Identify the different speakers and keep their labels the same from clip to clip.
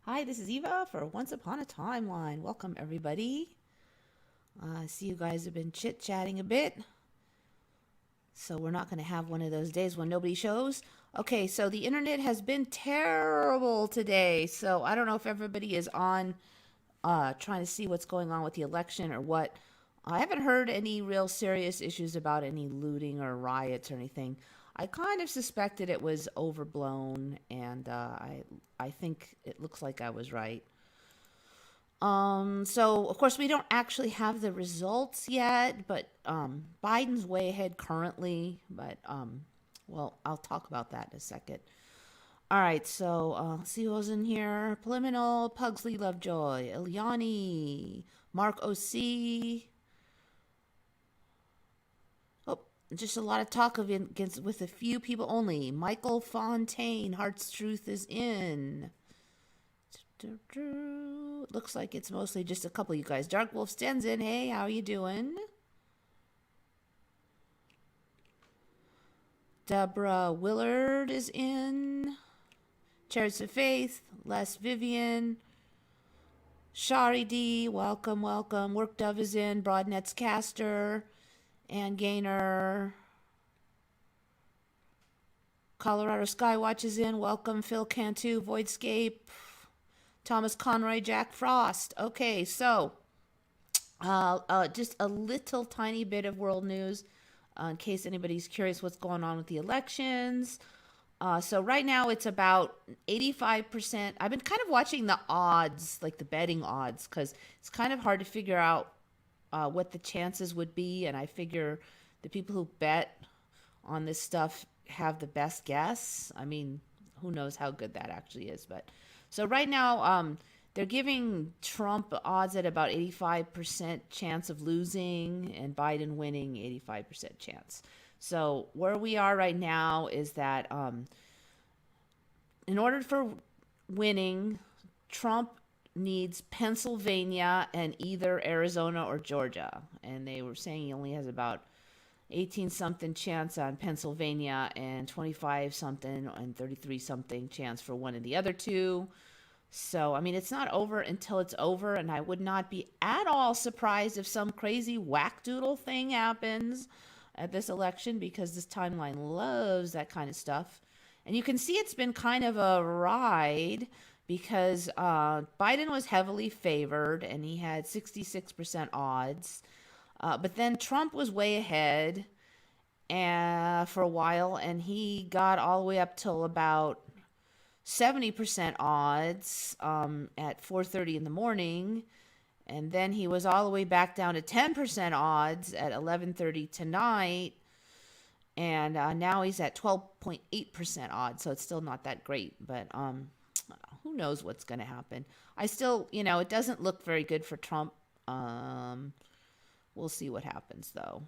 Speaker 1: Hi, this is Eva for Once Upon a Timeline. Welcome, everybody. I see you guys have been chit-chatting a bit, so we're not going to have one of those days when nobody shows. Okay, so the internet has been terrible today, so I don't know if everybody is on trying to see what's going on with the election or what. I haven't heard any real serious issues about any looting or riots or anything. I kind of suspected it was overblown, and I think it looks like I was right. So of course we don't actually have the results yet, but Biden's way ahead currently. But well, I'll talk about that in a second. All right, so see who's in here: Preliminal, Pugsley Lovejoy, Eliani, Mark OC. Oh, just a lot of talk of against with a few people only. Michael Fontaine, Heart's Truth is in. Looks like it's mostly just a couple of you guys. Dark Wolf stands in. Hey, how you doing? Deborah Willard is in. Chariots of Faith. Les Vivian. Shari D. Welcome, welcome. Work Dove is in. Broadnet's Caster. Ann Gaynor. Colorado Skywatch is in. Welcome. Phil Cantu. Voidscape. Thomas Conroy, Jack Frost. Okay, so just a little tiny bit of world news in case anybody's curious what's going on with the elections. So right now it's about 85%. I've been kind of watching the odds, like the betting odds, because it's kind of hard to figure out what the chances would be. And I figure the people who bet on this stuff have the best guess. I mean, who knows how good that actually is, but so right now, they're giving Trump odds at about 85% chance of losing and Biden winning 85% chance. So where we are right now is that in order for winning, Trump needs Pennsylvania and either Arizona or Georgia. And they were saying he only has about 18 something chance on Pennsylvania and 25 something and 33 something chance for one of the other two. So, I mean, it's not over until it's over, and I would not be at all surprised if some crazy whackdoodle thing happens at this election because this timeline loves that kind of stuff. And you can see it's been kind of a ride because Biden was heavily favored and he had 66% odds. But then Trump was way ahead for a while, and he got all the way up till about 70% odds at 4:30 in the morning, and then he was all the way back down to 10% odds at 11:30 tonight, and now he's at 12.8% odds, so it's still not that great, but who knows what's going to happen. I still, it doesn't look very good for Trump. We'll see what happens, though.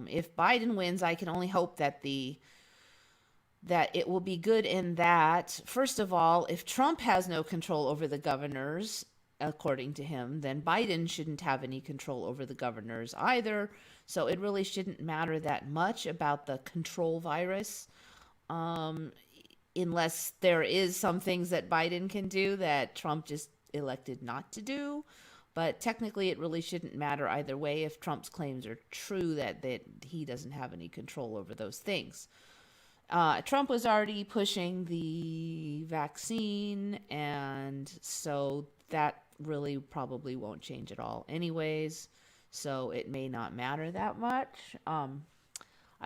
Speaker 1: If Biden wins, I can only hope that it will be good in that, first of all, if Trump has no control over the governors, according to him, then Biden shouldn't have any control over the governors either. So it really shouldn't matter that much about the control virus, unless there is some things that Biden can do that Trump just elected not to do. But technically, it really shouldn't matter either way if Trump's claims are true that he doesn't have any control over those things. Trump was already pushing the vaccine, and so that really probably won't change at all, anyways. So it may not matter that much. I'm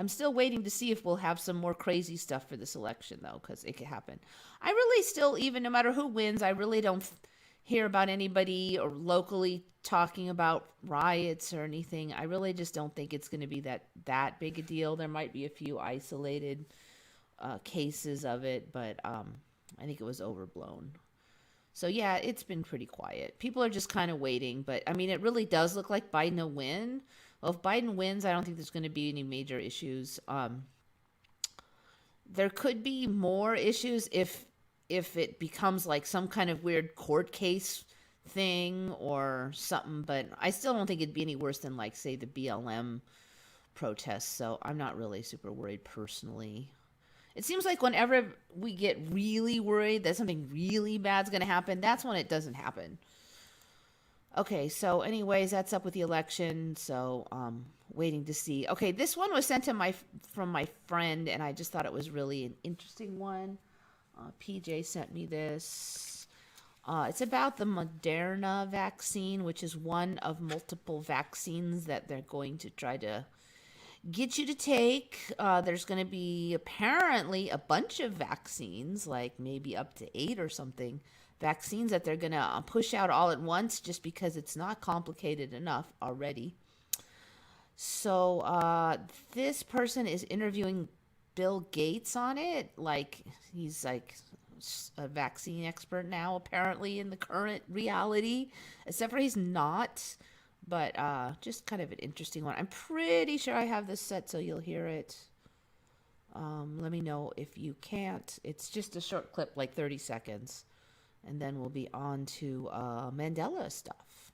Speaker 1: still waiting to see if we'll have some more crazy stuff for this election, though, because it could happen. I really still, even no matter who wins, I really don't hear about anybody or locally talking about riots or anything. I really just don't think it's going to be that big a deal. There might be a few isolated cases of it, but I think it was overblown. So yeah, it's been pretty quiet. People are just kind of waiting, but I mean, it really does look like Biden will win. Well, if Biden wins, I don't think there's going to be any major issues. There could be more issues if it becomes like some kind of weird court case thing or something, but I still don't think it'd be any worse than, like, say, the BLM protests. So I'm not really super worried personally. It seems like whenever we get really worried that something really bad's going to happen, that's when it doesn't happen. Okay, so anyways, that's up with the election. So waiting to see. Okay, this one was sent to from my friend, and I just thought it was really an interesting one. PJ sent me this. It's about the Moderna vaccine, which is one of multiple vaccines that they're going to try to get you to take. There's going to be apparently a bunch of vaccines, like maybe up to 8 or something, vaccines that they're going to push out all at once just because it's not complicated enough already. So this person is interviewing Bill Gates on it. Like, he's like a vaccine expert now, apparently, in the current reality, except for he's not. But just kind of an interesting one. I'm pretty sure I have this set, so you'll hear it. Let me know if you can't. It's just a short clip, like 30 seconds. And then we'll be on to Mandela stuff.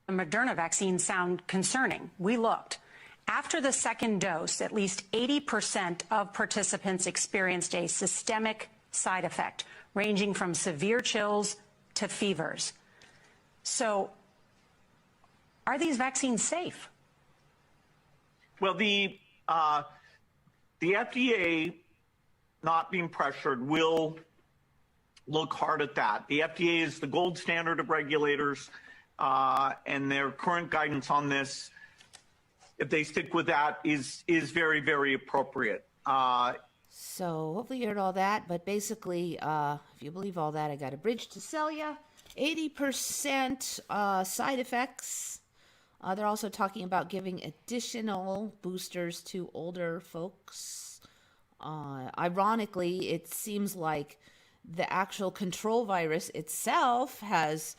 Speaker 2: The Moderna vaccine sound concerning. We looked. After the second dose, at least 80% of participants experienced a systemic side effect, ranging from severe chills to fevers. So, are these vaccines safe?
Speaker 3: Well, the FDA, not being pressured, will look hard at that. The FDA is the gold standard of regulators, and their current guidance on this, if they stick with that, is very, very appropriate.
Speaker 1: So hopefully you heard all that, but basically, if you believe all that, I got a bridge to sell you. 80% side effects. They're also talking about giving additional boosters to older folks. Ironically, it seems like the actual control virus itself has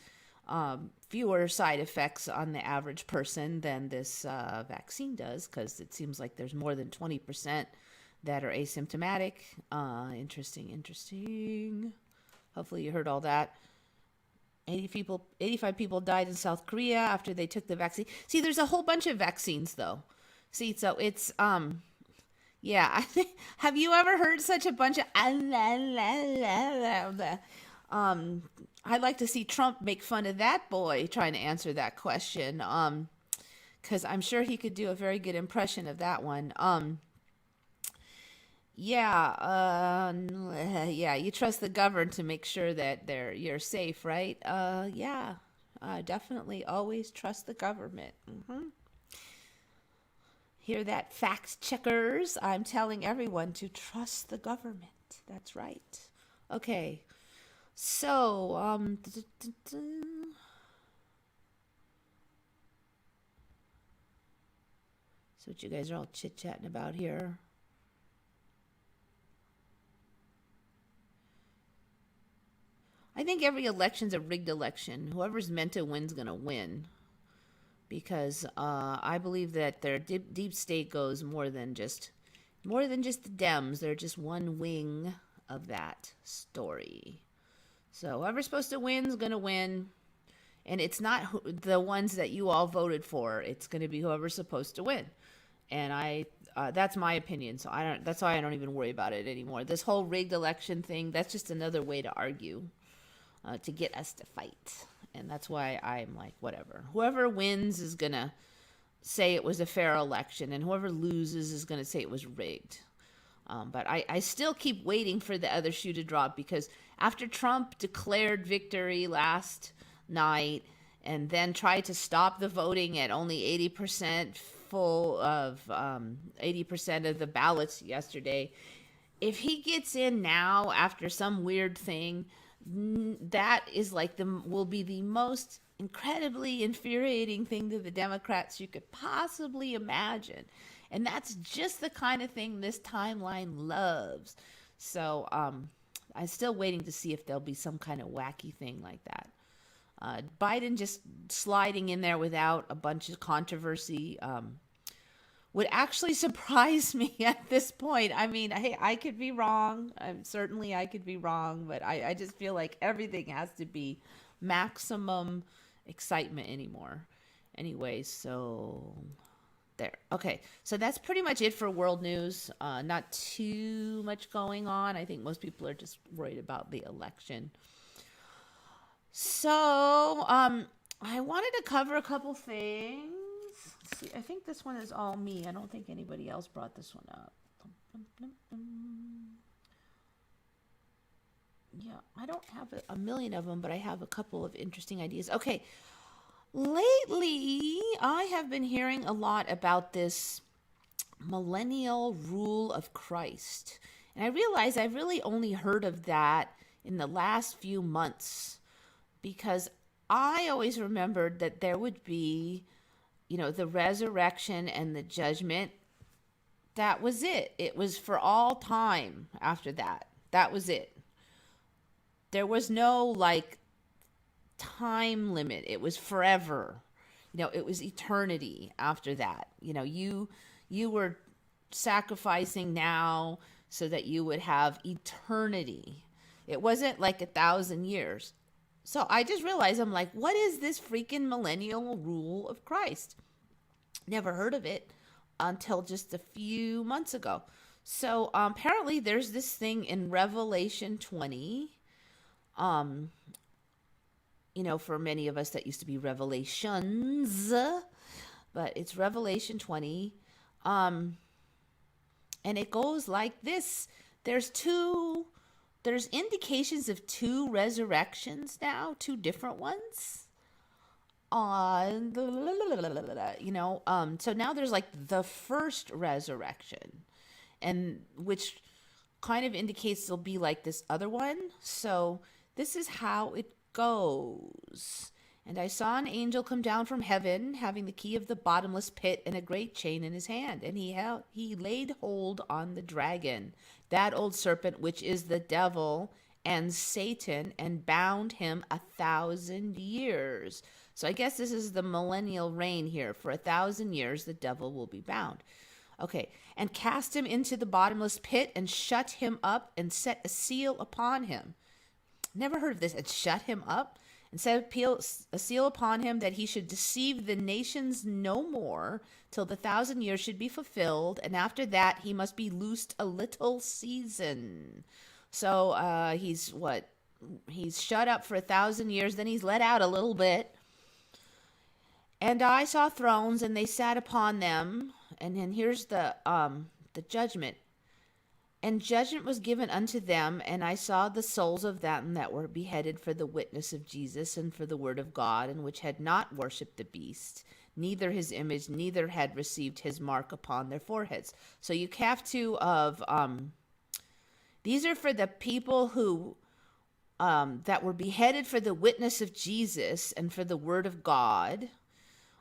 Speaker 1: fewer side effects on the average person than this vaccine does, because it seems like there's more than 20% that are asymptomatic. Interesting. Hopefully you heard all that. 85 people died in South Korea after they took the vaccine. See, there's a whole bunch of vaccines, though. See, so it's yeah. Have you ever heard such a bunch of I'd like to see Trump make fun of that boy trying to answer that question, because I'm sure he could do a very good impression of that one. Yeah, you trust the government to make sure that you're safe, right? Yeah, definitely always trust the government. Hear that, fact checkers? I'm telling everyone to trust the government. That's right. Okay, so so what you guys are all chit-chatting about here. I think every election's a rigged election. Whoever's meant to win's going to win. Because I believe that their deep state goes more than just the Dems. They're just one wing of that story. So whoever's supposed to win's going to win. And it's not the ones that you all voted for. It's going to be whoever's supposed to win. And that's my opinion. So that's why I don't even worry about it anymore. This whole rigged election thing, that's just another way to argue. To get us to fight. And that's why I'm like, whatever. Whoever wins is going to say it was a fair election, and whoever loses is going to say it was rigged. But I still keep waiting for the other shoe to drop, because after Trump declared victory last night and then tried to stop the voting at only 80% full of 80% of the ballots yesterday, if he gets in now after some weird thing, that is like will be the most incredibly infuriating thing to the Democrats you could possibly imagine. And that's just the kind of thing this timeline loves. So I'm still waiting to see if there'll be some kind of wacky thing like that. Biden just sliding in there without a bunch of controversy would actually surprise me at this point. I mean, hey, I could be wrong. Certainly I could be wrong, but I just feel like everything has to be maximum excitement anymore. Anyway, so There. Okay. So that's pretty much it for world news. Not too much going on. I think most people are just worried about the election. So, I wanted to cover a couple things. Let's see, I think this one is all me. I don't think anybody else brought this one up. Yeah, I don't have a million of them, but I have a couple of interesting ideas. Okay. Lately, I have been hearing a lot about this millennial rule of Christ. And I realize I've really only heard of that in the last few months, because I always remembered that there would be, the resurrection and the judgment. That was it. It was for all time after that. That was it. There was no time limit. It was forever. It was eternity after that. You were sacrificing now so that you would have eternity. It wasn't like 1,000 years. So I just realized, I'm like, what is this freaking millennial rule of Christ? Never heard of it until just a few months ago. So apparently there's this thing in Revelation 20. For many of us that used to be Revelations, but it's Revelation 20. And it goes like this. There's indications of two resurrections now, two different ones. So now there's the first resurrection, and which kind of indicates there'll be this other one. So this is how it goes. And I saw an angel come down from heaven, having the key of the bottomless pit and a great chain in his hand. And he laid hold on the dragon, that old serpent, which is the devil and Satan, and bound him 1,000 years. So I guess this is the millennial reign here. For 1,000 years, the devil will be bound. Okay. And cast him into the bottomless pit and shut him up and set a seal upon him. Never heard of this. And shut him up and set a seal upon him, that he should deceive the nations no more till the 1,000 years should be fulfilled. And after that, he must be loosed a little season. So he's shut up for 1,000 years. Then he's let out a little bit. And I saw thrones, and they sat upon them. And then here's the judgment. And judgment was given unto them, and I saw the souls of them that were beheaded for the witness of Jesus and for the word of God, and which had not worshipped the beast, neither his image, neither had received his mark upon their foreheads. So you have these are for the people who that were beheaded for the witness of Jesus and for the word of God.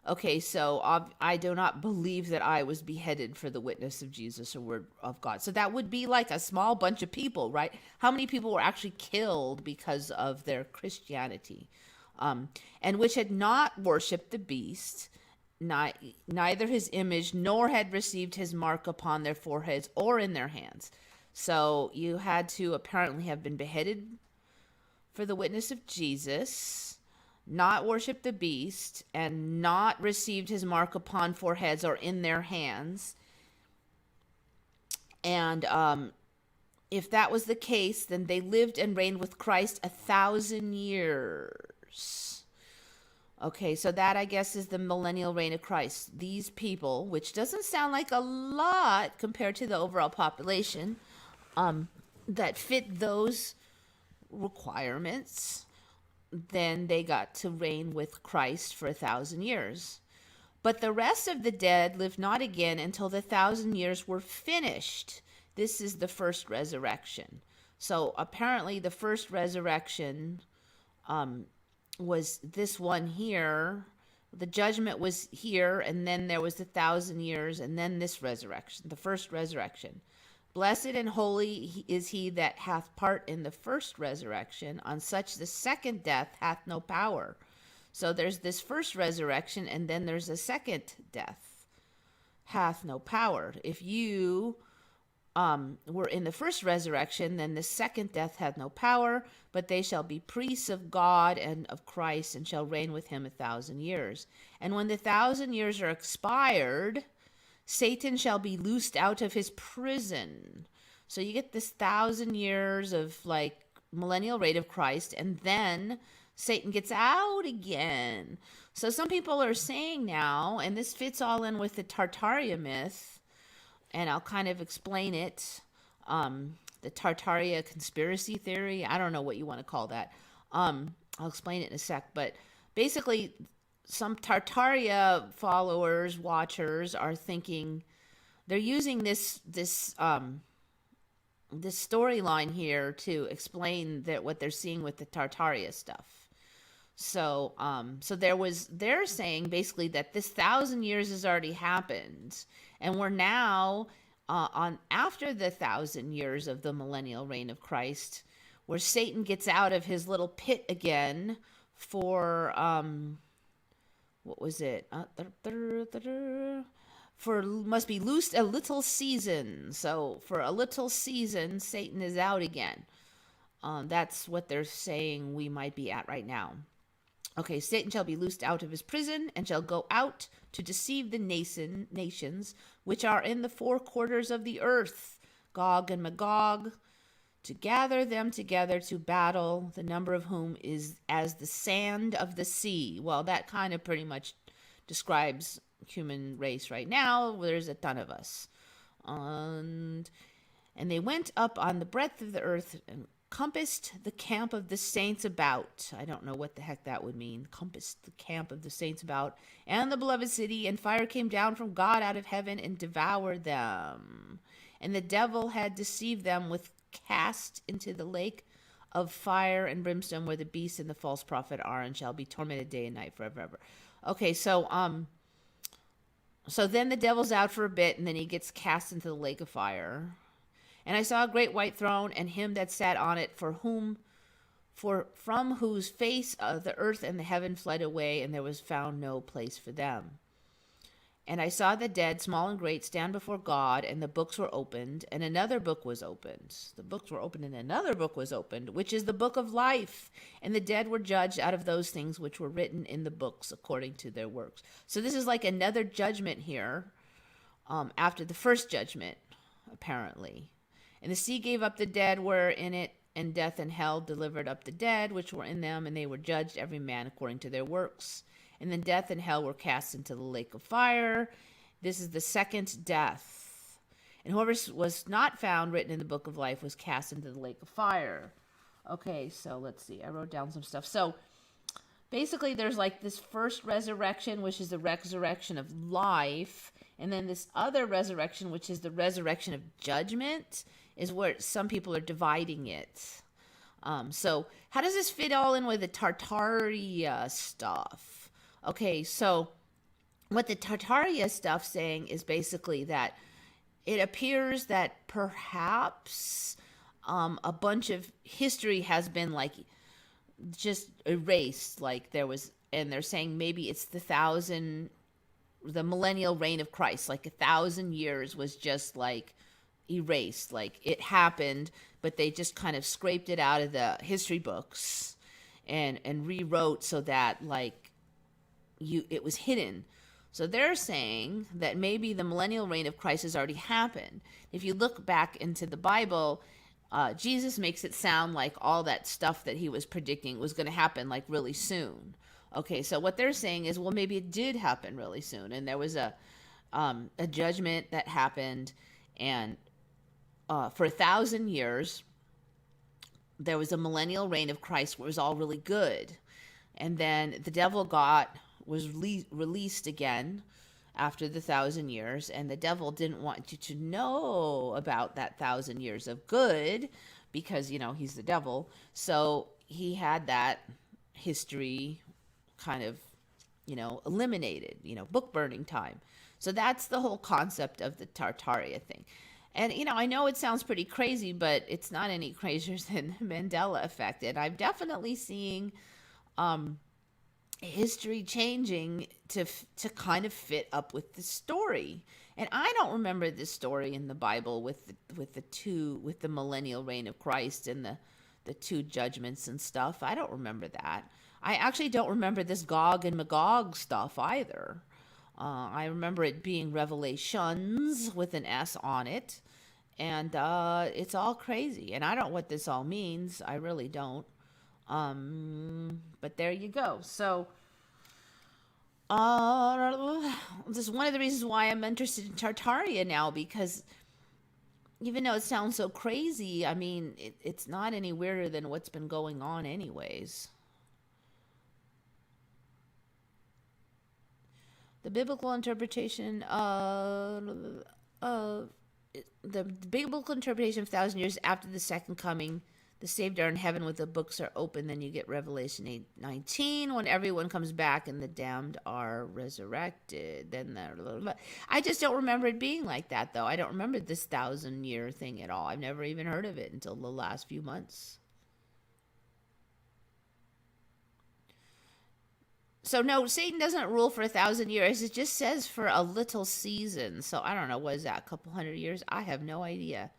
Speaker 1: Okay, so I do not believe that I was beheaded for the witness of Jesus or word of God. So that would be a small bunch of people, right? How many people were actually killed because of their Christianity? And which had not worshipped the beast, neither his image, nor had received his mark upon their foreheads or in their hands. So you had to apparently have been beheaded for the witness of Jesus, not worship the beast, and not received his mark upon foreheads or in their hands. And if that was the case, then they lived and reigned with Christ 1,000 years. Okay, so that, I guess, is the millennial reign of Christ. These people, which doesn't sound like a lot compared to the overall population, that fit those requirements, then they got to reign with Christ for 1,000 years. But the rest of the dead lived not again until the 1,000 years were finished. This is the first resurrection. So apparently the first resurrection was this one here. The judgment was here, and then there was the 1,000 years, and then this resurrection, the first resurrection. Blessed and holy is he that hath part in the first resurrection. On such the second death hath no power. So there's this first resurrection, and then there's a second death. Hath no power. If you were in the first resurrection, then the second death hath no power, but they shall be priests of God and of Christ, and shall reign with him 1,000 years. And when the 1,000 years are expired, Satan shall be loosed out of his prison. So you get this 1,000 years of like millennial reign of Christ, and then Satan gets out again. So some people are saying now, and this fits all in with the Tartaria myth, and I'll kind of explain it. The Tartaria conspiracy theory. I don't know what you want to call that. I'll explain it in a sec. But basically, some Tartaria followers, watchers, are thinking they're using this storyline here to explain that what they're seeing with the Tartaria stuff. So they're saying basically that this 1,000 years has already happened, and we're now on after the 1,000 years of the millennial reign of Christ, where Satan gets out of his little pit again for what was it? For must be loosed a little season. So for a little season, Satan is out again. That's what they're saying we might be at right now. Okay, Satan shall be loosed out of his prison and shall go out to deceive the nations which are in the four quarters of the earth, Gog and Magog, to gather them together to battle, the number of whom is as the sand of the sea. Well, that kind of pretty much describes human race right now. There's a ton of us. And they went up on the breadth of the earth and compassed the camp of the saints about. I don't know what the heck that would mean. Compassed the camp of the saints about, and the beloved city, and fire came down from God out of heaven and devoured them. And the devil had deceived them with cast into the lake of fire and brimstone, where the beast and the false prophet are, and shall be tormented day and night forever and ever. Okay, so then the devil's out for a bit, and then he gets cast into the lake of fire. And I saw a great white throne, and him that sat on it, from whose face the earth and the heaven fled away, and there was found no place for them. And I saw the dead, small and great, stand before God, and the books were opened, and another book was opened. The books were opened, and another book was opened, which is the book of life. And the dead were judged out of those things which were written in the books according to their works. So this is like another judgment here, after the first judgment, apparently. And the sea gave up the dead were in it, and death and hell delivered up the dead which were in them, and they were judged every man according to their works. And then death and hell were cast into the lake of fire. This is the second death. And whoever was not found written in the book of life was cast into the lake of fire. Okay, so let's see. I wrote down some stuff. So basically there's like this first resurrection, which is the resurrection of life. And then this other resurrection, which is the resurrection of judgment, is where some people are dividing it. So how does this fit all in with the Tartaria stuff? Okay, so what the Tartaria stuff saying is basically that it appears that perhaps a bunch of history has been like just erased, like there was, and they're saying maybe it's the millennial reign of Christ, like 1,000 years was just like erased, like it happened, but they just kind of scraped it out of the history books and rewrote so that like it was hidden. So they're saying that maybe the millennial reign of Christ has already happened. If you look back into the Bible, Jesus makes it sound like all that stuff that he was predicting was going to happen like really soon. Okay, so what they're saying is, well, maybe it did happen really soon, and there was a judgment that happened, and for 1,000 years, there was a millennial reign of Christ where it was all really good, and then the devil was released again after the 1,000 years, and the devil didn't want you to know about that 1,000 years of good because, you know, he's the devil. So he had that history kind of, you know, eliminated, you know, book burning time. So that's the whole concept of the Tartaria thing. And, you know, I know it sounds pretty crazy, but it's not any crazier than the Mandela effect. And I'm definitely seeing history changing to kind of fit up with the story. And I don't remember this story in the Bible with the millennial reign of Christ and the two judgments and stuff. I don't remember that. I actually don't remember this Gog and Magog stuff either. I remember it being Revelations with an S on it. And it's all crazy. And I don't know what this all means. I really don't. But there you go. So, this is one of the reasons why I'm interested in Tartaria now, because even though it sounds so crazy, I mean, it's not any weirder than what's been going on anyways. The biblical interpretation of the biblical interpretation of 1,000 years after the second coming, the saved are in heaven with the books are open. Then you get Revelation 8:19 when everyone comes back and the damned are resurrected. Then I just don't remember it being like that, though. I don't remember this 1,000-year thing at all. I've never even heard of it until the last few months. So no, Satan doesn't rule for 1,000 years. It just says for a little season. So I don't know, what is that, a couple hundred years? I have no idea.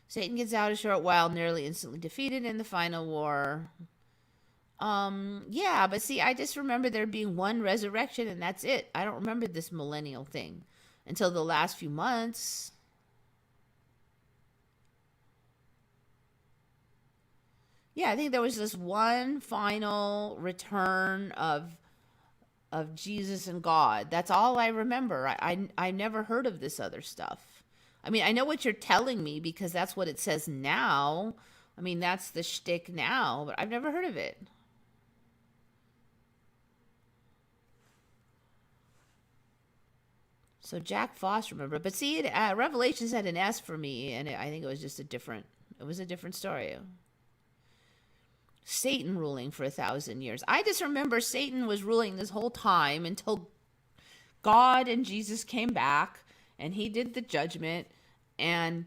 Speaker 1: Satan gets out a short while, nearly instantly defeated in the final war. Yeah, but see, I just remember there being one resurrection and that's it. I don't remember this millennial thing until the last few months. Yeah, I think there was this one final return of Jesus and God. That's all I remember. I never heard of this other stuff. I mean, I know what you're telling me because that's what it says now. I mean, that's the shtick now, but I've never heard of it. So Jack Foss, remember. But see, Revelations had an S for me, and I think it was just a different story. Satan ruling for 1,000 years. I just remember Satan was ruling this whole time until God and Jesus came back and he did the judgment and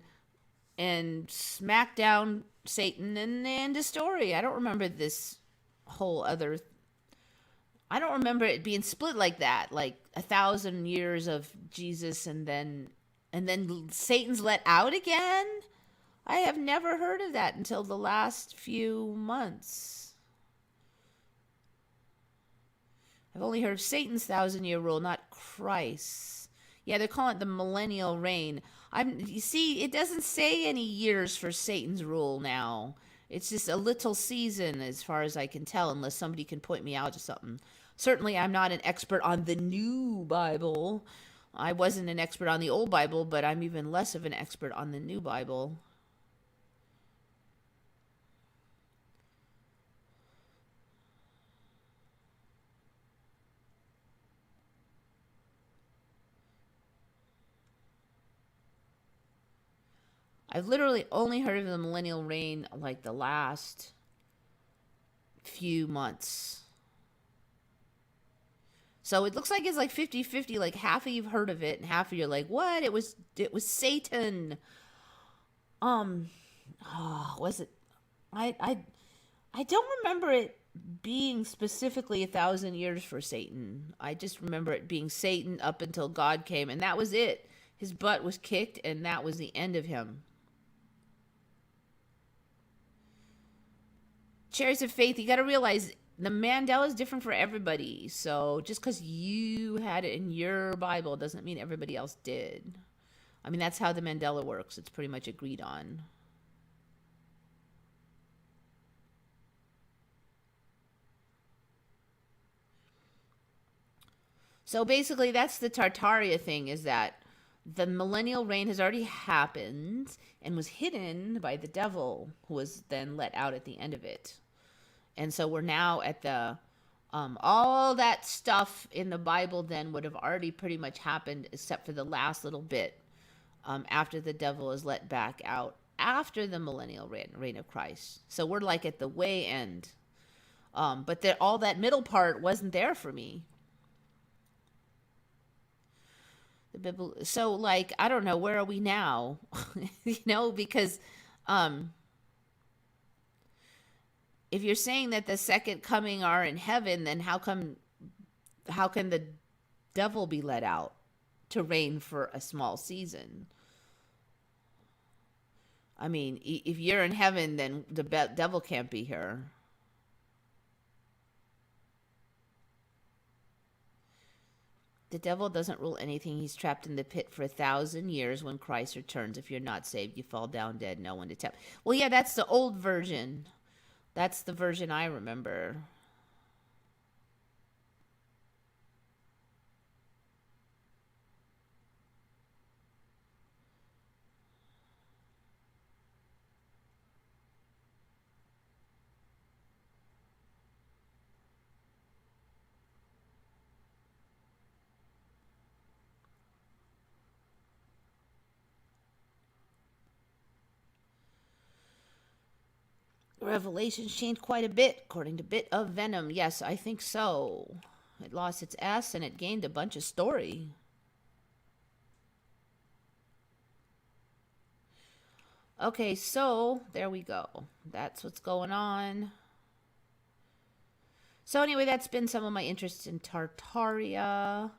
Speaker 1: smacked down Satan and end of story. I don't remember this whole other. I don't remember it being split like that, like 1,000 years of Jesus and then Satan's let out again. I have never heard of that until the last few months. I've only heard of Satan's 1,000-year rule, not Christ's. Yeah, they're calling it the millennial reign. You see, it doesn't say any years for Satan's rule now. It's just a little season as far as I can tell, unless somebody can point me out to something. Certainly, I'm not an expert on the new Bible. I wasn't an expert on the old Bible, but I'm even less of an expert on the new Bible. I've literally only heard of the millennial reign like the last few months. So it looks like it's like 50-50, like half of you've heard of it and half of you're like, what? It was Satan. Was it? I don't remember it being specifically 1,000 years for Satan. I just remember it being Satan up until God came, and that was it. His butt was kicked, and that was the end of him. Cherries of faith, you got to realize the Mandela is different for everybody. So just because you had it in your Bible doesn't mean everybody else did. I mean, that's how the Mandela works. It's pretty much agreed on. So basically, that's the Tartaria thing, is that the millennial reign has already happened and was hidden by the devil, who was then let out at the end of it. And so we're now at the, all that stuff in the Bible then would have already pretty much happened except for the last little bit after the devil is let back out after the millennial reign of Christ. So we're like at the way end. But all that middle part wasn't there for me. So like, I don't know, where are we now? Because if you're saying that the second coming are in heaven, then how can the devil be let out to reign for a small season? I mean, if you're in heaven, then the devil can't be here. The devil doesn't rule anything. He's trapped in the pit for 1,000 years. When Christ returns, if you're not saved, you fall down dead, no one to tell. Well, yeah, that's the old version. That's the version I remember. Revelations changed quite a bit, according to Bit of Venom. Yes, I think so. It lost its S and it gained a bunch of story. Okay, so there we go. That's what's going on. So anyway, that's been some of my interests in Tartaria.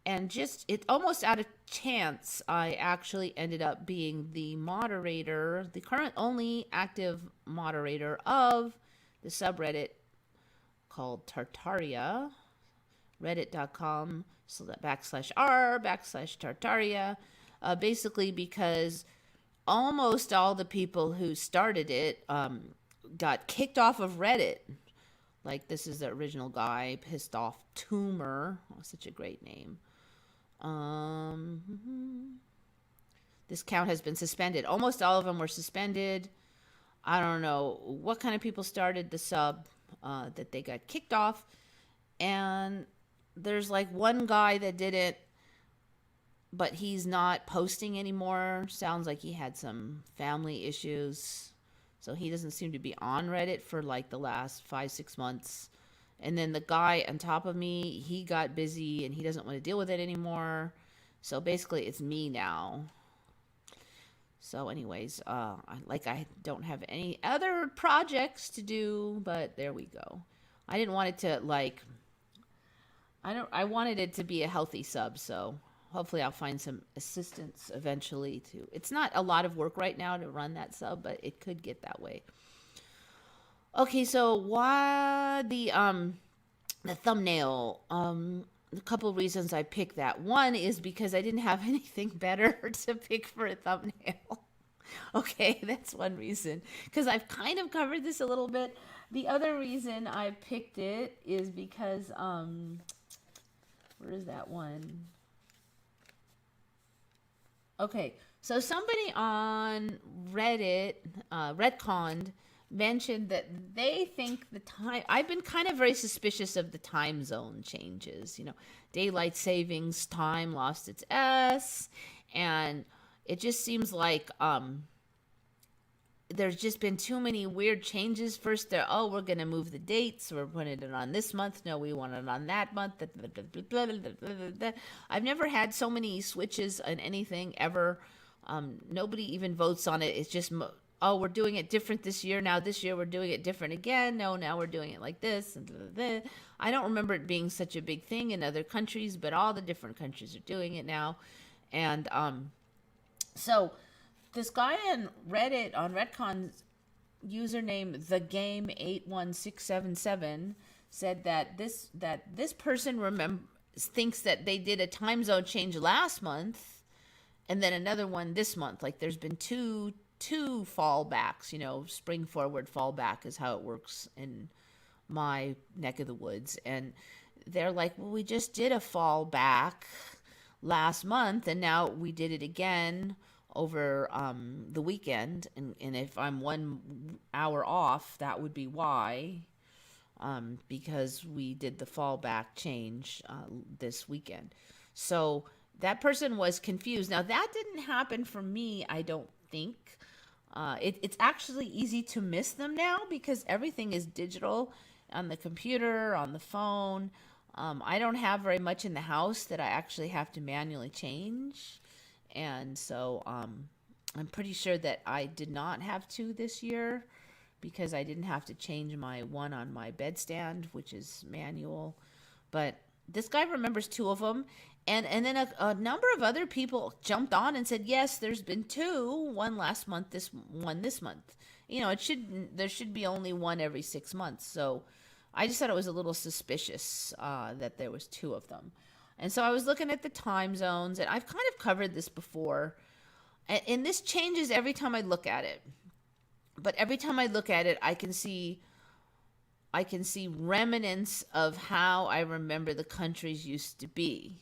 Speaker 1: And just, it almost out of chance, I actually ended up being the moderator, the current only active moderator of the subreddit called Tartaria, reddit.com /r/Tartaria, basically because almost all the people who started it got kicked off of Reddit. Like, this is the original guy, Pissed Off Tumor. Oh, such a great name. This count has been suspended. Almost all of them were suspended. I don't know what kind of people started the sub that they got kicked off. And there's like one guy that did it, but he's not posting anymore. Sounds like he had some family issues. So he doesn't seem to be on Reddit for like the last 5-6 months. And then the guy on top of me, he got busy and he doesn't want to deal with it anymore. So basically it's me now. So anyways, I don't have any other projects to do, but there we go. I didn't want it to I wanted it to be a healthy sub, so hopefully I'll find some assistance eventually to. It's not a lot of work right now to run that sub, but it could get that way. Okay, so why the thumbnail? A couple of reasons I picked that. One is because I didn't have anything better to pick for a thumbnail. Okay, that's one reason. Because I've kind of covered this a little bit. The other reason I picked it is because where is that one? Okay, so somebody on Reddit, Retconned, mentioned that they think the time. I've been kind of very suspicious of the time zone changes. You know, daylight savings time lost its S, and it just seems like there's just been too many weird changes. First, we're going to move the dates. We're putting it on this month. No, we want it on that month. I've never had so many switches on anything ever. Nobody even votes on it. It's just, we're doing it different this year. Now this year we're doing it different again. No, now we're doing it like this. I don't remember it being such a big thing in other countries, but all the different countries are doing it now. And so this guy on Reddit, on Retcon's username, thegame81677, said that this person thinks that they did a time zone change last month and then another one this month. Like there's been two fallbacks, you know, spring forward fallback is how it works in my neck of the woods. And they're like, well, we just did a fallback last month and now we did it again over the weekend, and if I'm 1 hour off, that would be why, because we did the fallback change this weekend. So that person was confused. Now that didn't happen for me, I don't think. It's actually easy to miss them now because everything is digital on the computer, on the phone. I don't have very much in the house that I actually have to manually change. And so I'm pretty sure that I did not have to this year because I didn't have to change my one on my bedstand, which is manual. But this guy remembers 2 of them. And then a number of other people jumped on and said, yes, there's been 2, one last month, this month. You know, there should be only one every 6 months. So I just thought it was a little suspicious that there was 2 of them. And so I was looking at the time zones, and I've kind of covered this before. And this changes every time I look at it. But every time I look at it, I can see remnants of how I remember the countries used to be.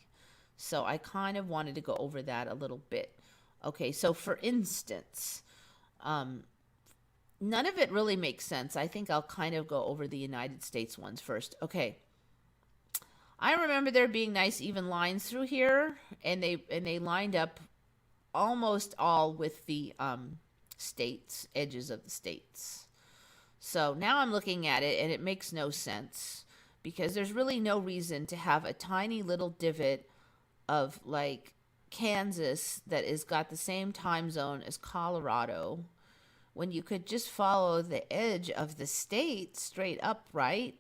Speaker 1: So I kind of wanted to go over that a little bit. Okay, so for instance, none of it really makes sense. I think I'll kind of go over the United States ones first. Okay. I remember there being nice even lines through here, and they lined up almost all with the states, edges of the states. So now I'm looking at it, and it makes no sense because there's really no reason to have a tiny little divot of like Kansas that has got the same time zone as Colorado when you could just follow the edge of the state straight up, right?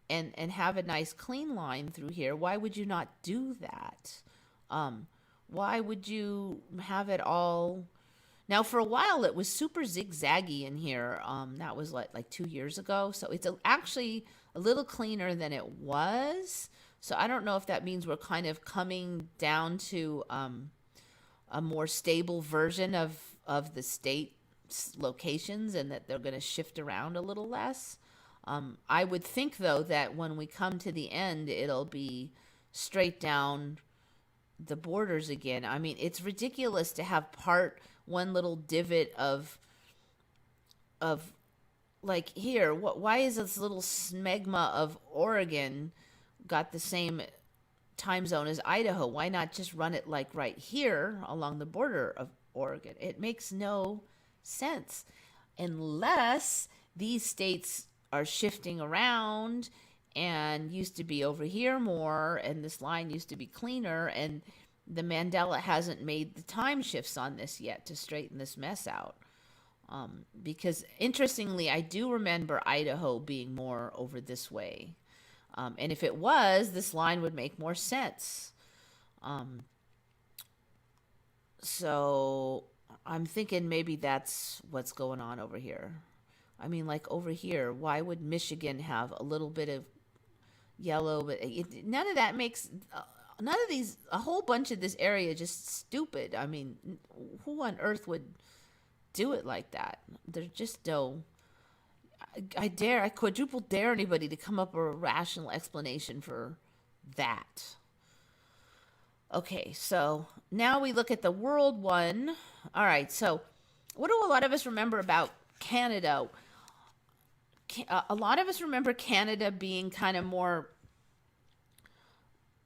Speaker 1: And have a nice clean line through here. Why would you not do that? Why would you have it all? Now, for a while, it was super zigzaggy in here. That was like 2 years ago. So it's actually a little cleaner than it was. So I don't know if that means we're kind of coming down to a more stable version of the state locations, and that they're going to shift around a little less. I would think, though, that when we come to the end, it'll be straight down the borders again. I mean, it's ridiculous to have one little divot of like here. Why is this little smegma of Oregon got the same time zone as Idaho? Why not just run it like right here along the border of Oregon? It makes no sense unless these states are shifting around and used to be over here more, and this line used to be cleaner, and the Mandela hasn't made the time shifts on this yet to straighten this mess out. Because interestingly, I do remember Idaho being more over this way. And if it was, this line would make more sense. So I'm thinking maybe that's what's going on over here. I mean, like over here, why would Michigan have a little bit of yellow? But none of that makes, none of these, a whole bunch of this area just stupid. I mean, who on earth would do it like that? There's just no, I quadruple dare anybody to come up with a rational explanation for that. Okay, so now we look at the world one. All right, so what do a lot of us remember about Canada? A lot of us remember Canada being kind of more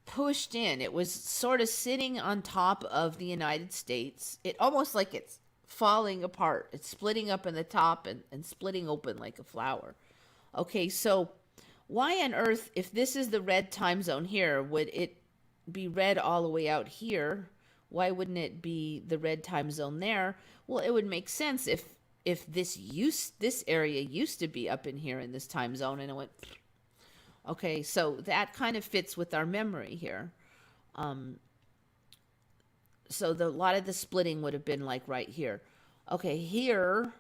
Speaker 1: pushed in. It was sort of sitting on top of the United States. It almost like it's falling apart. It's splitting up in the top and splitting open like a flower. Okay, so why on earth, if this is the red time zone here, would it be red all the way out here? Why wouldn't it be the red time zone there? Well, it would make sense if this area used to be up in here in this time zone, and it went. Okay, so that kind of fits with our memory here. So a lot of the splitting would have been like right here. Okay, here,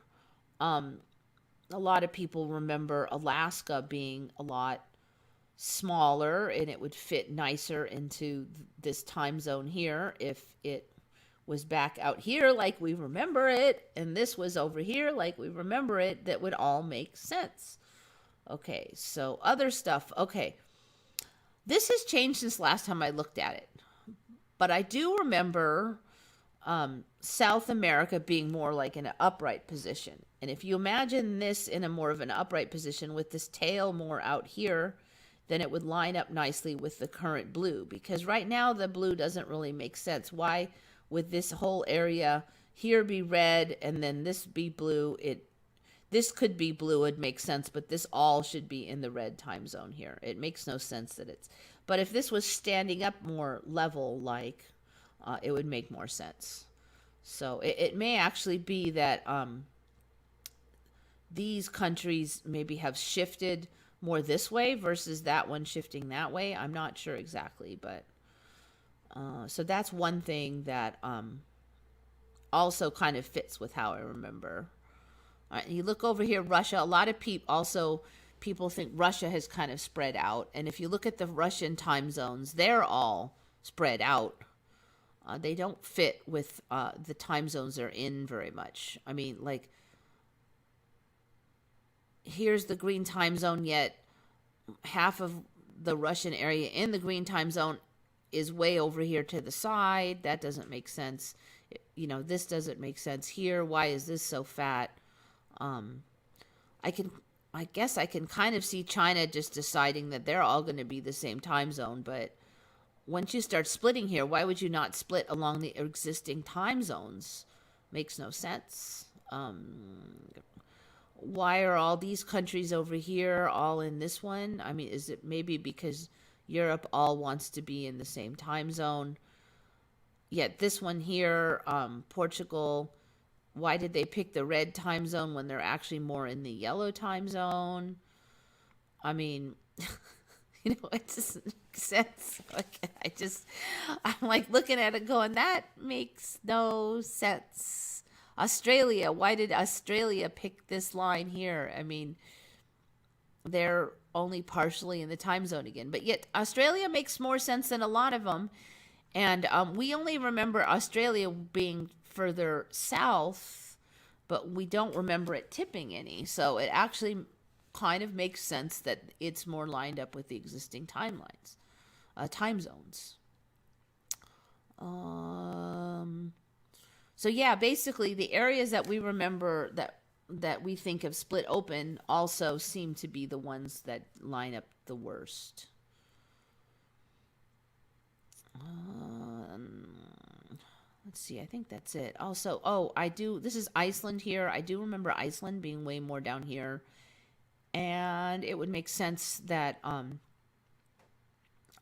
Speaker 1: a lot of people remember Alaska being a lot smaller, and it would fit nicer into this time zone here if it was back out here like we remember it, and this was over here like we remember it. That would all make sense. Okay, so other stuff. Okay, this has changed since last time I looked at it, but I do remember South America being more like in an upright position. And if you imagine this in a more of an upright position with this tail more out here, then it would line up nicely with the current blue, because right now the blue doesn't really make sense. Why would this whole area here be red and then this be blue? This could be blue, it'd make sense, but this all should be in the red time zone here. It makes no sense that it's, but if this was standing up more level like, it would make more sense. So it may actually be that these countries maybe have shifted more this way versus that one shifting that way. I'm not sure exactly, but so that's one thing that also kind of fits with how I remember. All right, you look over here, Russia. A lot of people think Russia has kind of spread out, and if you look at the Russian time zones, they're all spread out. They don't fit with the time zones they're in very much. I mean, like, here's the green time zone, yet half of the Russian area in the green time zone is way over here to the side. That doesn't make sense. You know, this doesn't make sense here. Why is this so fat? I guess I can kind of see China just deciding that they're all going to be the same time zone, but once you start splitting here, why would you not split along the existing time zones? Makes no sense. Why are all these countries over here all in this one? I mean, is it maybe because Europe all wants to be in the same time zone? Yet this one here, Portugal, why did they pick the red time zone when they're actually more in the yellow time zone? I mean, you know, it doesn't make sense. Like, I'm like looking at it going, that makes no sense. Australia, why did Australia pick this line here? I mean, they're only partially in the time zone again, but yet Australia makes more sense than a lot of them. And we only remember Australia being further south, but we don't remember it tipping any. So it actually kind of makes sense that it's more lined up with the existing timelines, time zones. So yeah, basically the areas that we remember that we think have split open also seem to be the ones that line up the worst. Let's see, I think that's it. Also, this is Iceland here. I do remember Iceland being way more down here. And it would make sense that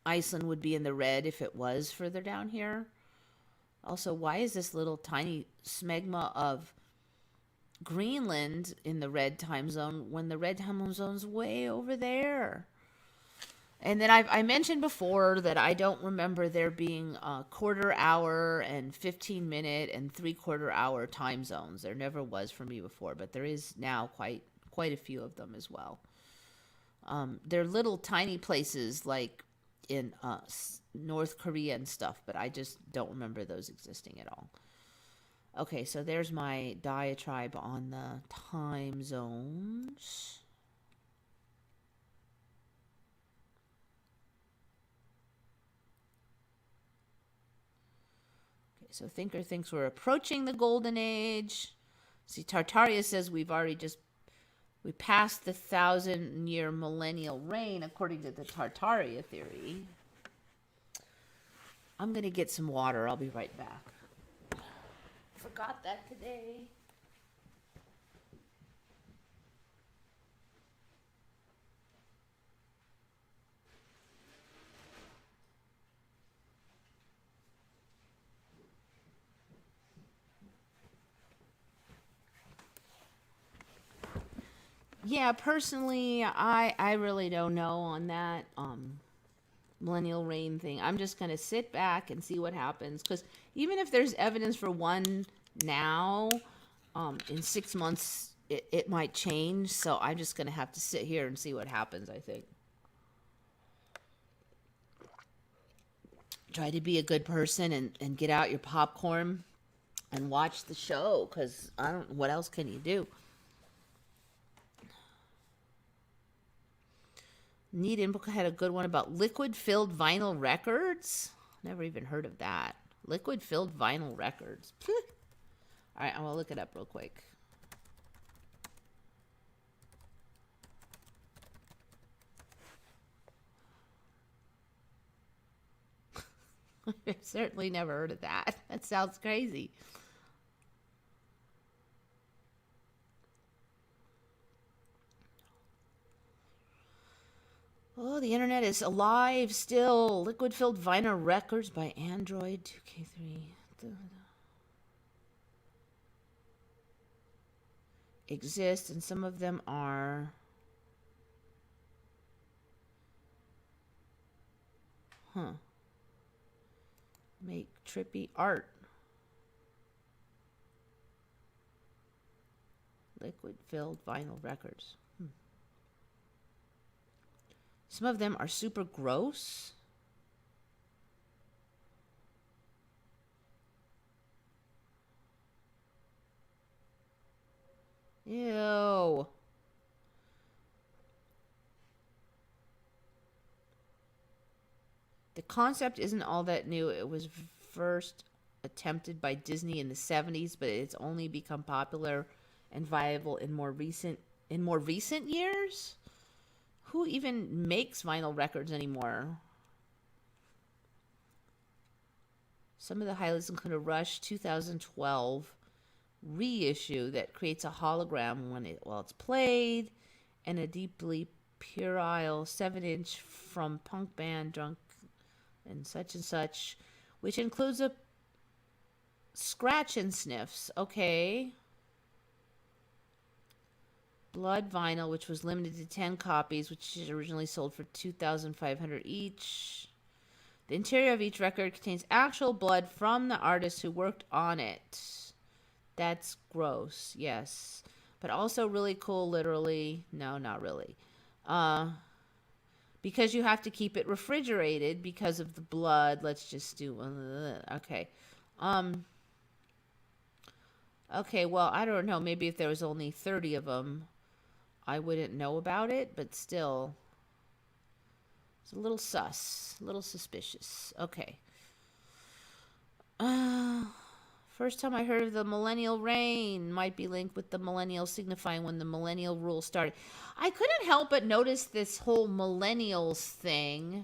Speaker 1: Iceland would be in the red if it was further down here. Also, why is this little tiny smegma of Greenland in the red time zone when the red time zone's way over there? And then I mentioned before that I don't remember there being a quarter hour and 15-minute and 3/4 hour time zones. There never was for me before, but there is now quite a few of them as well. They're little tiny places like in North Korea and stuff, but I just don't remember those existing at all. Okay, so there's my diatribe on the time zones. Okay, so Thinker thinks we're approaching the golden age. See, Tartaria says we passed the 1,000-year millennial reign according to the Tartaria theory. I'm going to get some water. I'll be right back. Forgot that today. Yeah, personally, I really don't know on that millennial reign thing. I'm just going to sit back and see what happens. Because even if there's evidence for one now, in 6 months, it might change. So I'm just going to have to sit here and see what happens, I think. Try to be a good person and get out your popcorn and watch the show. Because what else can you do? Need Input had a good one about liquid-filled vinyl records. Never even heard of that. Liquid-filled vinyl records. All right, I'm going to look it up real quick. I've certainly never heard of that. That sounds crazy. Oh, the internet is alive still. Liquid-filled vinyl records by Android 2K3. Exist, and some of them are... Make trippy art. Liquid-filled vinyl records. Some of them are super gross. Ew. The concept isn't all that new. It was first attempted by Disney in the 70s, but it's only become popular and viable in more recent years. Who even makes vinyl records anymore? Some of the highlights include a Rush 2012 reissue that creates a hologram while it's played, and a deeply puerile 7-inch from punk band Drunk and such, which includes a Scratch and Sniffs. Okay. Blood vinyl, which was limited to 10 copies, which originally sold for $2,500 each. The interior of each record contains actual blood from the artist who worked on it. That's gross, yes. But also really cool, literally. No, not really. Because you have to keep it refrigerated because of the blood. Let's just do... okay. Okay, well, I don't know. Maybe if there was only 30 of them, I wouldn't know about it. But still, it's a little sus. A little suspicious. Okay. First time I heard of the millennial reign might be linked with the millennial signifying when the millennial rule started. I couldn't help but notice this whole millennials thing,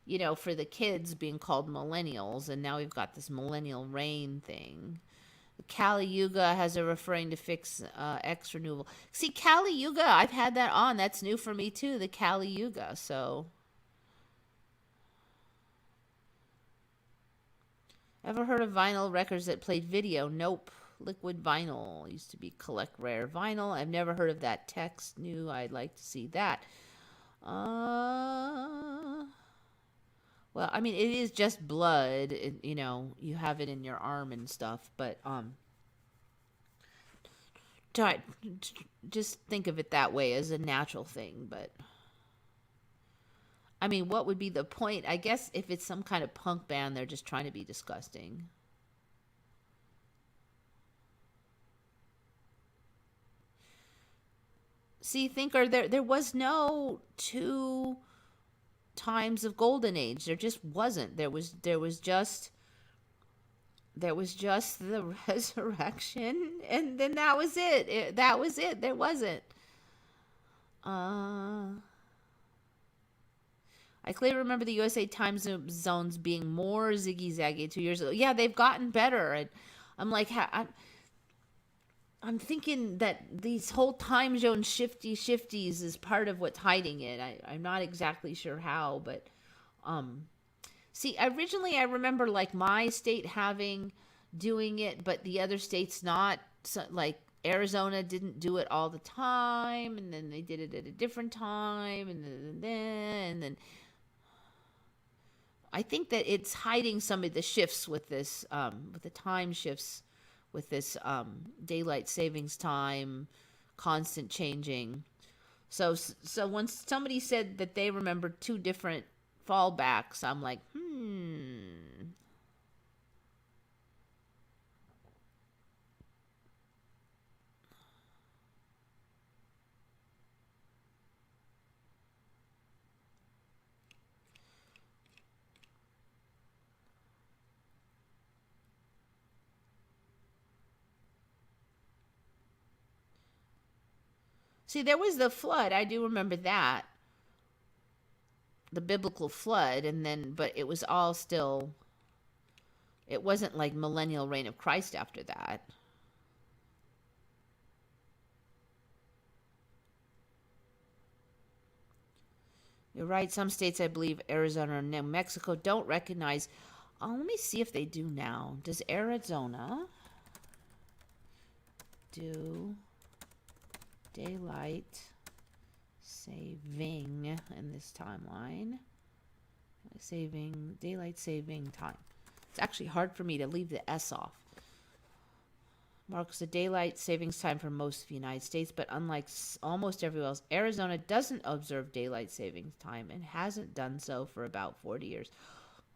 Speaker 1: you know, for the kids being called millennials, and now we've got this millennial reign thing. Kali Yuga has a referring to fix X renewal. See, Kali Yuga, I've had that on. That's new for me too, the Kali Yuga, so... Ever heard of vinyl records that played video? Nope. Liquid vinyl used to be collect rare vinyl. I've never heard of that. Text new. I'd like to see that. Well, I mean, it is just blood. You know, you have it in your arm and stuff. But just think of it that way as a natural thing. But I mean, what would be the point? I guess if it's some kind of punk band, they're just trying to be disgusting. See, Thinker, there was no 2 times of golden age. There just wasn't. There was just the resurrection, and then that was it. That was it. There wasn't. I clearly remember the USA time zones being more ziggy-zaggy 2 years ago. Yeah, they've gotten better. And I'm like, I'm thinking that these whole time zone shifties is part of what's hiding it. I'm not exactly sure how, but see, originally I remember like my state doing it, but the other states not. So, like Arizona didn't do it all the time, and then they did it at a different time, and then I think that it's hiding some of the shifts with this, with the time shifts, with this daylight savings time, constant changing. So when somebody said that they remember 2 different fallbacks, I'm like, See, there was the flood. I do remember that. The biblical flood, but it was all still, it wasn't like millennial reign of Christ after that. You're right. Some states, I believe Arizona and New Mexico, don't recognize. Let me see if they do now. Does Arizona do daylight saving in this timeline? Daylight saving time. It's actually hard for me to leave the S off. Marks the daylight savings time for most of the United States, but unlike almost everywhere else, Arizona doesn't observe daylight savings time and hasn't done so for about 40 years.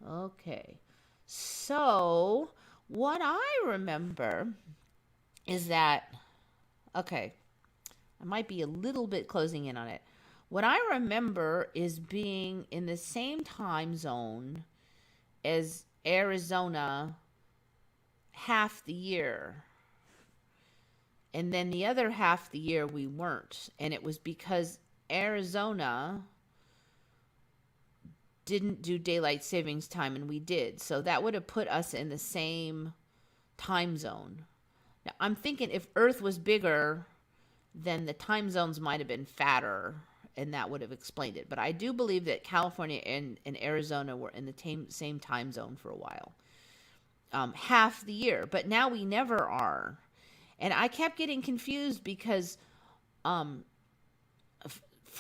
Speaker 1: Okay. So, what I remember is that, okay, I might be a little bit closing in on it. What I remember is being in the same time zone as Arizona half the year. And then the other half the year we weren't. And it was because Arizona didn't do daylight savings time and we did. So that would have put us in the same time zone. Now, I'm thinking if Earth was bigger, then the time zones might have been fatter, and that would have explained it. But I do believe that California and Arizona were in the same time zone for a while. Half the year. But now we never are. And I kept getting confused because for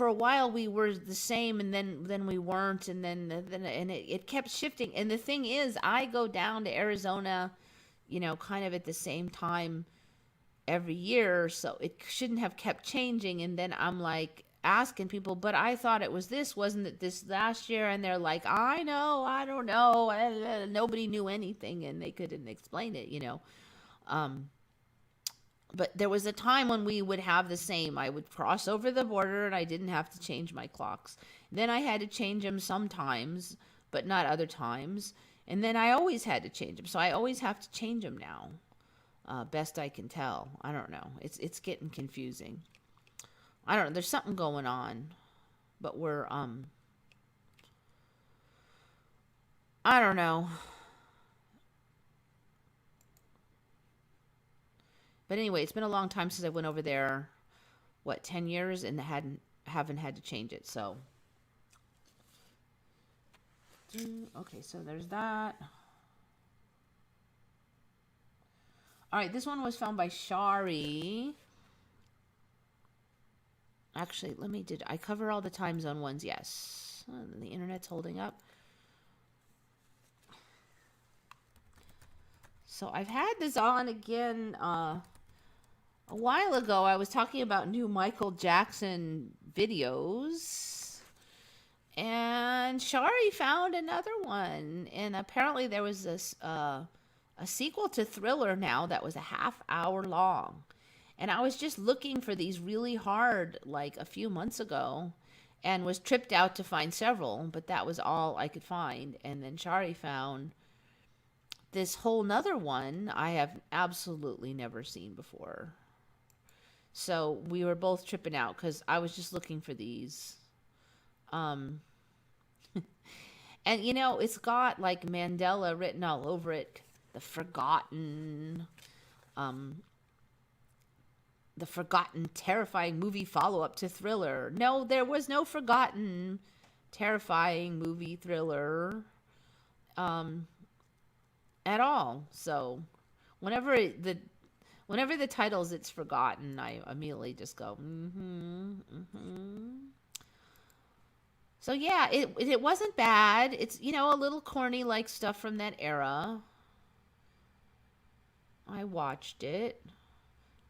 Speaker 1: a while we were the same, and then we weren't, and then it kept shifting. And the thing is, I go down to Arizona, kind of at the same time every year, so it shouldn't have kept changing. And then I'm like asking people, but I thought it was this, wasn't it this last year? And they're like, I know, I don't know. Nobody knew anything, and they couldn't explain it, But there was a time when we would have the same. I would cross over the border and I didn't have to change my clocks. Then I had to change them sometimes, but not other times. And then I always had to change them. So I always have to change them now. Best I can tell. I don't know. It's getting confusing. I don't know. There's something going on. But we're, I don't know. But anyway, it's been a long time since I went over there. 10 years, and haven't had to change it. So, okay, so there's that. All right, this one was found by Shari. Actually, did I cover all the time zone ones? Yes. The internet's holding up. So I've had this on again. A while ago, I was talking about new Michael Jackson videos, and Shari found another one. And apparently there was this a sequel to Thriller now that was a half hour long. And I was just looking for these really hard, like a few months ago, and was tripped out to find several, but that was all I could find. And then Shari found this whole nother one I have absolutely never seen before. So we were both tripping out because I was just looking for these. And, it's got like Mandela written all over it. The forgotten, terrifying movie follow-up to Thriller. No, there was no forgotten, terrifying movie Thriller at all. So whenever the titles it's forgotten, I immediately just go, So yeah, it wasn't bad. It's, a little corny like stuff from that era. I watched it.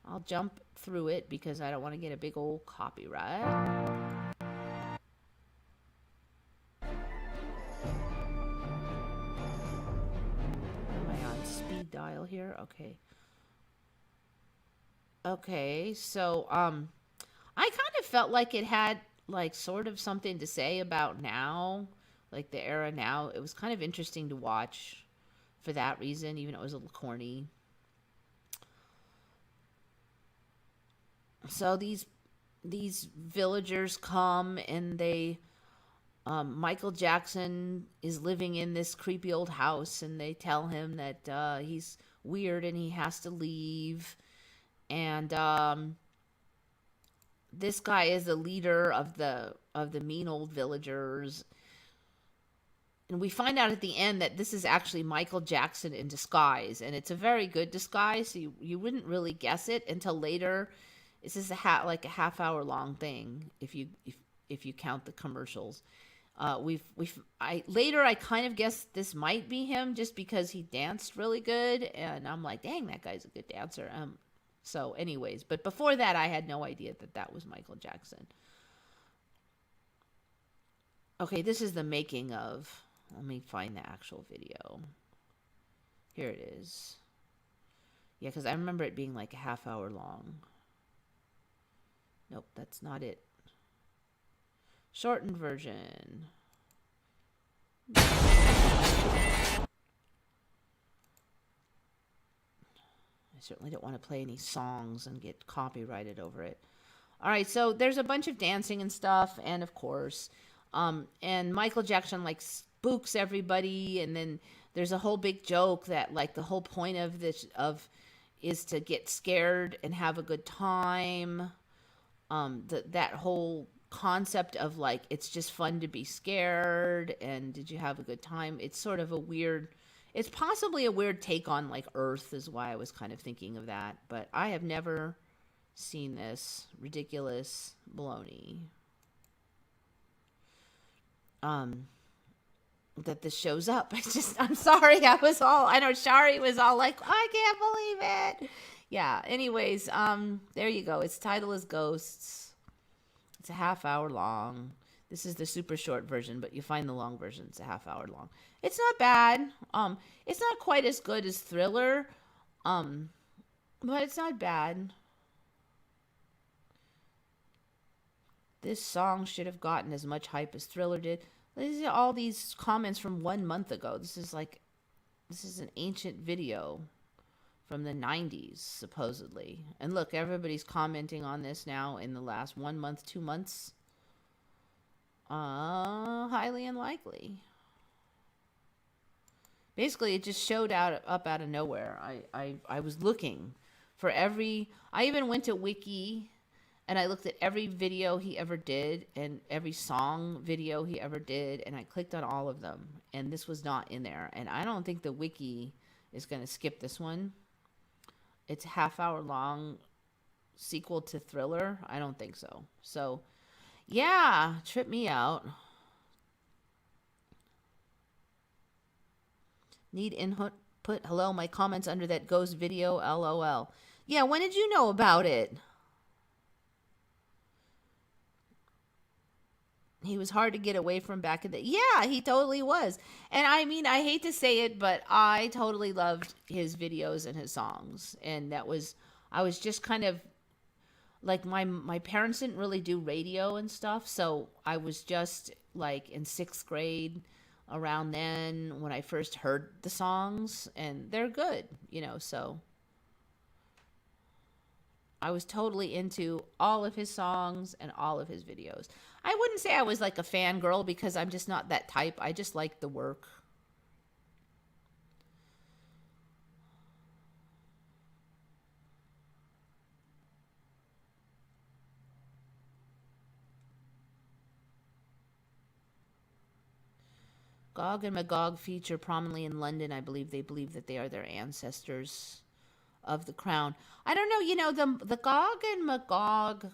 Speaker 1: I'll jump through it because I don't want to get a big old copyright. Am I on speed dial here? Okay. Okay, so I kind of felt like it had like sort of something to say about now, like the era now. It was kind of interesting to watch for that reason, even though it was a little corny. So these villagers come and they Michael Jackson is living in this creepy old house, and they tell him that he's weird and he has to leave. And this guy is the leader of the mean old villagers. And we find out at the end that this is actually Michael Jackson in disguise, and it's a very good disguise. So you wouldn't really guess it until later. This is like a half hour long thing if you count the commercials. Later I kind of guessed this might be him just because he danced really good, and I'm like, dang, that guy's a good dancer. So anyways, but before that, I had no idea that was Michael Jackson. Okay, this is the making of. Let me find the actual video. Here it is. Yeah, because I remember it being like a half hour long. Nope, that's not it. Shortened version. I certainly don't want to play any songs and get copyrighted over it. All right, so there's a bunch of dancing and stuff, and of course, and Michael Jackson like spooks everybody, and then there's a whole big joke that like the whole point of this is to get scared and have a good time. That whole concept of like it's just fun to be scared, and did you have a good time? It's sort of a weird. It's possibly a weird take on like Earth, is why I was kind of thinking of that. But I have never seen this ridiculous baloney. That this shows up. I'm sorry. I know Shari was all like, I can't believe it. Yeah. Anyways, there you go. Its title is Ghosts. It's a half hour long. This is the super short version, but you find the long version. It's a half hour long. It's not bad. It's not quite as good as Thriller. But it's not bad. This song should have gotten as much hype as Thriller did. These are all these comments from 1 month ago. This is an ancient video from the 90s, supposedly. And look, everybody's commenting on this now in the last 1 month, 2 months. Highly unlikely. Basically, it just showed up out of nowhere. I was looking for I even went to Wiki, and I looked at every video he ever did and every song video he ever did, and I clicked on all of them, and this was not in there. And I don't think the Wiki is going to skip this one. It's a half hour long sequel to Thriller. I don't think so. So, yeah, trip me out. Need input. Hello, my comments under that ghost video, LOL. Yeah, when did you know about it? He was hard to get away from back in the... Yeah, he totally was. And I mean, I hate to say it, but I totally loved his videos and his songs. And I was just kind of... Like, my parents didn't really do radio and stuff, so I was just, like, in 6th grade around then when I first heard the songs. And they're good, so... I was totally into all of his songs and all of his videos. I wouldn't say I was like a fangirl because I'm just not that type. I just like the work. Gog and Magog feature prominently in London. I believe they believe that they are their ancestors of the crown. I don't know, the Gog and Magog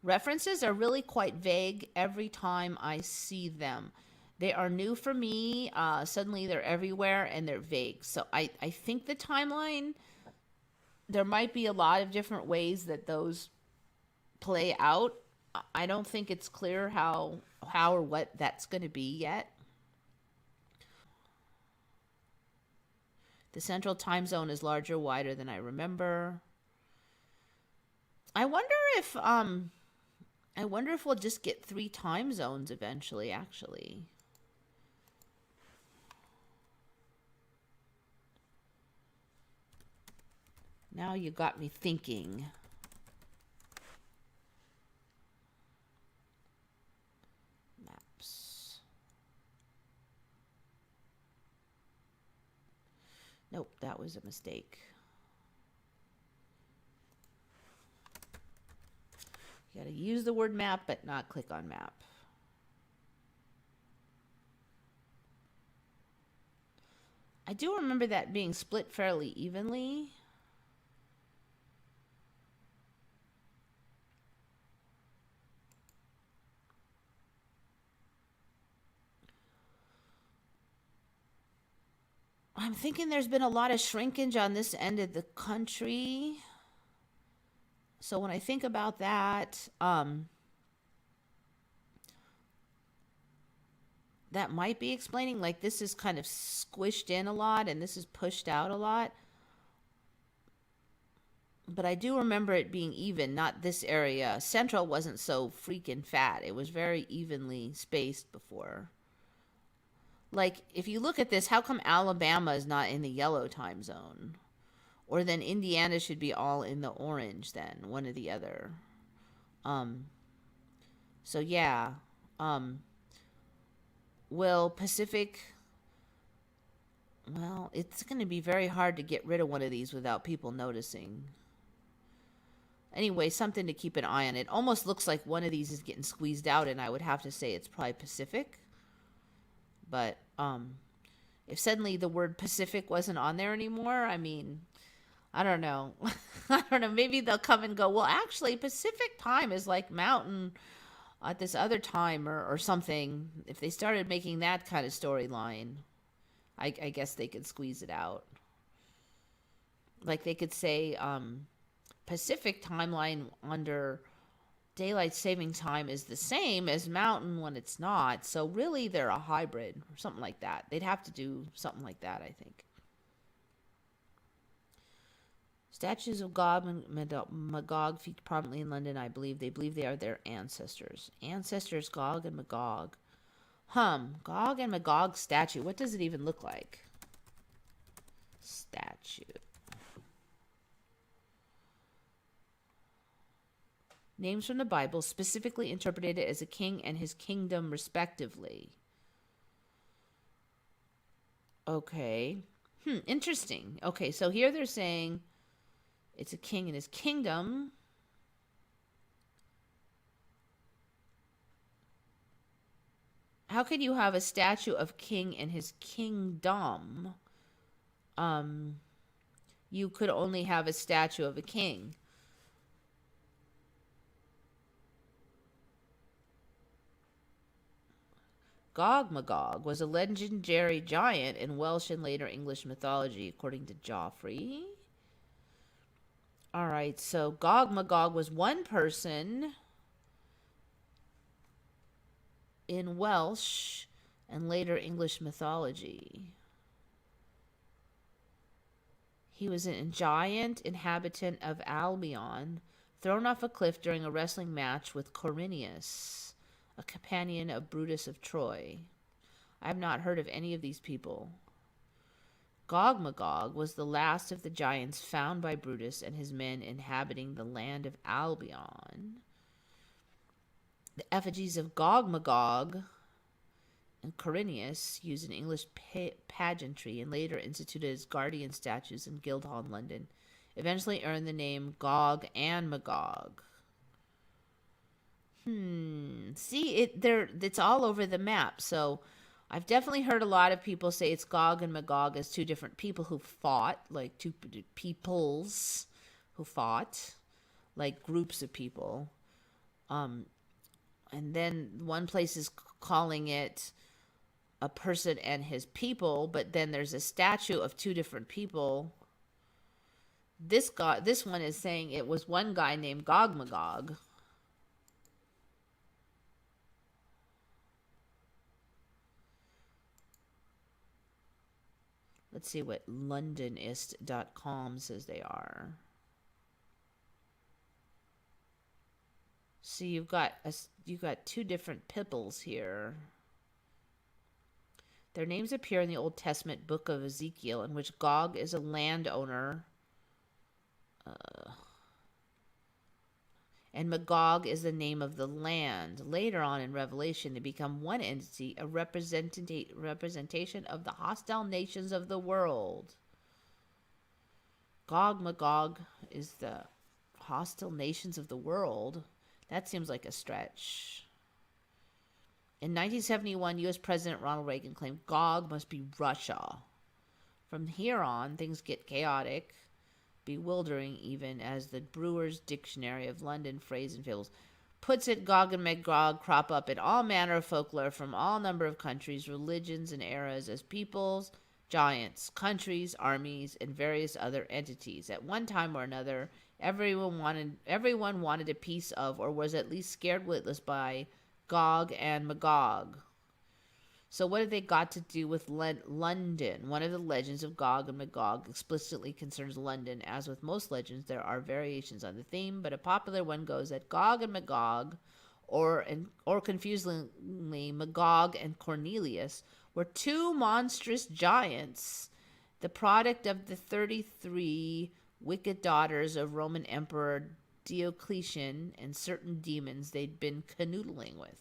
Speaker 1: references are really quite vague every time I see them. They are new for me. Suddenly they're everywhere and they're vague. So I think the timeline, there might be a lot of different ways that those play out. I don't think it's clear how or what that's going to be yet. The central time zone is larger, wider than I remember. I wonder if we'll just get 3 time zones eventually, actually. Now you got me thinking. Nope, that was a mistake. You gotta use the word map, but not click on map. I do remember that being split fairly evenly. I'm thinking there's been a lot of shrinkage on this end of the country. So when I think about that, that might be explaining, like, this is kind of squished in a lot and this is pushed out a lot. But I do remember it being even, not this area. Central wasn't so freaking fat. It was very evenly spaced before. Like, if you look at this, how come Alabama is not in the yellow time zone? Or then Indiana should be all in the orange then, one or the other. So yeah. Will Pacific... Well, it's going to be very hard to get rid of one of these without people noticing. Anyway, something to keep an eye on. It almost looks like one of these is getting squeezed out, and I would have to say it's probably Pacific. But if suddenly the word Pacific wasn't on there anymore, I mean, I don't know. I don't know. Maybe they'll come and go, well, actually, Pacific time is like mountain at this other time or something. If they started making that kind of storyline, I guess they could squeeze it out. Like they could say Pacific timeline under daylight saving time is the same as mountain when it's not. So really they're a hybrid or something like that. They'd have to do something like that, I think. Statues of Gog and Magog feature prominently in London, I believe. They believe they are their ancestors. Ancestors, Gog and Magog. Gog and Magog statue. What does it even look like? Statue. Names from the Bible, specifically interpreted as a king and his kingdom, respectively. Okay. Interesting. Okay, so here they're saying it's a king and his kingdom. How can you have a statue of king and his kingdom? You could only have a statue of a king. Gog Magog was a legendary giant in Welsh and later English mythology, according to Joffrey. All right, so Gog Magog was one person in Welsh and later English mythology. He was a giant inhabitant of Albion, thrown off a cliff during a wrestling match with Corineus, a companion of Brutus of Troy. I have not heard of any of these people. Gog Magog was the last of the giants found by Brutus and his men inhabiting the land of Albion. The effigies of Gog Magog and Corineus used in English pageantry and later instituted as guardian statues in Guildhall in London eventually earned the name Gog and Magog. See, it's all over the map. So I've definitely heard a lot of people say it's Gog and Magog as two different people who fought, like two peoples who fought, like groups of people. And then one place is calling it a person and his people, but then there's a statue of two different people. This one is saying it was one guy named Gog Magog. Let's see what Londonist.com says they are. So you've got two different peoples here. Their names appear in the Old Testament book of Ezekiel, in which Gog is a landowner, and Magog is the name of the land. Later on in Revelation, they become one entity, a representation of the hostile nations of the world. Gog Magog is the hostile nations of the world. That seems like a stretch. In 1971, U.S. President Ronald Reagan claimed Gog must be Russia. From here on, things get chaotic, bewildering even, as the Brewer's Dictionary of London Phrase and Fables puts it. Gog and Magog crop up in all manner of folklore from all number of countries, religions, and eras as peoples, giants, countries, armies, and various other entities. At one time or another, everyone wanted a piece of, or was at least scared witless by, Gog and Magog. So what have they got to do with London? One of the legends of Gog and Magog explicitly concerns London. As with most legends, there are variations on the theme, but a popular one goes that Gog and Magog, or confusingly Magog and Cornelius, were two monstrous giants, the product of the 33 wicked daughters of Roman Emperor Diocletian and certain demons they'd been canoodling with.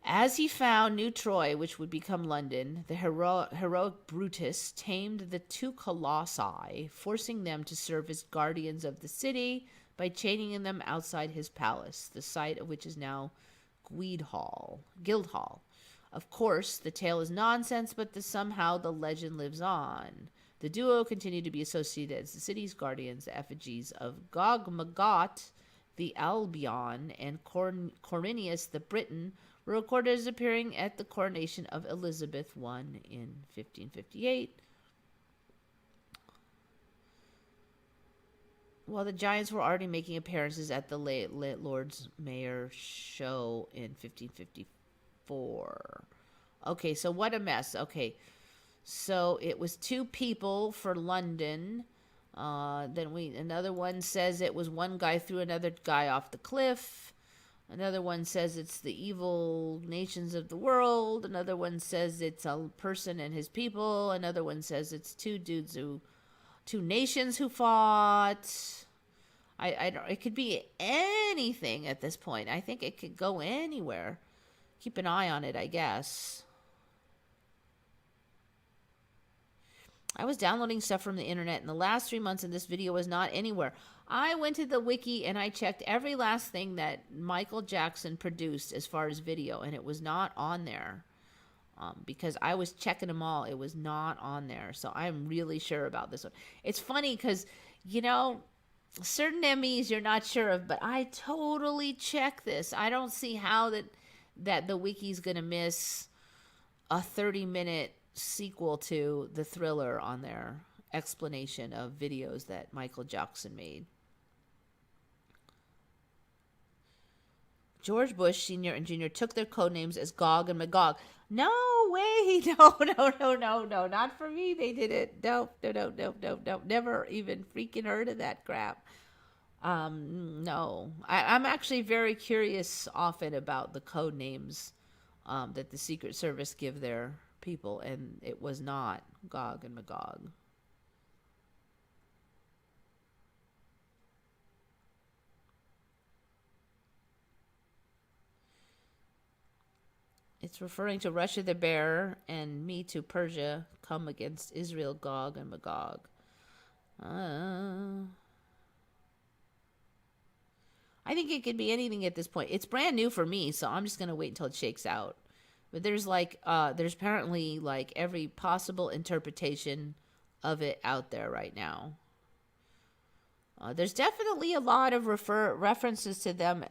Speaker 1: As he found New Troy, which would become London, the heroic Brutus tamed the two colossi, forcing them to serve as guardians of the city by chaining them outside his palace, the site of which is now Guildhall. Of course, the tale is nonsense, but somehow the legend lives on. The duo continued to be associated as the city's guardians, the effigies of Gog-Magog, the Albion, and Cornelius the Briton were recorded as appearing at the coronation of Elizabeth I in 1558. While the giants were already making appearances at the late Lord's Mayor show in 1554. Okay, so what a mess. Okay, so it was two people for London. Another one says it was one guy threw another guy off the cliff. Another one says it's the evil nations of the world. Another one says it's a person and his people. Another one says it's two nations who fought. I don't. It could be anything at this point. I think it could go anywhere. Keep an eye on it, I guess. I was downloading stuff from the internet in the last 3 months, and this video was not anywhere. I went to the wiki and I checked every last thing that Michael Jackson produced as far as video, and it was not on there. Because I was checking them all. It was not on there. So I'm really sure about this one. It's funny because, certain Emmys you're not sure of, but I totally check this. I don't see how that the wiki's going to miss a 30-minute sequel to the Thriller on their explanation of videos that Michael Jackson made. George Bush Sr. and Jr. took their code names as Gog and Magog. No way. No, not for me. They did it. No. Never even freaking heard of that crap. No. I'm actually very curious often about the code names that the Secret Service give their people, and it was not Gog and Magog. It's referring to Russia the bear and me to Persia come against Israel, Gog and Magog. I think it could be anything at this point. It's brand new for me, so I'm just going to wait until it shakes out. But there's apparently like every possible interpretation of it out there right now. There's definitely a lot of references to them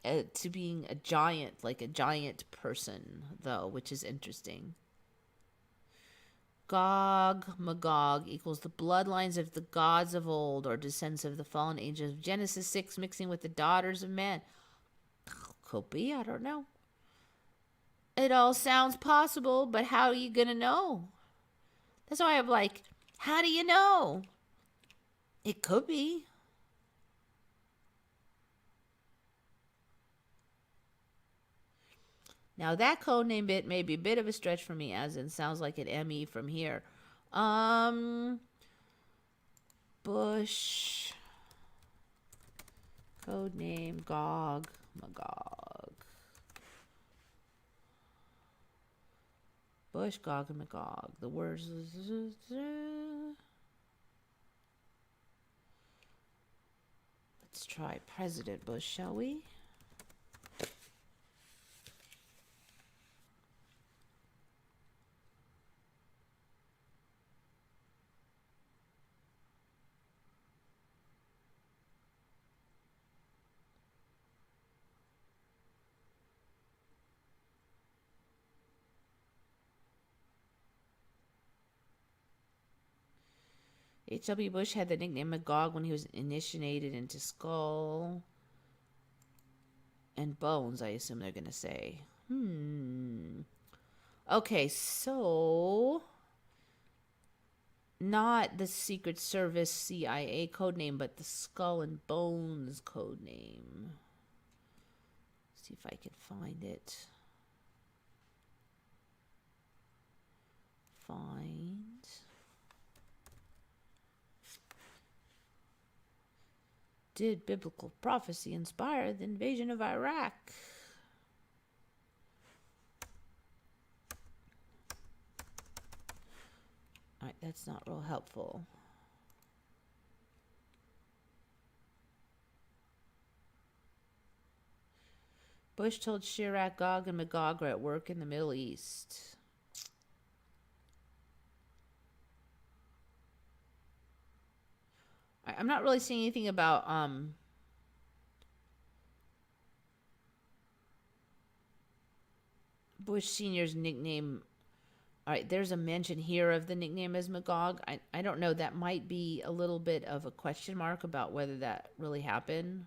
Speaker 1: to being a giant, like a giant person, though, which is interesting. Gog, Magog equals the bloodlines of the gods of old, or descendants of the fallen angels of Genesis 6 mixing with the daughters of man. Could be, I don't know. It all sounds possible, but how are you going to know? That's why I'm like, how do you know? It could be. Now, that codename bit may be a bit of a stretch for me, as in sounds like an ME from here. Bush. Codename Gog Magog. Bush, Gog, and Magog. The words. Let's try President Bush, shall we? H.W. Bush had the nickname Magog when he was initiated into Skull and Bones, I assume they're going to say. Okay, so not the Secret Service CIA codename, but the Skull and Bones codename. See if I can find it. Did biblical prophecy inspire the invasion of Iraq? All right, that's not real helpful. Bush told Chirac Gog and Magog are at work in the Middle East. I'm not really seeing anything about Bush Sr.'s nickname. All right, there's a mention here of the nickname as Magog. I don't know. That might be a little bit of a question mark about whether that really happened.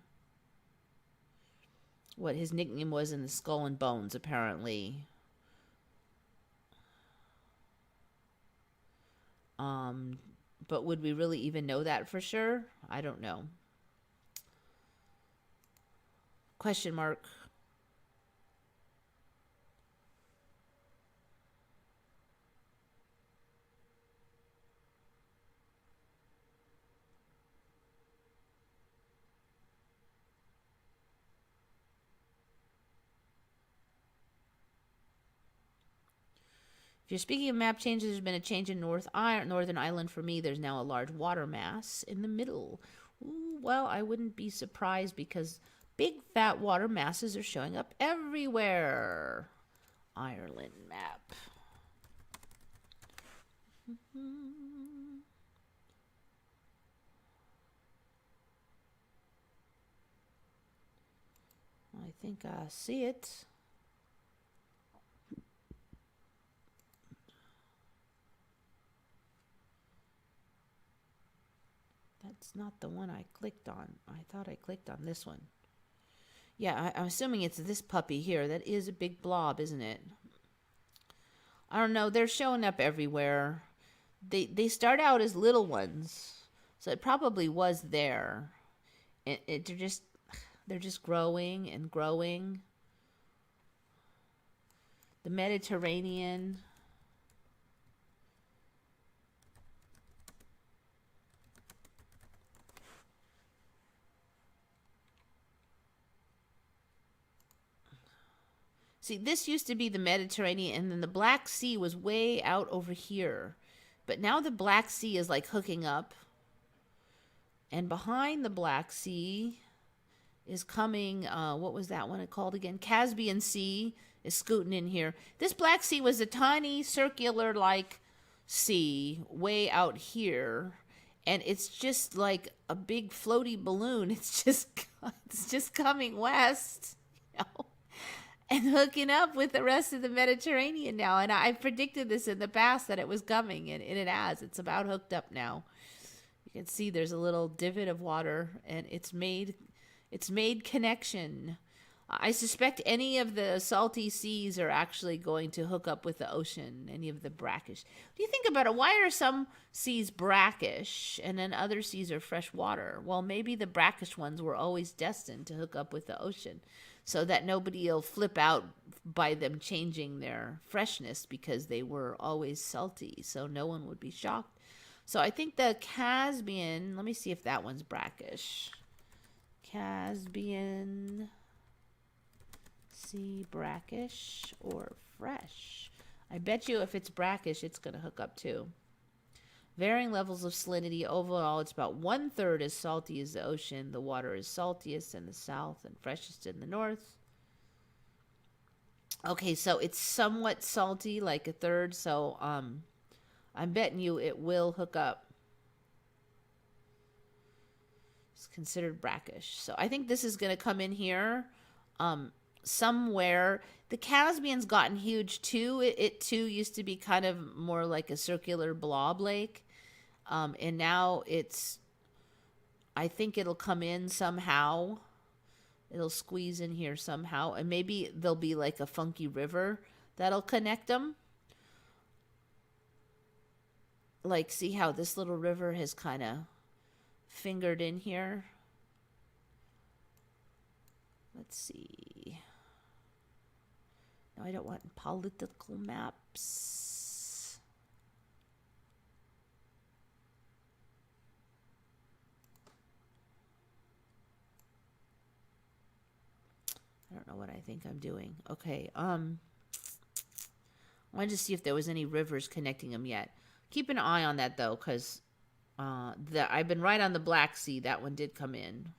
Speaker 1: What his nickname was in the Skull and Bones, apparently. But would we really even know that for sure? I don't know. Question mark. If you're speaking of map changes, there's been a change in Northern Ireland for me. There's now a large water mass in the middle. Ooh, well, I wouldn't be surprised because big fat water masses are showing up everywhere. Ireland map. I think I see it. That's not the one I clicked on. I thought I clicked on this one. Yeah, I'm assuming it's this puppy here. That is a big blob, isn't it? I don't know. They're showing up everywhere. They start out as little ones, so it probably was there. They're just growing and growing. The Mediterranean. See, this used to be the Mediterranean, and then the Black Sea was way out over here. But now the Black Sea is like hooking up. And behind the Black Sea is coming, what was that one called again? Caspian Sea is scooting in here. This Black Sea was a tiny circular like sea way out here. And it's just like a big floaty balloon. It's just coming west, you know? And hooking up with the rest of the Mediterranean now. And I predicted this in the past that it was coming, and it has. It's about hooked up now. You can see there's a little divot of water, and it's made connection. I suspect any of the salty seas are actually going to hook up with the ocean, any of the brackish. Do you think about it? Why are some seas brackish and then other seas are fresh water? Well, maybe the brackish ones were always destined to hook up with the ocean, so that nobody will flip out by them changing their freshness because they were always salty, so no one would be shocked. So I think the Caspian, let me see if that one's brackish. Caspian Sea brackish or fresh? I bet you if it's brackish, it's going to hook up too. Varying levels of salinity. Overall, it's about 1/3 as salty as the ocean. The water is saltiest in the south and freshest in the north. Okay, so it's somewhat salty, like a third. So I'm betting you it will hook up. It's considered brackish. So I think this is going to come in here somewhere. The Caspian's gotten huge too. It too used to be kind of more like a circular blob lake. And now I think it'll come in somehow. It'll squeeze in here somehow, and maybe there'll be like a funky river that'll connect them. Like, see how this little river has kind of fingered in here? Let's see. No, I don't want political maps. I don't know what I think I'm doing. Okay, I wanted to see if there was any rivers connecting them yet. Keep an eye on that, though, because I've been right on the Black Sea. That one did come in.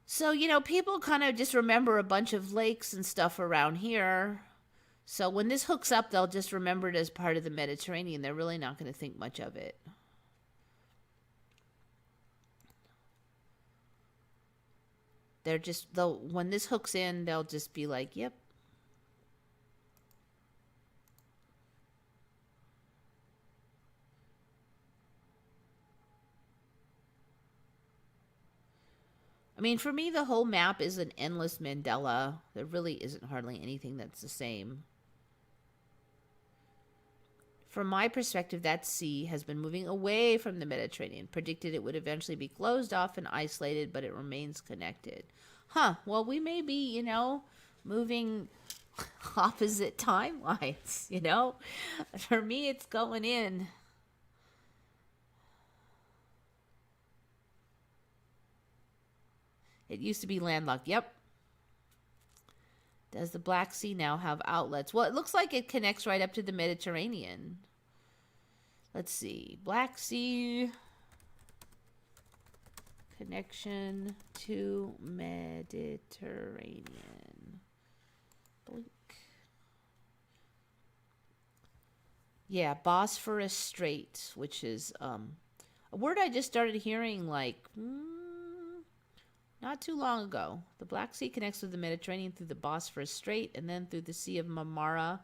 Speaker 1: So, you know, people kind of just remember a bunch of lakes and stuff around here. So when this hooks up, they'll just remember it as part of the Mediterranean. They're really not going to think much of it. When this hooks in, they'll just be like, yep. I mean, for me, the whole map is an endless Mandela. There really isn't hardly anything that's the same. From my perspective, that sea has been moving away from the Mediterranean. Predicted it would eventually be closed off and isolated, but it remains connected. Huh, well, we may be, you know, moving opposite timelines, you know? For me, it's going in. It used to be landlocked. Yep. Does the Black Sea now have outlets? Well, it looks like it connects right up to the Mediterranean. Let's see. Black Sea connection to Mediterranean. Blink. Yeah, Bosphorus Strait, which is a word I just started hearing like not too long ago. The Black Sea connects with the Mediterranean through the Bosphorus Strait and then through the Sea of Marmara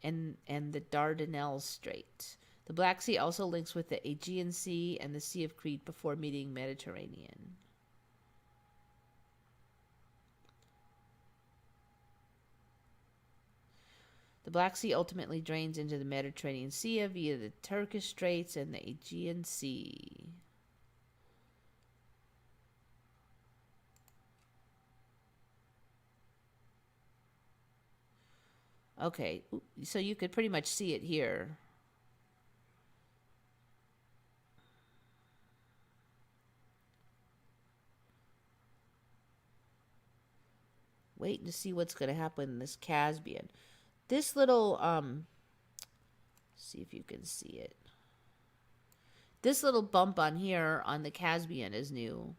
Speaker 1: and the Dardanelles Strait. The Black Sea also links with the Aegean Sea and the Sea of Crete before meeting Mediterranean. The Black Sea ultimately drains into the Mediterranean Sea via the Turkish Straits and the Aegean Sea. Okay, so you could pretty much see it here. Waiting to see what's going to happen in this Caspian. This little, see if you can see it. This little bump on here on the Caspian is new.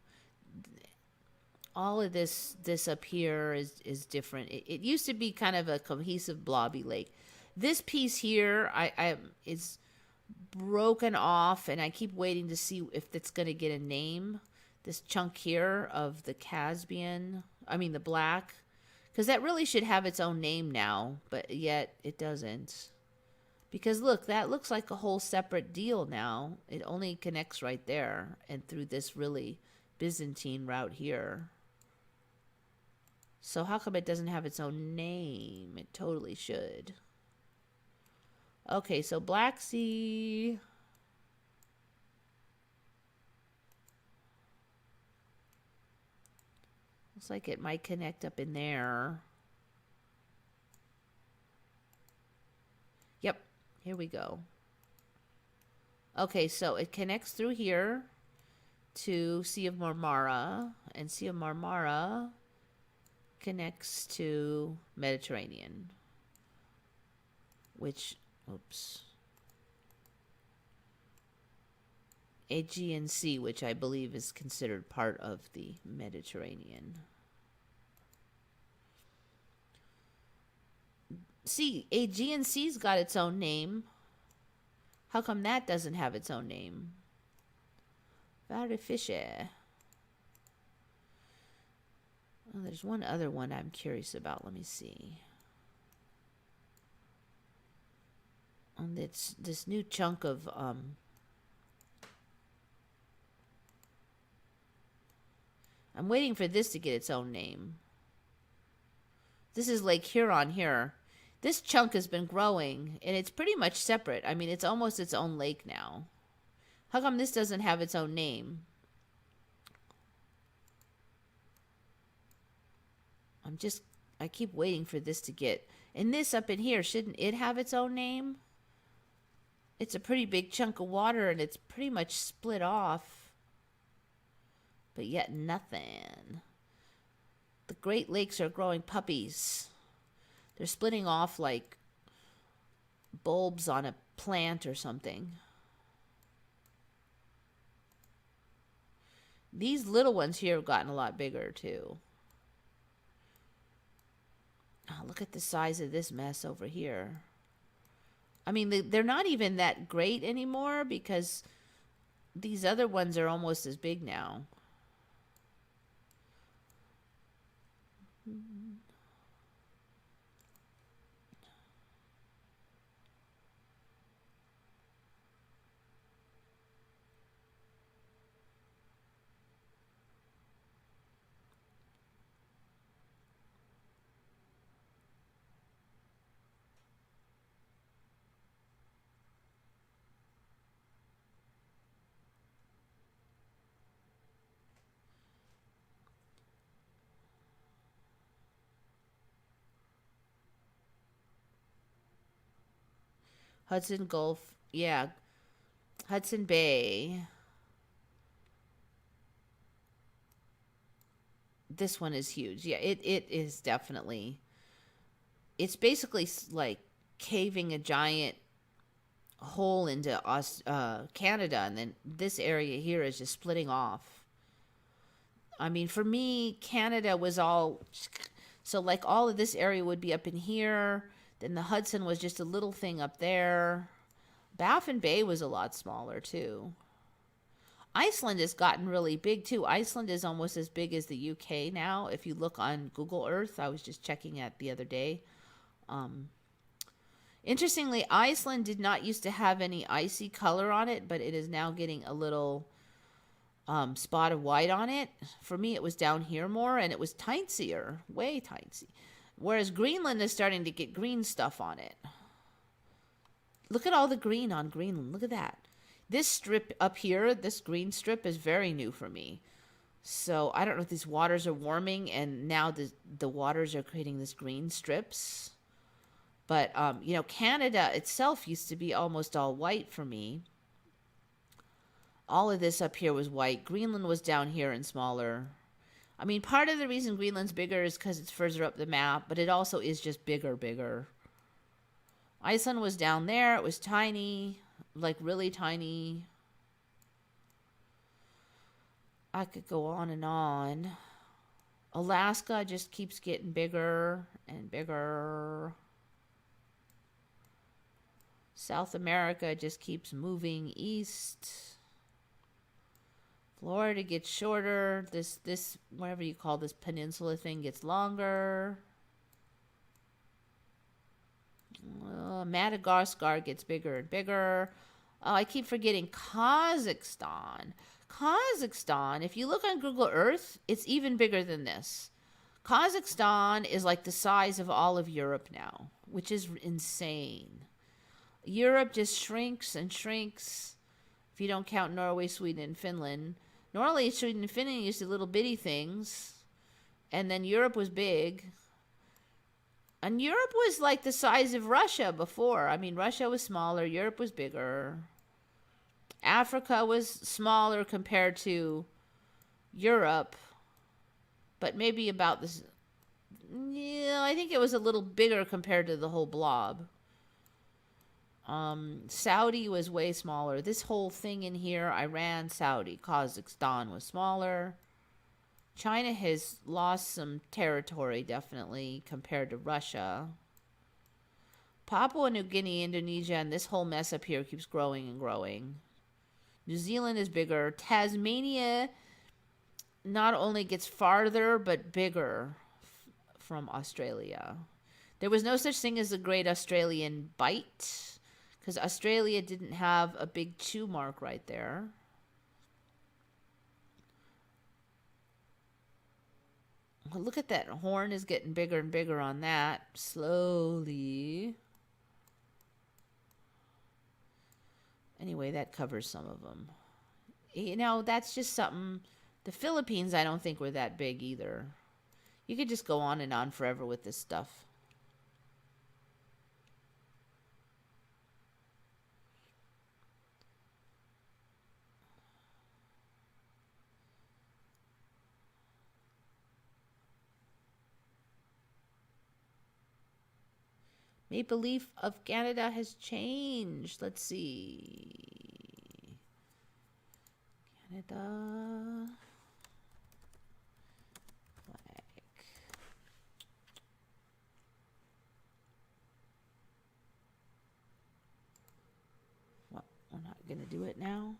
Speaker 1: All of this up here is different. It used to be kind of a cohesive blobby lake. This piece here is broken off, and I keep waiting to see if it's going to get a name. This chunk here of the Caspian, the Black, because that really should have its own name now, but yet it doesn't. Because look, that looks like a whole separate deal now. It only connects right there and through this really Byzantine route here. So how come it doesn't have its own name? It totally should. Okay, so Black Sea. Looks like it might connect up in there. Yep, here we go. Okay, so it connects through here to Sea of Marmara, and Sea of Marmara connects to Mediterranean, which, Aegean Sea, which I believe is considered part of the Mediterranean. See, Aegean Sea's got its own name. How come that doesn't have its own name? Very fishy. Oh, there's one other one I'm curious about. Let me see. On this new chunk of I'm waiting for this to get its own name. This is Lake Huron here. This chunk has been growing, and it's pretty much separate. I mean, it's almost its own lake now. How come this doesn't have its own name? I keep waiting for this to get... And this up in here, shouldn't it have its own name? It's a pretty big chunk of water, and it's pretty much split off. But yet nothing. The Great Lakes are growing puppies. They're splitting off like bulbs on a plant or something. These little ones here have gotten a lot bigger too. Oh, look at the size of this mess over here. I mean, they're not even that great anymore because these other ones are almost as big now. Hudson Gulf, yeah. Hudson Bay. This one is huge. Yeah, it is definitely. It's basically like caving a giant hole into Canada, and then this area here is just splitting off. I mean, for me, Canada was all... So, like, all of this area would be up in here. Then the Hudson was just a little thing up there. Baffin Bay was a lot smaller, too. Iceland has gotten really big, too. Iceland is almost as big as the UK now. If you look on Google Earth, I was just checking it the other day. Interestingly, Iceland did not used to have any icy color on it, but it is now getting a little spot of white on it. For me, it was down here more, and it was tintsier, way tintsy. Whereas Greenland is starting to get green stuff on it. Look at all the green on Greenland. Look at that. This strip up here, this green strip, is very new for me. So I don't know if these waters are warming, and now the waters are creating these green strips. But, you know, Canada itself used to be almost all white for me. All of this up here was white. Greenland was down here and smaller. I mean, part of the reason Greenland's bigger is because it's further up the map, but it also is just bigger. Iceland was down there. It was tiny, like really tiny. I could go on and on. Alaska just keeps getting bigger and bigger. South America just keeps moving east. Florida gets shorter. This whatever you call this peninsula thing gets longer. Madagascar gets bigger and bigger. Oh, I keep forgetting Kazakhstan. Kazakhstan, if you look on Google Earth, it's even bigger than this. Kazakhstan is like the size of all of Europe now, which is insane. Europe just shrinks and shrinks. If you don't count Norway, Sweden, and Finland. Norway, Sweden, and Finland used to little bitty things. And then Europe was big. And Europe was like the size of Russia before. I mean, Russia was smaller. Europe was bigger. Africa was smaller compared to Europe. But maybe about this. Yeah, I think it was a little bigger compared to the whole blob. Saudi was way smaller. This whole thing in here, Iran, Saudi, Kazakhstan was smaller. China has lost some territory, definitely, compared to Russia. Papua New Guinea, Indonesia, and this whole mess up here keeps growing and growing. New Zealand is bigger. Tasmania not only gets farther, but bigger from Australia. There was no such thing as the Great Australian Bight, because Australia didn't have a big chew mark right there. Look at that horn is getting bigger and bigger on that. Slowly. Anyway, that covers some of them. You know, that's just something. The Philippines, I don't think were that big either. You could just go on and on forever with this stuff. Maple leaf of Canada has changed. Let's see. Canada. Flag. Well, we're not going to do it now.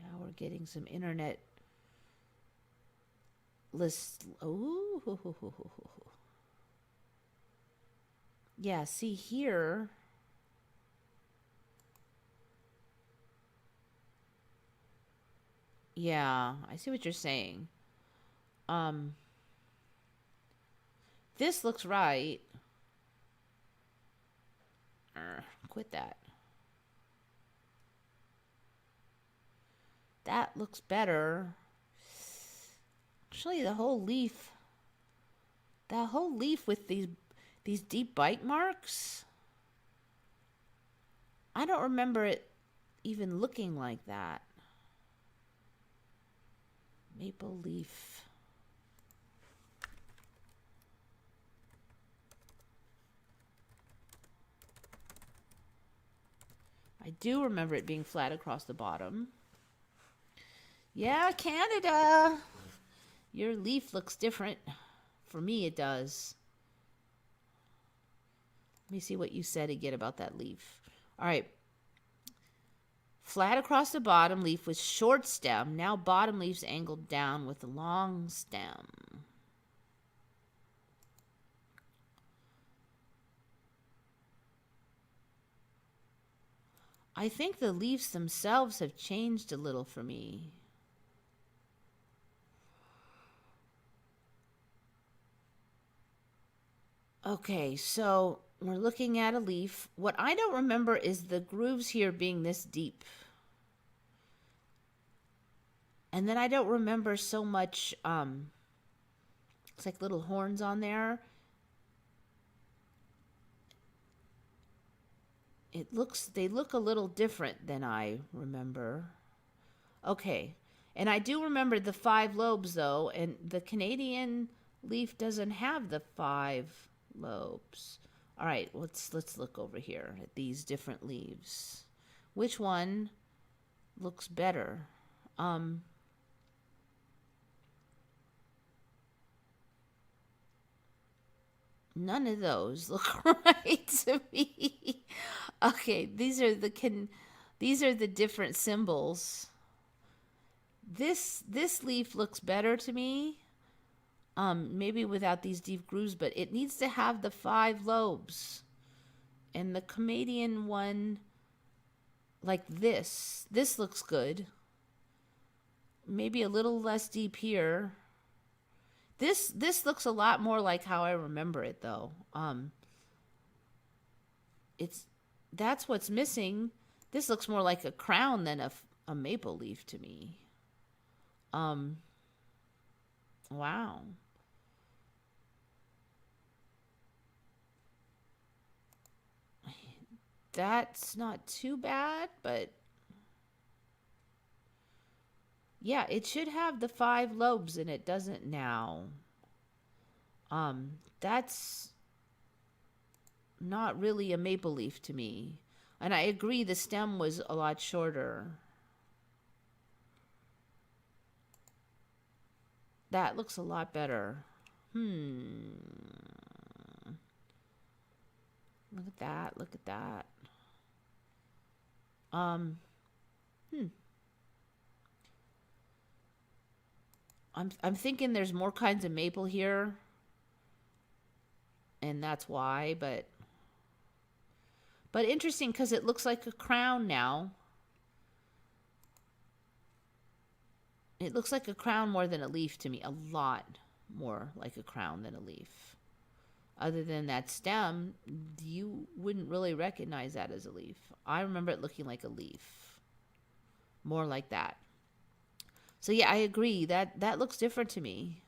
Speaker 1: Now we're getting some internet list. Oh, yeah. See here. Yeah, I see what you're saying. This looks right. Quit that. That looks better. Actually, the whole leaf with these deep bite marks, I don't remember it even looking like that. Maple leaf. I do remember it being flat across the bottom. Yeah, Canada. Your leaf looks different. For me, it does. Let me see what you said again about that leaf. All right. Flat across the bottom leaf with short stem. Now bottom leaf's angled down with a long stem. I think the leaves themselves have changed a little for me. Okay, so we're looking at a leaf. What I don't remember is the grooves here being this deep. And then I don't remember so much, it's like little horns on there. They look a little different than I remember. Okay, and I do remember the 5 lobes though, and the Canadian leaf doesn't have the 5 lobes. All right, let's look over here at these different leaves. Which one looks better? None of those look right to me. Okay, these are the different symbols. This leaf looks better to me. Maybe without these deep grooves, but it needs to have the 5 lobes. And the Canadian one, like this looks good. Maybe a little less deep here. This looks a lot more like how I remember it, though. That's what's missing. This looks more like a crown than a maple leaf to me. Wow. That's not too bad, but yeah, it should have the 5 lobes and it doesn't now. That's not really a maple leaf to me. And I agree the stem was a lot shorter. That looks a lot better. Look at that, look at that. I'm thinking there's more kinds of maple here, and that's why, but interesting because it looks like a crown now. It looks like a crown more than a leaf to me. A lot more like a crown than a leaf. Other than that stem, you wouldn't really recognize that as a leaf. I remember it looking like a leaf. More like that. So yeah, I agree. That looks different to me.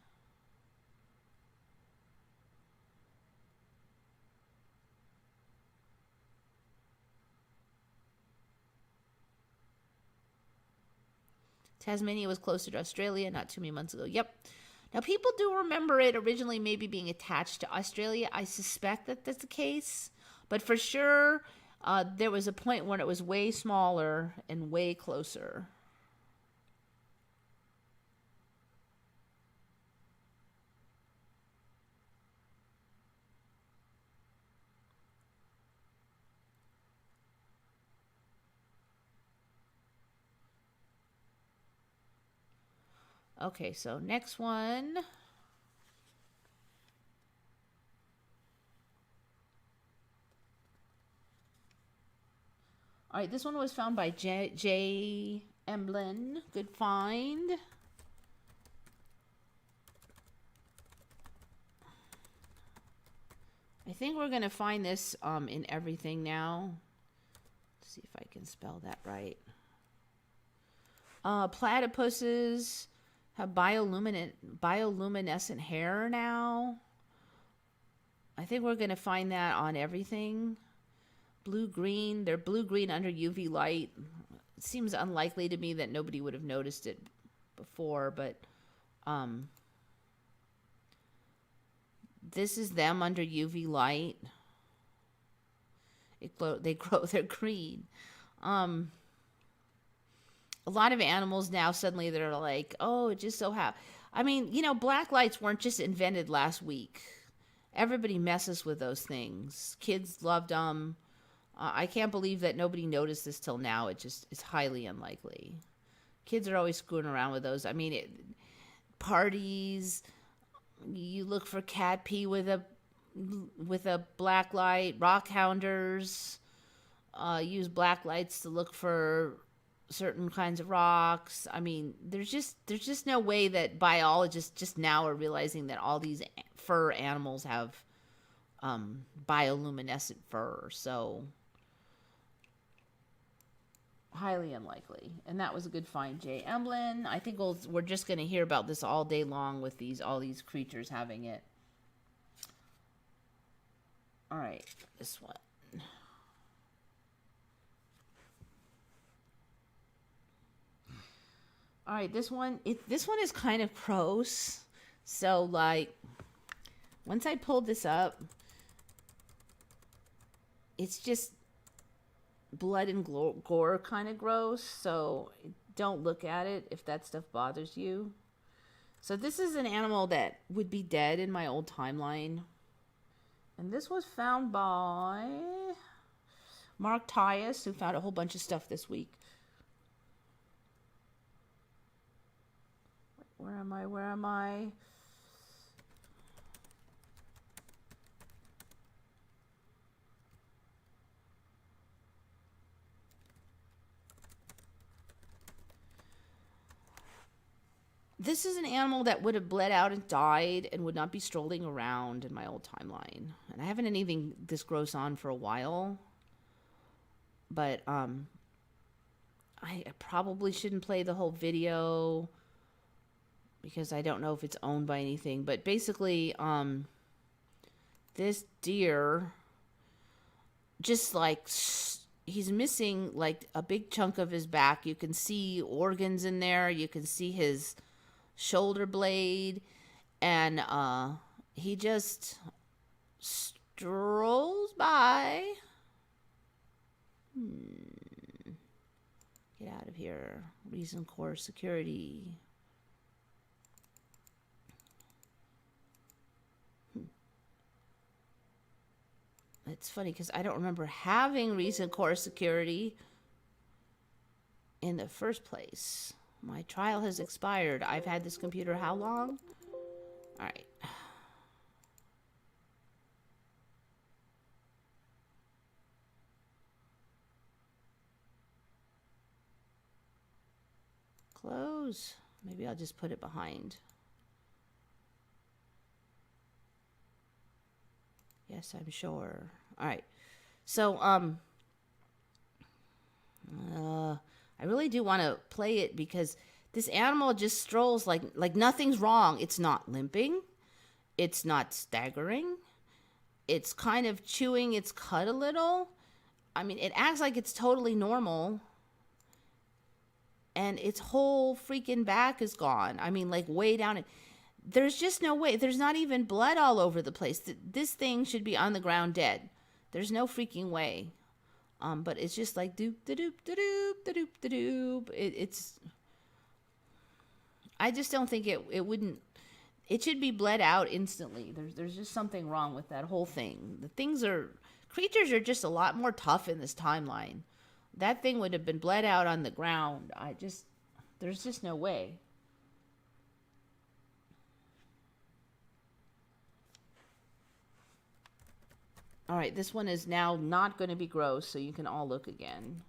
Speaker 1: Tasmania was closer to Australia not too many months ago. Yep. Now, people do remember it originally maybe being attached to Australia. I suspect that that's the case. But for sure, there was a point when it was way smaller and way closer. Okay, so next one. All right, this one was found by J. Emblin. Good find. I think we're going to find this in everything now. Let's see if I can spell that right. Platypuses have bioluminescent hair now. I think we're going to find that on everything. Blue-green. They're blue-green under UV light. It seems unlikely to me that nobody would have noticed it before, but this is them under UV light. They grow. They're green. A lot of animals now suddenly they're like, oh, it just so happened. I mean, you know, black lights weren't just invented last week. Everybody messes with those things. Kids loved them. I can't believe that nobody noticed this till now. It's highly unlikely. Kids are always screwing around with those. I mean, parties, you look for cat pee with a black light. Rock hounders use black lights to look for certain kinds of rocks. I mean, there's just no way that biologists just now are realizing that all these fur animals have bioluminescent fur. So highly unlikely. And that was a good find, J. Emblin. I think we're just going to hear about this all day long with all these creatures having it. All right, this one. All right, this one is kind of gross. So, like, once I pulled this up, it's just blood and gore kind of gross. So, don't look at it if that stuff bothers you. So, this is an animal that would be dead in my old timeline. And this was found by Mark Tyus, who found a whole bunch of stuff this week. Where am I? This is an animal that would have bled out and died and would not be strolling around in my old timeline. And I haven't had anything this gross on for a while. But I probably shouldn't play the whole video because I don't know if it's owned by anything. But basically, this deer, just like, he's missing like a big chunk of his back. You can see organs in there. You can see his shoulder blade. And he just strolls by. Get out of here. Reason Corps security. It's funny because I don't remember having Reason Corps security in the first place. My trial has expired. I've had this computer how long? All right. Close. Maybe I'll just put it behind. Yes, I'm sure. All right. So, I really do want to play it because this animal just strolls like nothing's wrong. It's not limping. It's not staggering. It's kind of chewing its cud a little. I mean, it acts like it's totally normal. And its whole freaking back is gone. I mean, like way down. There's just no way. There's not even blood all over the place. This thing should be on the ground dead. There's no freaking way. But it's just like doop da doop da doop da doop da doop. It's. I just don't think it wouldn't. It should be bled out instantly. There's just something wrong with that whole thing. Creatures are just a lot more tough in this timeline. That thing would have been bled out on the ground. There's just no way. All right, this one is now not going to be gross, so you can all look again.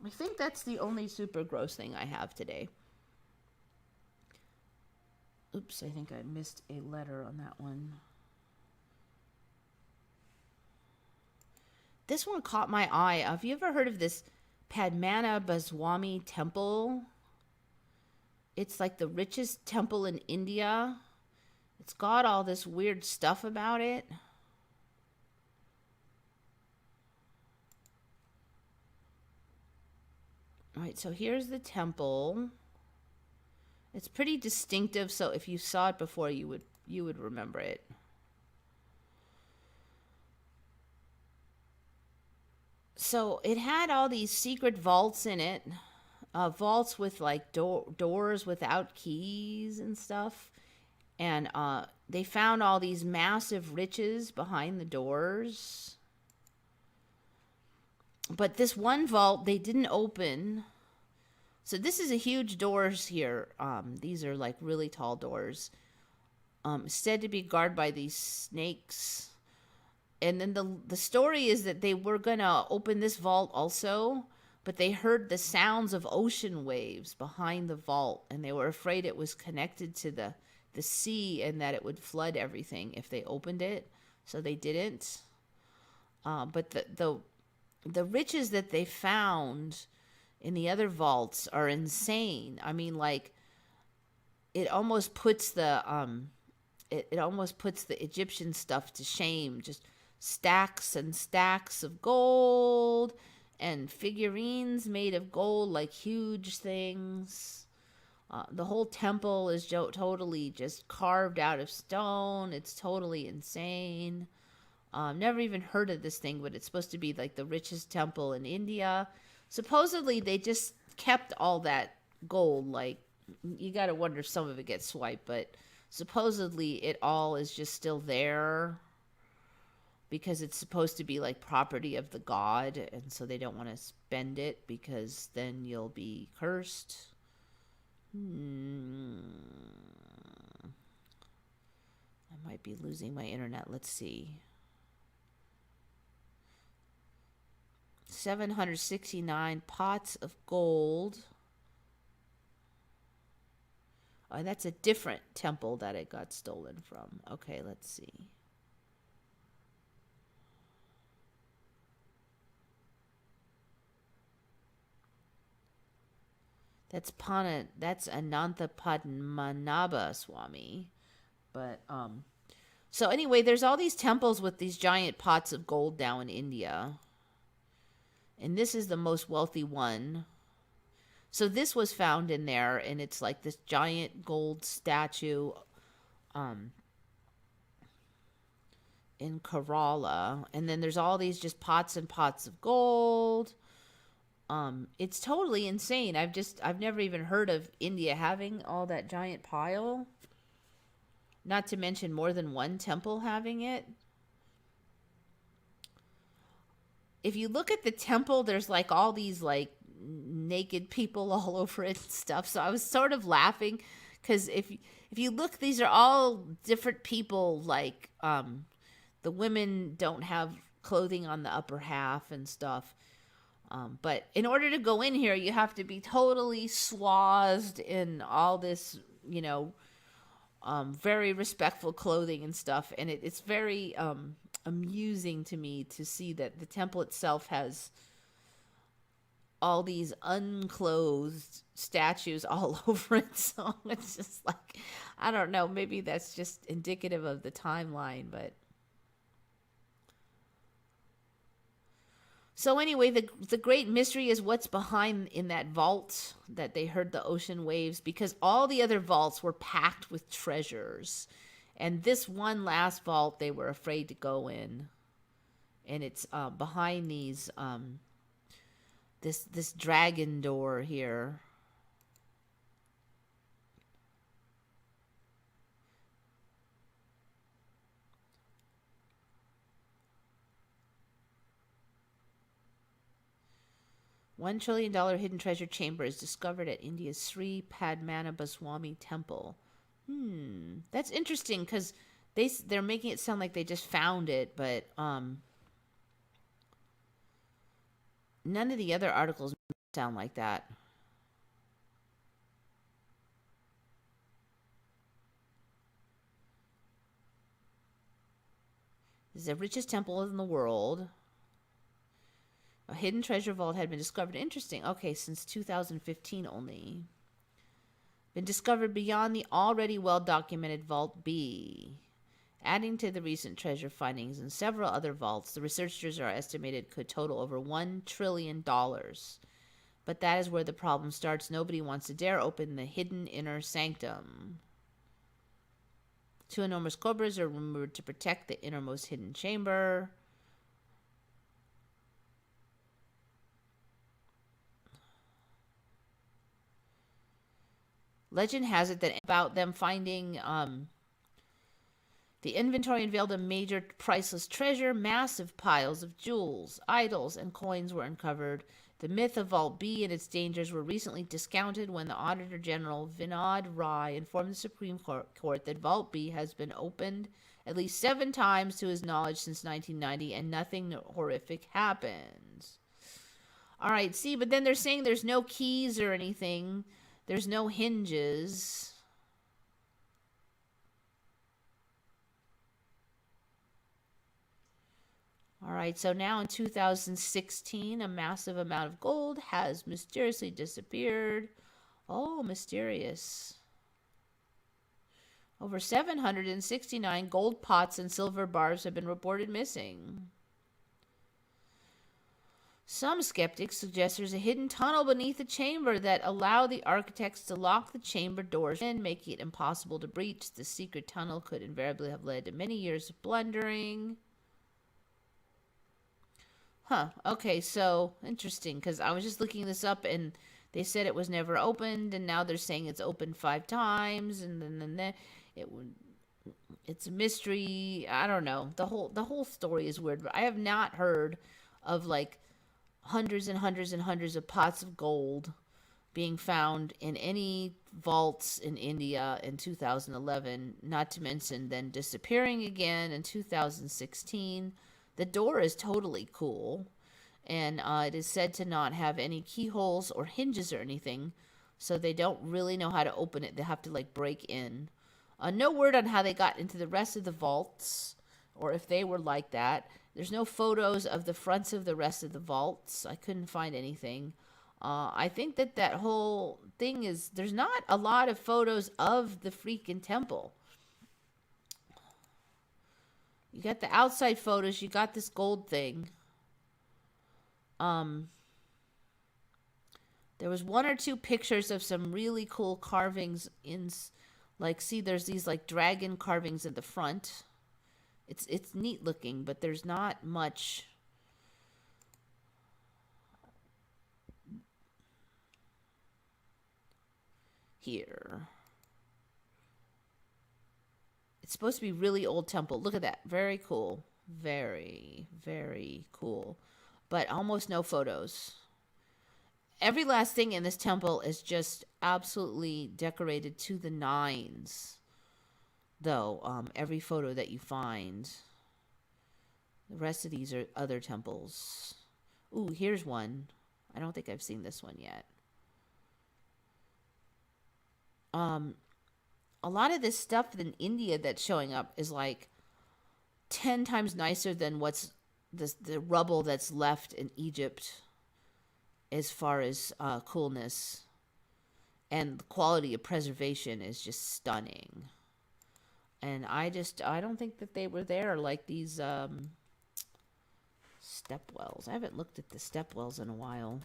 Speaker 1: I think that's the only super gross thing I have today. Oops, I think I missed a letter on that one. This one caught my eye. Have you ever heard of this Padmanabhaswamy Temple? It's like the richest temple in India. It's got all this weird stuff about it. All right, so here's the temple. It's pretty distinctive, so if you saw it before, you would remember it. So it had all these secret vaults in it, vaults with like doors without keys and stuff. And they found all these massive riches behind the doors. But this one vault they didn't open. So this is a huge doors here. These are like really tall doors. Said to be guarded by these snakes. And then the story is that they were going to open this vault also, but they heard the sounds of ocean waves behind the vault, and they were afraid it was connected to the sea and that it would flood everything if they opened it. So they didn't. But the riches that they found in the other vaults are insane. I mean, like, it almost puts the Egyptian stuff to shame. Just stacks and stacks of gold and figurines made of gold, like huge things. The whole temple is totally just carved out of stone. It's totally insane. Never even heard of this thing, but it's supposed to be like the richest temple in India. Supposedly, they just kept all that gold. Like, you got to wonder if some of it gets swiped, but supposedly it all is just still there because it's supposed to be like property of the god, and so they don't want to spend it because then you'll be cursed. I might be losing my internet. Let's see. 769 pots of gold. Oh, that's a different temple that it got stolen from. Okay, let's see. That's Anantha Padmanabhaswamy. But so anyway, there's all these temples with these giant pots of gold down in India. And this is the most wealthy one. So this was found in there, and it's like this giant gold statue in Kerala. And then there's all these just pots and pots of gold. It's totally insane. I've never even heard of India having all that giant pile. Not to mention more than one temple having it. If you look at the temple, there's like all these like naked people all over it and stuff. So I was sort of laughing because if you look, these are all different people. Like the women don't have clothing on the upper half and stuff. But in order to go in here, you have to be totally swathed in all this, very respectful clothing and stuff. And it's very amusing to me to see that the temple itself has all these unclothed statues all over it. So it's just like, I don't know, maybe that's just indicative of the timeline, but. So anyway, the great mystery is what's behind in that vault that they heard the ocean waves, because all the other vaults were packed with treasures. And this one last vault they were afraid to go in. And it's behind these this dragon door here. $1 trillion hidden treasure chamber is discovered at India's Sri Padmanabhaswamy Temple. That's interesting because they're making it sound like they just found it, but none of the other articles sound like that. This is the richest temple in the world. A hidden treasure vault had been discovered. Interesting. Okay, since 2015 only. Been discovered beyond the already well-documented Vault B. Adding to the recent treasure findings in several other vaults, the researchers are estimated could total over $1 trillion. But that is where the problem starts. Nobody wants to dare open the hidden inner sanctum. 2 enormous cobras are rumored to protect the innermost hidden chamber. Legend has it that about them finding the inventory unveiled a major priceless treasure. Massive piles of jewels, idols, and coins were uncovered. The myth of Vault B and its dangers were recently discounted when the Auditor General Vinod Rai informed the Supreme Court that Vault B has been opened at least 7 times to his knowledge since 1990 and nothing horrific happens. All right, see, but then they're saying there's no keys or anything. There's no hinges. All right, so now in 2016, a massive amount of gold has mysteriously disappeared. Oh, mysterious. Over 769 gold pots and silver bars have been reported missing. Some skeptics suggest there's a hidden tunnel beneath the chamber that allow the architects to lock the chamber doors in, making it impossible to breach. The secret tunnel could invariably have led to many years of blundering. Okay, so interesting, because I was just looking this up and they said it was never opened, and now they're saying it's opened 5 times, and then it's a mystery. I don't know. The whole story is weird. I have not heard of like hundreds and hundreds and hundreds of pots of gold being found in any vaults in India in 2011, not to mention then disappearing again in 2016. The door is totally cool, and it is said to not have any keyholes or hinges or anything, so they don't really know how to open it. They have to like break in. No word on how they got into the rest of the vaults, or if they were like that. There's no photos of the fronts of the rest of the vaults. I couldn't find anything. I think that whole thing is, there's not a lot of photos of the freaking temple. You got the outside photos. You got this gold thing. There was 1 or 2 pictures of some really cool carvings in, like, see, there's these like dragon carvings at the front. It's neat looking, but there's not much. Here. It's supposed to be really old temple. Look at that. Very cool. Very, very cool. But almost no photos. Every last thing in this temple is just absolutely decorated to the nines. Though, every photo that you find. The rest of these are other temples. Ooh, here's one. I don't think I've seen this one yet. A lot of this stuff in India that's showing up is like 10 times nicer than what's the rubble that's left in Egypt as far as coolness. And the quality of preservation is just stunning. And I don't think that they were there like these step wells. I haven't looked at the step wells in a while.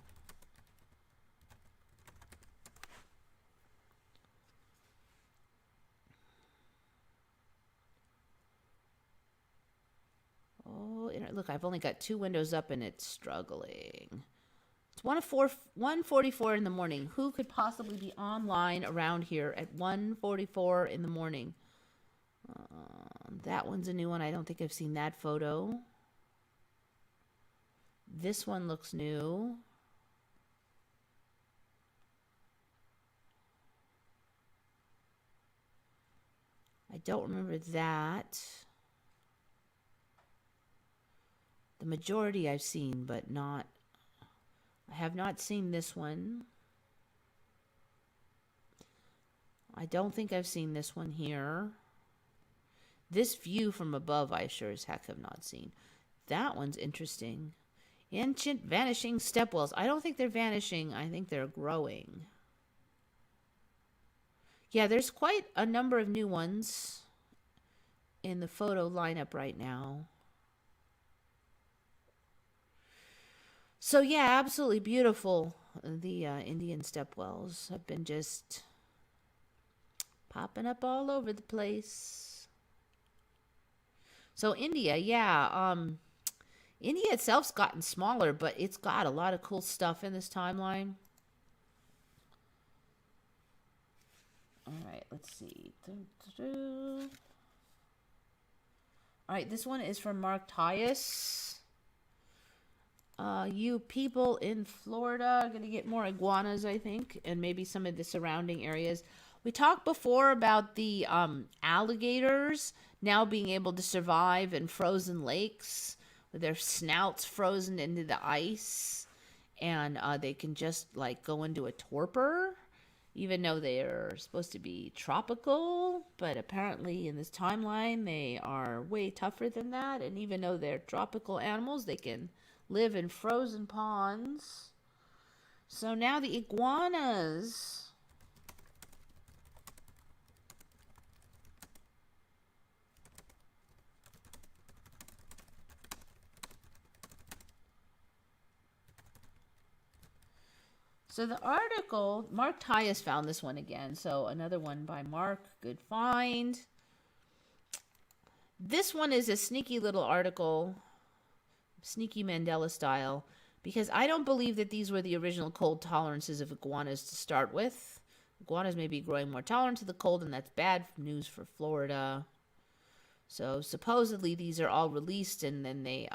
Speaker 1: Oh, look, I've only got 2 windows up and it's struggling. It's 1:44 in the morning. Who could possibly be online around here at 1:44 in the morning? That one's a new one. I don't think I've seen that photo. This one looks new. I don't remember that. The majority I've seen, but not... I have not seen this one. I don't think I've seen this one here. This view from above, I sure as heck have not seen. That one's interesting. Ancient vanishing stepwells. I don't think they're vanishing. I think they're growing. Yeah, there's quite a number of new ones in the photo lineup right now. So yeah, absolutely beautiful. The Indian stepwells have been just popping up all over the place. So India, yeah, India itself's gotten smaller, but it's got a lot of cool stuff in this timeline. All right, let's see. All right, this one is from Mark Tyus. You people in Florida are going to get more iguanas, I think, and maybe some of the surrounding areas. We talked before about the alligators now being able to survive in frozen lakes with their snouts frozen into the ice, and they can just like go into a torpor, even though they're supposed to be tropical. But apparently in this timeline, they are way tougher than that, and even though they're tropical animals, they can live in frozen ponds. So now the iguanas. So the article, Mark Tyus found this one again. So another one by Mark, good find. This one is a sneaky little article, sneaky Mandela style, because I don't believe that these were the original cold tolerances of iguanas to start with. Iguanas may be growing more tolerant to the cold, and that's bad news for Florida. So supposedly these are all released and then they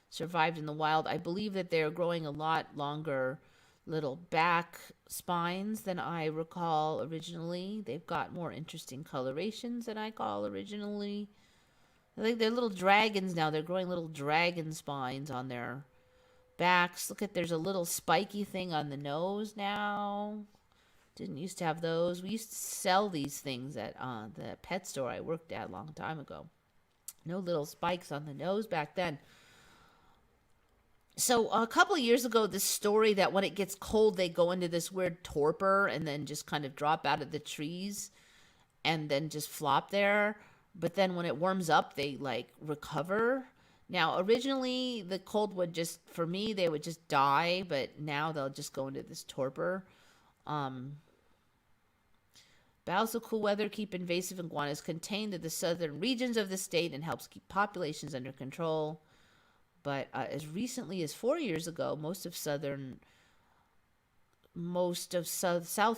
Speaker 1: survived in the wild. I believe that they're growing a lot longer little back spines than I recall originally. They've got more interesting colorations than I call originally. I think they're little dragons now. They're growing little dragon spines on their backs. Look at, there's a little spiky thing on the nose now. Didn't used to have those. We used to sell these things at the pet store I worked at a long time ago. No little spikes on the nose back then. So a couple of years ago, this story that when it gets cold, they go into this weird torpor and then just kind of drop out of the trees and then just flop there. But then when it warms up, they like recover. Now, originally the cold would just, for me, they would just die, but now they'll just go into this torpor. Bouts of cool weather keep invasive iguanas contained in the southern regions of the state and helps keep populations under control. But as recently as 4 years ago, most of South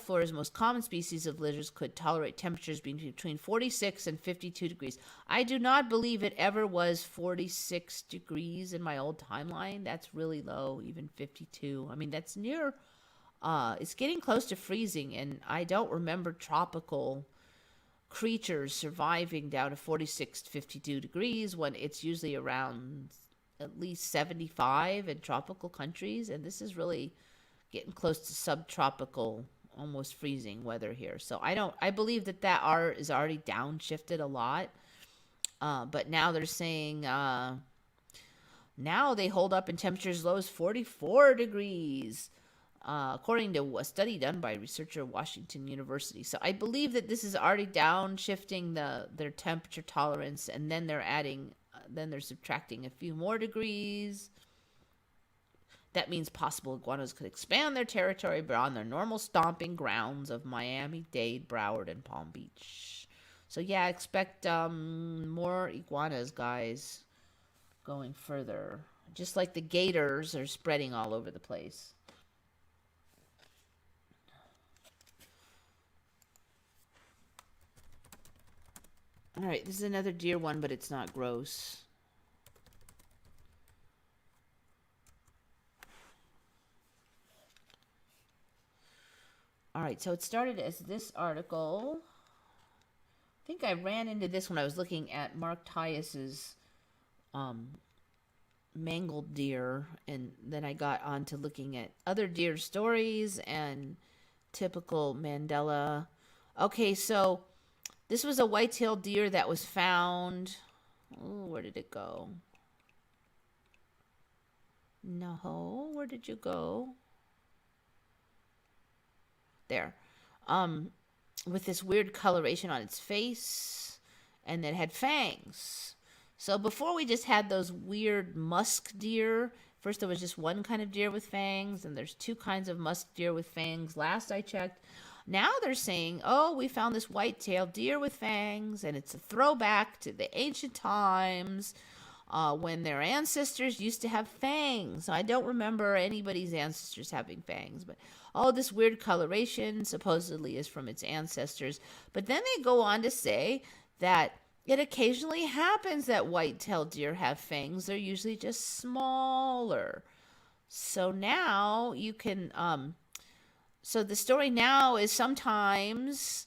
Speaker 1: Florida's most common species of lizards could tolerate temperatures between 46 and 52 degrees. I do not believe it ever was 46 degrees in my old timeline. That's really low, even 52. I mean, that's near, it's getting close to freezing, and I don't remember tropical creatures surviving down to 46 to 52 degrees when it's usually around at least 75 in tropical countries, and this is really getting close to subtropical, almost freezing weather here. So I believe that R is already downshifted a lot. But now they're saying now they hold up in temperatures as low as 44 degrees, according to a study done by a researcher at Washington University. So I believe that this is already downshifting their temperature tolerance, and then they're subtracting a few more degrees. That means possible iguanas could expand their territory beyond their normal stomping grounds of Miami-Dade, Broward, and Palm Beach. So yeah, expect more iguanas, guys, going further. Just like the gators are spreading all over the place. All right, this is another deer one, but it's not gross. All right, so it started as this article. I think I ran into this when I was looking at Mark Tyus's mangled deer, and then I got on to looking at other deer stories and typical Mandela. Okay, so this was a white-tailed deer that was found. Oh, where did it go? No, where did you go? There. With this weird coloration on its face, and it had fangs. So before we just had those weird musk deer. First there was just one kind of deer with fangs, and there's two kinds of musk deer with fangs. Last I checked. Now they're saying, oh, we found this white-tailed deer with fangs, and it's a throwback to the ancient times when their ancestors used to have fangs. I don't remember anybody's ancestors having fangs, but all this weird coloration supposedly is from its ancestors. But then they go on to say that it occasionally happens that white-tailed deer have fangs. They're usually just smaller. So now you can... So the story now is sometimes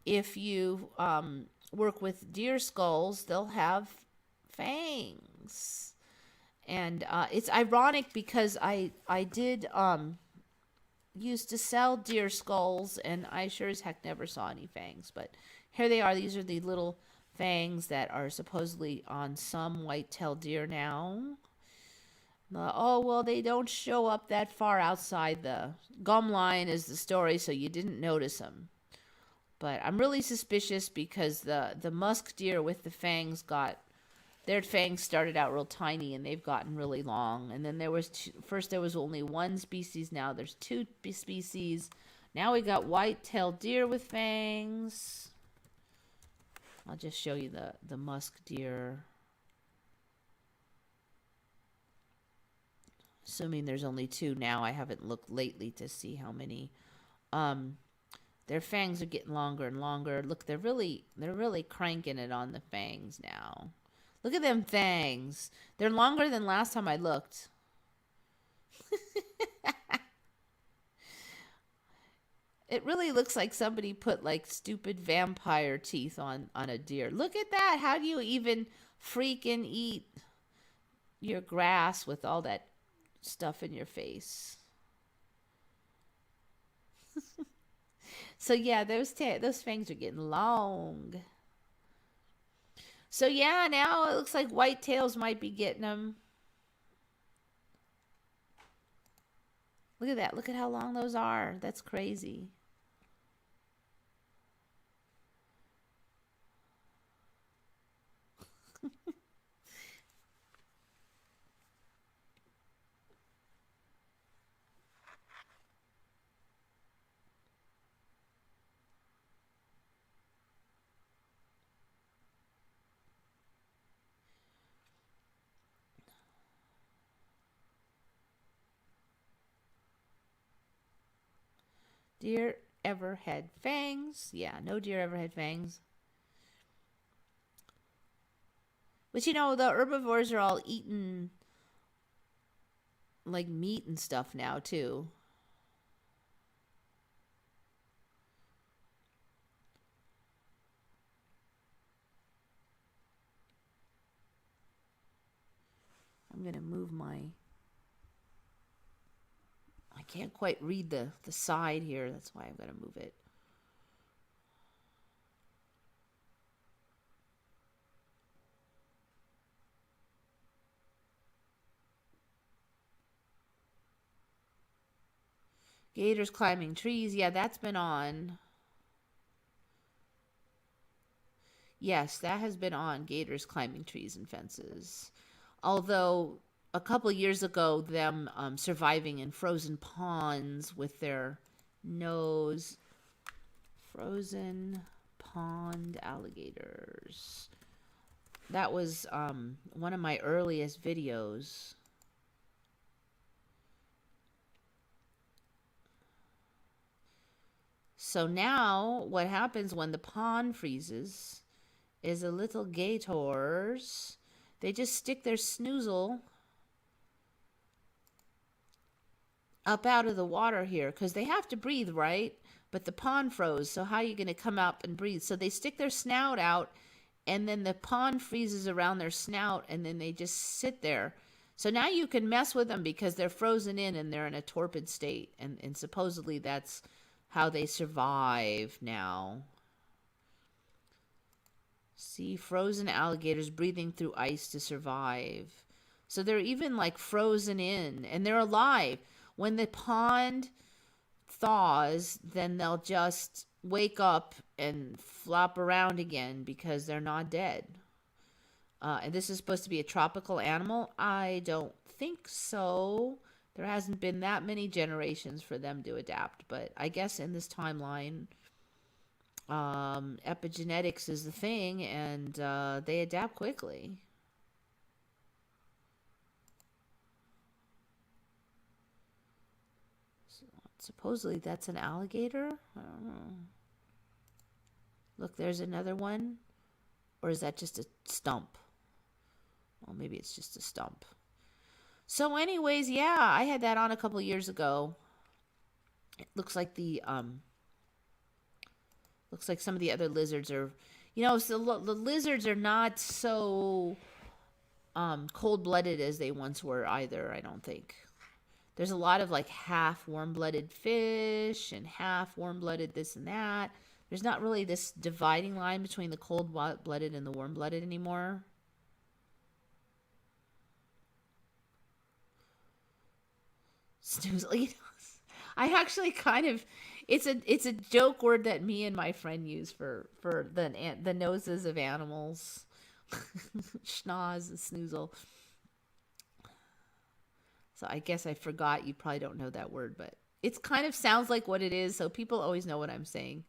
Speaker 1: if you work with deer skulls, they'll have fangs. And it's ironic because I did used to sell deer skulls, and I sure as heck never saw any fangs. But here they are. These are the little fangs that are supposedly on some white-tailed deer now. Oh, well, they don't show up that far outside the gum line is the story, so you didn't notice them. But I'm really suspicious because the musk deer with the fangs their fangs started out real tiny, and they've gotten really long. And then first there was only one species, now there's two species. Now we got white-tailed deer with fangs. I'll just show you the musk deer. Assuming there's only two now. I haven't looked lately to see how many. Their fangs are getting longer and longer. Look, they're really cranking it on the fangs now. Look at them fangs. They're longer than last time I looked. It really looks like somebody put like stupid vampire teeth on a deer. Look at that. How do you even freaking eat your grass with all that stuff in your face? So yeah, those fangs are getting long. So yeah, now it looks like whitetails might be getting them. Look at that. Look at how long those are. That's crazy. Deer ever had fangs? Yeah, no deer ever had fangs. But you know, the herbivores are all eating like meat and stuff now too. going to move my... I can't quite read the side here. That's why I'm going to move it. Gators climbing trees. Yeah, that's been on. Yes, that has been on. Gators climbing trees and fences. Although a couple of years ago, them surviving in frozen ponds with their nose. Frozen pond alligators. That was one of my earliest videos. So now what happens when the pond freezes is the little gators, they just stick their snoozle up out of the water here because they have to breathe, right? But the pond froze, so how are you going to come up and breathe? So they stick their snout out, and then the pond freezes around their snout, and then they just sit there. So now you can mess with them because they're frozen in and they're in a torpid state, and supposedly that's how they survive now. See, frozen alligators breathing through ice to survive. So they're even like frozen in, and they're alive. When the pond thaws, then they'll just wake up and flop around again because they're not dead. And this is supposed to be a tropical animal? I don't think so. There hasn't been that many generations for them to adapt, but I guess in this timeline, epigenetics is the thing, and they adapt quickly. So, supposedly that's an alligator? I don't know. Look, there's another one. Or is that just a stump? Well, maybe it's just a stump. So anyways, yeah, I had that on a couple of years ago. It looks like looks like some of the other lizards are, so the lizards are not so cold-blooded as they once were either, I don't think. There's a lot of like half warm-blooded fish and half warm-blooded this and that. There's not really this dividing line between the cold-blooded and the warm-blooded anymore. Snoozle. I actually kind of, it's a joke word that me and my friend use for the noses of animals. Schnoz, the snoozle. So I guess I forgot. You probably don't know that word, but it kind of sounds like what it is, so people always know what I'm saying.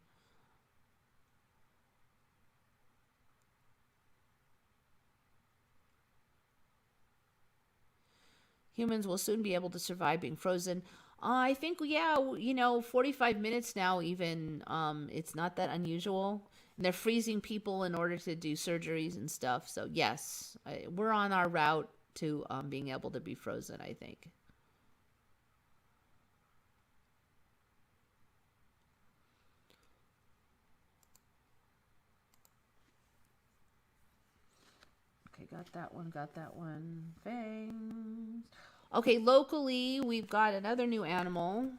Speaker 1: Humans will soon be able to survive being frozen. I think, yeah, 45 minutes now even. It's not that unusual. And they're freezing people in order to do surgeries and stuff. So, yes, we're on our route to being able to be frozen, I think. Okay, got that one. Fangs. Okay, locally, we've got another new animal.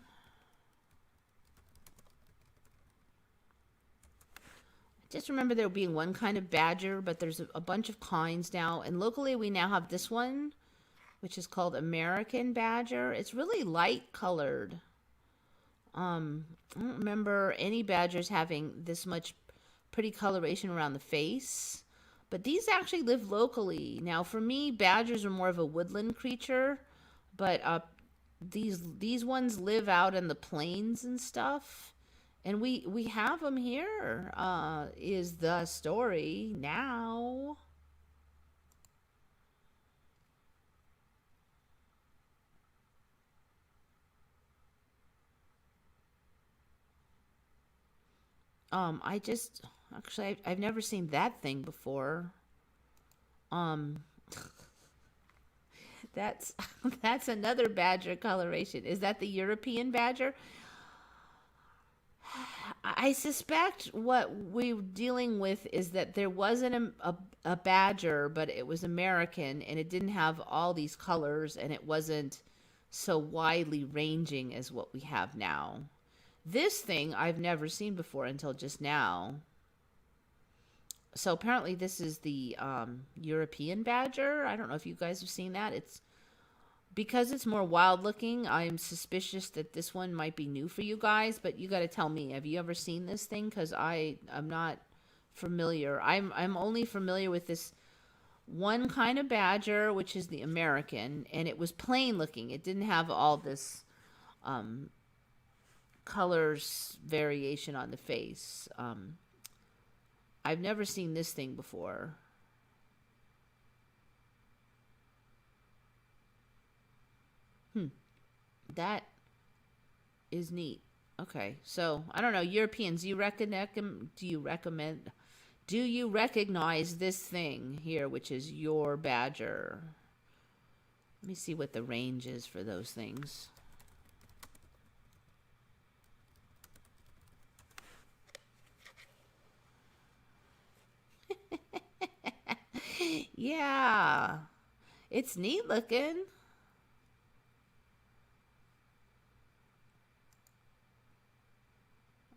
Speaker 1: Just remember there being one kind of badger, but there's a bunch of kinds now. And locally, we now have this one, which is called American badger. It's really light colored. I don't remember any badgers having this much pretty coloration around the face. But these actually live locally. Now, for me, badgers are more of a woodland creature. But these ones live out in the plains and stuff. And we have them here, is the story now. I've never seen that thing before. That's another badger coloration. Is that the European badger? I suspect what we're dealing with is that there wasn't a badger, but it was American, and it didn't have all these colors, and it wasn't so widely ranging as what we have now. This thing I've never seen before until just now. So apparently this is the European badger. I don't know if you guys have seen that. It's because it's more wild looking. I'm suspicious that this one might be new for you guys, but you got to tell me, have you ever seen this thing? Because I'm not familiar. I'm only familiar with this one kind of badger, which is the American, and it was plain looking. It didn't have all this colors variation on the face. I've never seen this thing before. That is neat. Okay, so I don't know, Europeans, do you recognize this thing here, which is your badger? Let me see what the range is for those things. Yeah, it's neat looking.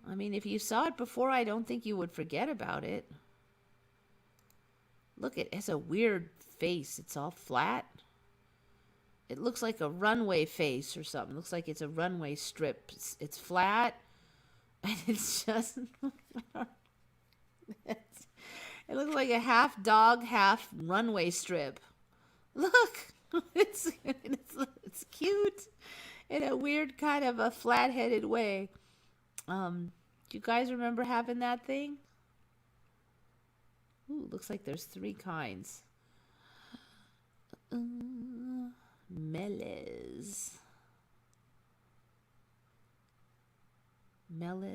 Speaker 1: I mean, if you saw it before, I don't think you would forget about it. Look, it has a weird face. It's all flat. It looks like a runway face or something. It looks like it's a runway strip. It's flat. And it's just... it looks like a half dog, half runway strip. Look! It's cute in a weird kind of a flat-headed way. Do you guys remember having that thing? Ooh, looks like there's 3 kinds. Meles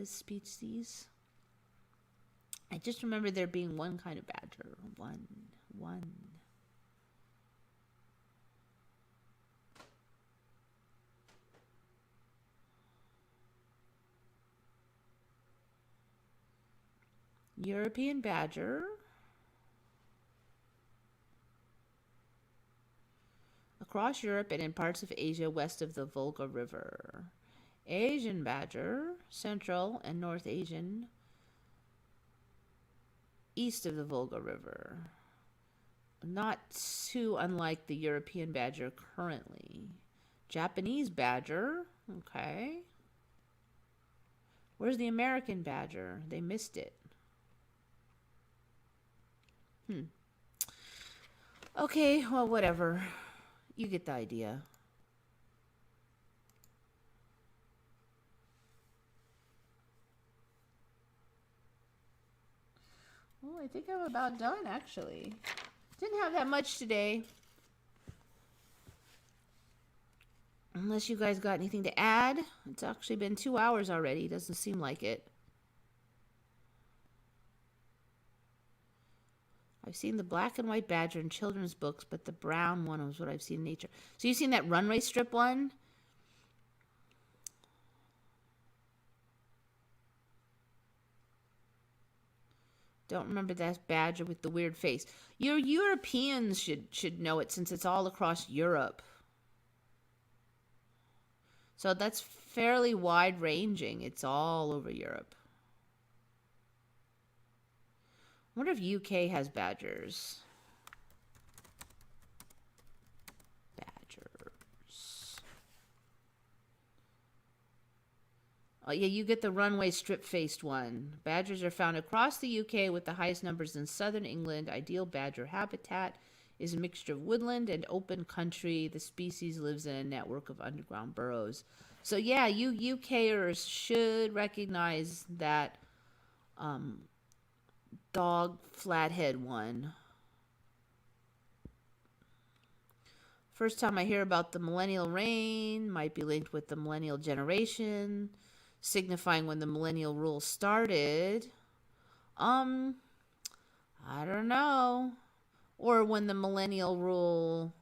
Speaker 1: species. I just remember there being one kind of badger. One. European badger. Across Europe and in parts of Asia west of the Volga River. Asian badger, Central and North Asian, east of the Volga River. Not too unlike the European badger currently. Japanese badger, okay. Where's the American badger? They missed it. Okay, well, whatever. You get the idea. Well, I think I'm about done, actually. Didn't have that much today. Unless you guys got anything to add. It's actually been 2 hours already. Doesn't seem like it. I've seen the black and white badger in children's books, but the brown one was what I've seen in nature. So you've seen that runway strip one? Don't remember that badger with the weird face. Your Europeans should know it since it's all across Europe. So that's fairly wide ranging. It's all over Europe. I wonder if UK has badgers. Badgers. Oh, yeah, you get the runway strip-faced one. Badgers are found across the UK with the highest numbers in southern England. Ideal badger habitat is a mixture of woodland and open country. The species lives in a network of underground burrows. So, yeah, you UKers should recognize that dog flathead one. First time I hear about the millennial reign, might be linked with the millennial generation, signifying when the millennial rule started. I don't know. Or when the millennial rule,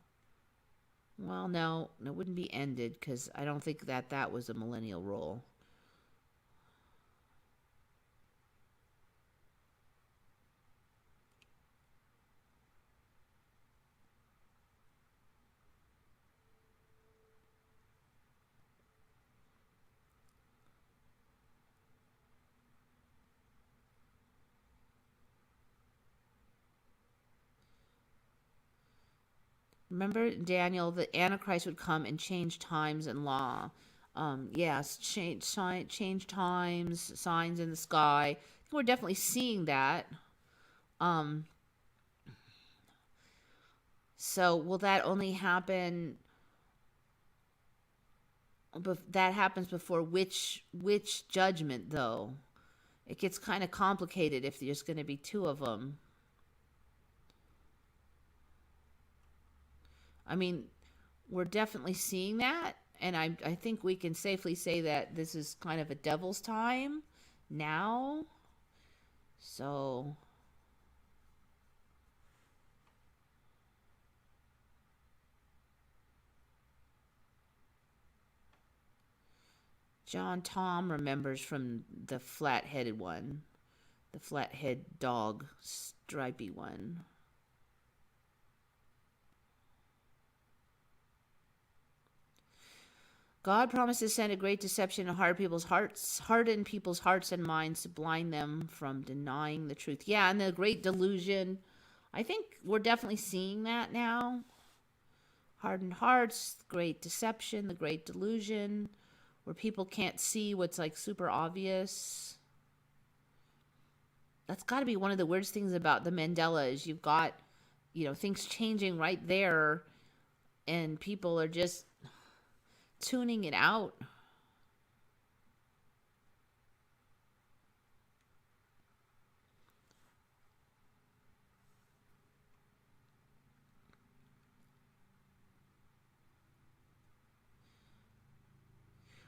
Speaker 1: well, no, it wouldn't be ended because I don't think that was a millennial rule. Remember, Daniel, the Antichrist would come and change times and law. Yes, change times, signs in the sky. We're definitely seeing that. Um, so will that only happen? That happens before which judgment, though? It gets kind of complicated if there's going to be two of them. I mean, we're definitely seeing that, and I think we can safely say that this is kind of a devil's time now. So John Tom remembers from the flat-headed one, the flathead dog, stripy one. God promised to send a great deception and harden people's hearts and minds to blind them from denying the truth. Yeah, and the great delusion. I think we're definitely seeing that now. Hardened hearts, great deception, the great delusion, where people can't see what's like super obvious. That's got to be one of the weirdest things about the Mandela is you've got, things changing right there, and people are just tuning it out.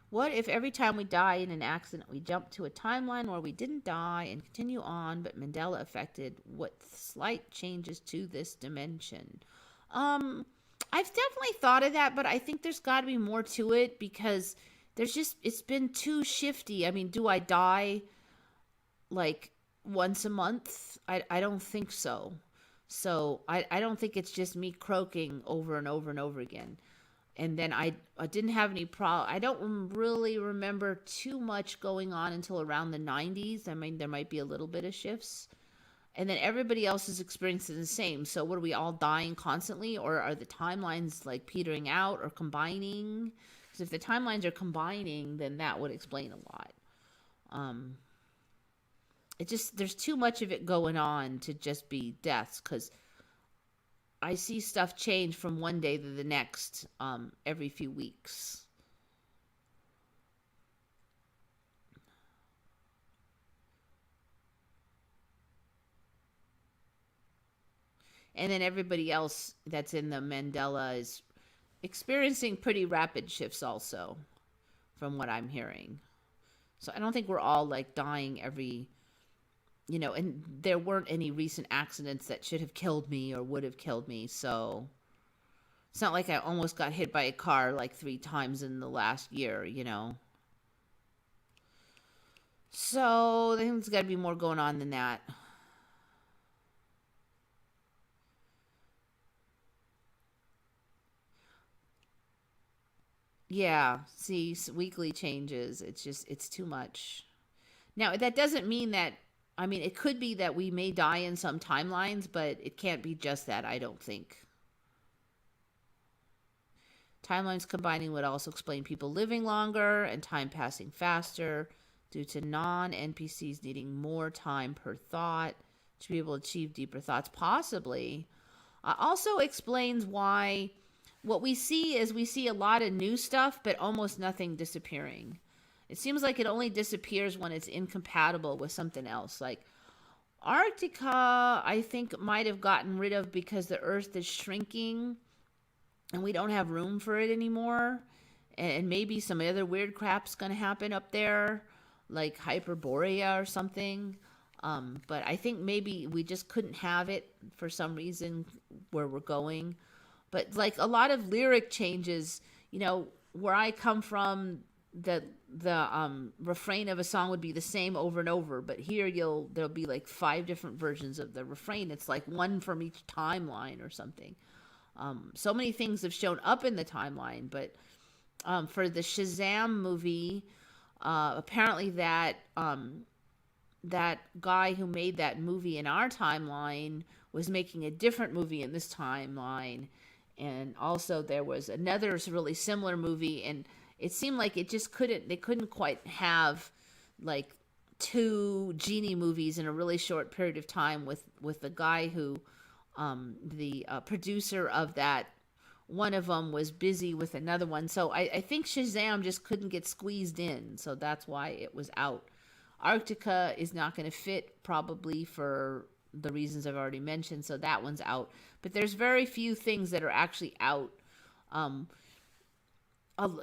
Speaker 1: What if every time we die in an accident we jump to a timeline where we didn't die and continue on, but Mandela affected what slight changes to this dimension? I've definitely thought of that, but I think there's got to be more to it because it's been too shifty. I mean, do I die like once a month? I don't think so. So I don't think it's just me croaking over and over and over again. And then I didn't have any problem. I don't really remember too much going on until around the 90s. I mean, there might be a little bit of shifts. And then everybody else is experiencing the same. So what, are we all dying constantly? Or are the timelines like petering out or combining? Because if the timelines are combining, then that would explain a lot. There's too much of it going on to just be deaths. Because I see stuff change from one day to the next every few weeks. And then everybody else that's in the Mandela is experiencing pretty rapid shifts also, from what I'm hearing. So I don't think we're all like dying every, and there weren't any recent accidents that should have killed me or would have killed me. So it's not like I almost got hit by a car like 3 times in the last year, So I think there's got to be more going on than that. Yeah, see, weekly changes. It's too much. Now, that doesn't mean that, it could be that we may die in some timelines, but it can't be just that, I don't think. Timelines combining would also explain people living longer and time passing faster due to non-NPCs needing more time per thought to be able to achieve deeper thoughts, possibly. Also explains why what we see is we see a lot of new stuff, but almost nothing disappearing. It seems like it only disappears when it's incompatible with something else. Like Arctica, I think might have gotten rid of because the Earth is shrinking and we don't have room for it anymore. And maybe some other weird crap's going to happen up there, like Hyperborea or something. But I think maybe we just couldn't have it for some reason where we're going. But like a lot of lyric changes, where I come from, the refrain of a song would be the same over and over. But here there'll be like 5 different versions of the refrain. It's like one from each timeline or something. So many things have shown up in the timeline. But for the Shazam movie, apparently that guy who made that movie in our timeline was making a different movie in this timeline. And also there was another really similar movie, and it seemed like they couldn't quite have like two genie movies in a really short period of time with the guy who, the producer of that, one of them was busy with another one. So I think Shazam just couldn't get squeezed in. So that's why it was out. Arctica is not going to fit, probably for the reasons I've already mentioned. So that one's out. But there's very few things that are actually out.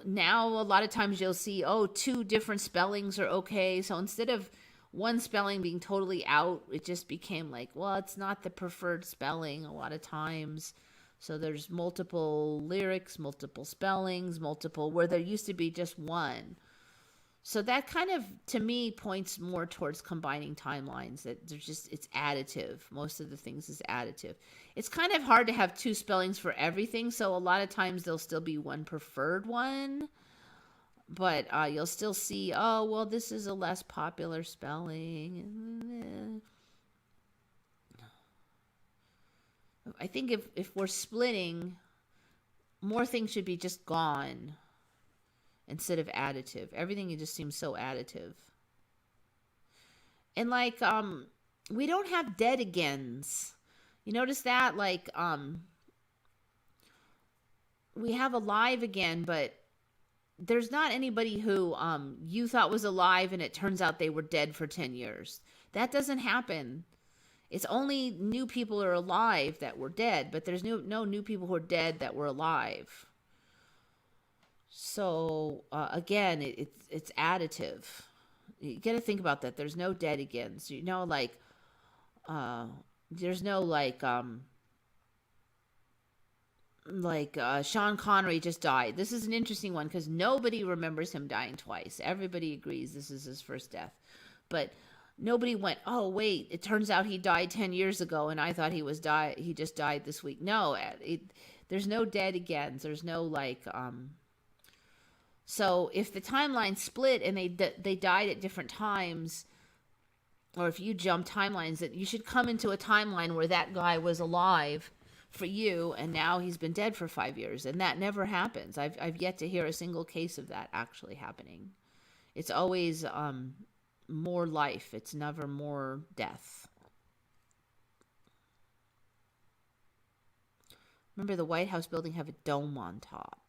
Speaker 1: Now, a lot of times you'll see, two different spellings are okay. So instead of one spelling being totally out, it just became like, well, it's not the preferred spelling a lot of times. So there's multiple lyrics, multiple spellings, multiple, where there used to be just one. So that kind of, to me, points more towards combining timelines, that it's additive. Most of the things is additive. It's kind of hard to have two spellings for everything, so a lot of times there'll still be one preferred one, but you'll still see, this is a less popular spelling. I think if we're splitting, more things should be just gone instead of additive. Everything just seems so additive. And like, we don't have dead agains. You notice that? Like, we have alive again, but there's not anybody who you thought was alive and it turns out they were dead for 10 years. That doesn't happen. It's only new people are alive that were dead, but there's no new people who are dead that were alive. So, again, it's additive. You got to think about that. There's no dead again. So, there's no Sean Connery just died. This is an interesting one because nobody remembers him dying twice. Everybody agrees this is his first death. But nobody went, oh, wait, it turns out he died 10 years ago and I thought he just died this week. No, there's no dead again. There's no so if the timeline split and they died at different times, or if you jump timelines, that you should come into a timeline where that guy was alive for you and now he's been dead for 5 years, and that never happens. I've yet to hear a single case of that actually happening. It's always more life. It's never more death. Remember, the White House building have a dome on top.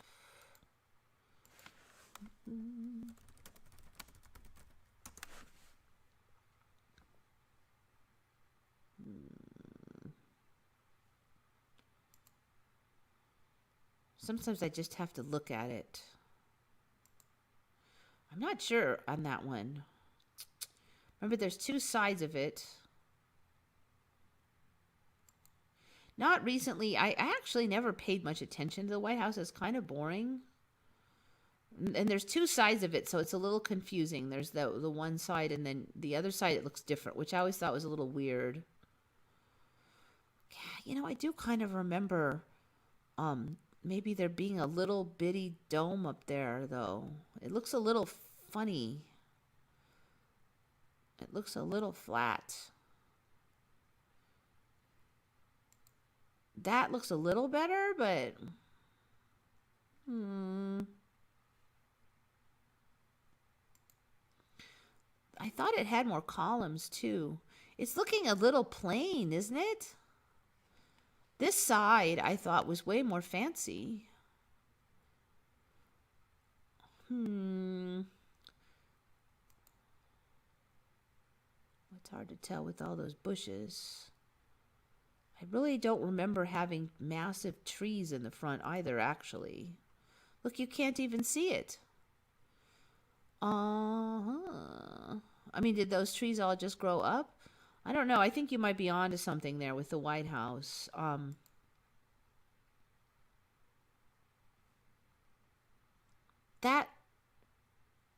Speaker 1: Sometimes I just have to look at it. I'm not sure on that one. Remember, there's two sides of it. Not recently. I actually never paid much attention to the White House. It's kind of boring. And there's two sides of it, so it's a little confusing. There's the one side, and then the other side, it looks different, which I always thought was a little weird. Yeah, I do kind of remember maybe there being a little bitty dome up there, though. It looks a little funny. It looks a little flat. That looks a little better, but I thought it had more columns too. It's looking a little plain, isn't it? This side I thought was way more fancy. It's hard to tell with all those bushes. I really don't remember having massive trees in the front either, actually. Look, you can't even see it. I mean, did those trees all just grow up? I don't know. I think you might be onto something there with the White House. That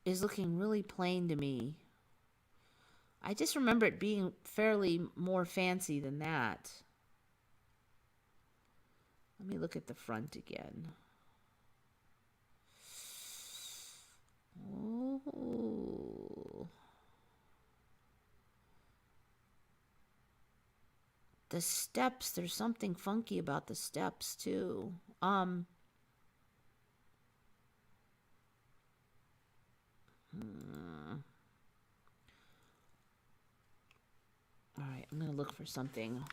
Speaker 1: is looking really plain to me. I just remember it being fairly more fancy than that. Let me look at the front again. Oh. The steps, there's something funky about the steps too. Um, all right, I'm gonna look for something.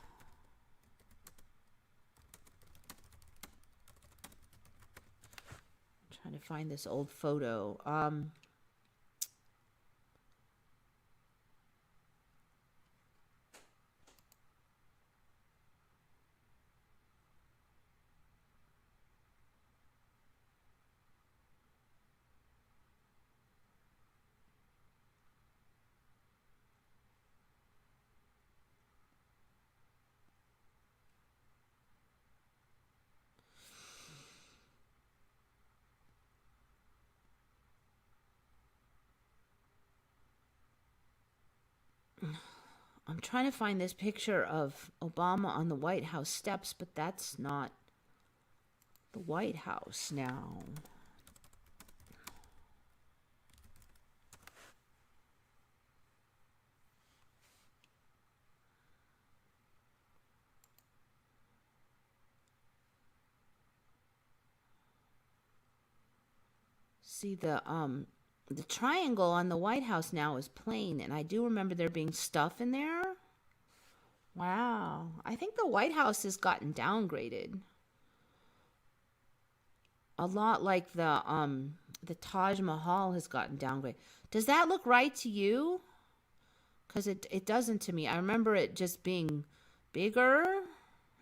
Speaker 1: I'm trying to find this old photo. I'm trying to find this picture of Obama on the White House steps, but that's not the White House now. See, the triangle on the White House now is plain, and I do remember there being stuff in there. Wow. I think the White House has gotten downgraded. A lot like the Taj Mahal has gotten downgraded. Does that look right to you? Because it doesn't to me. I remember it just being bigger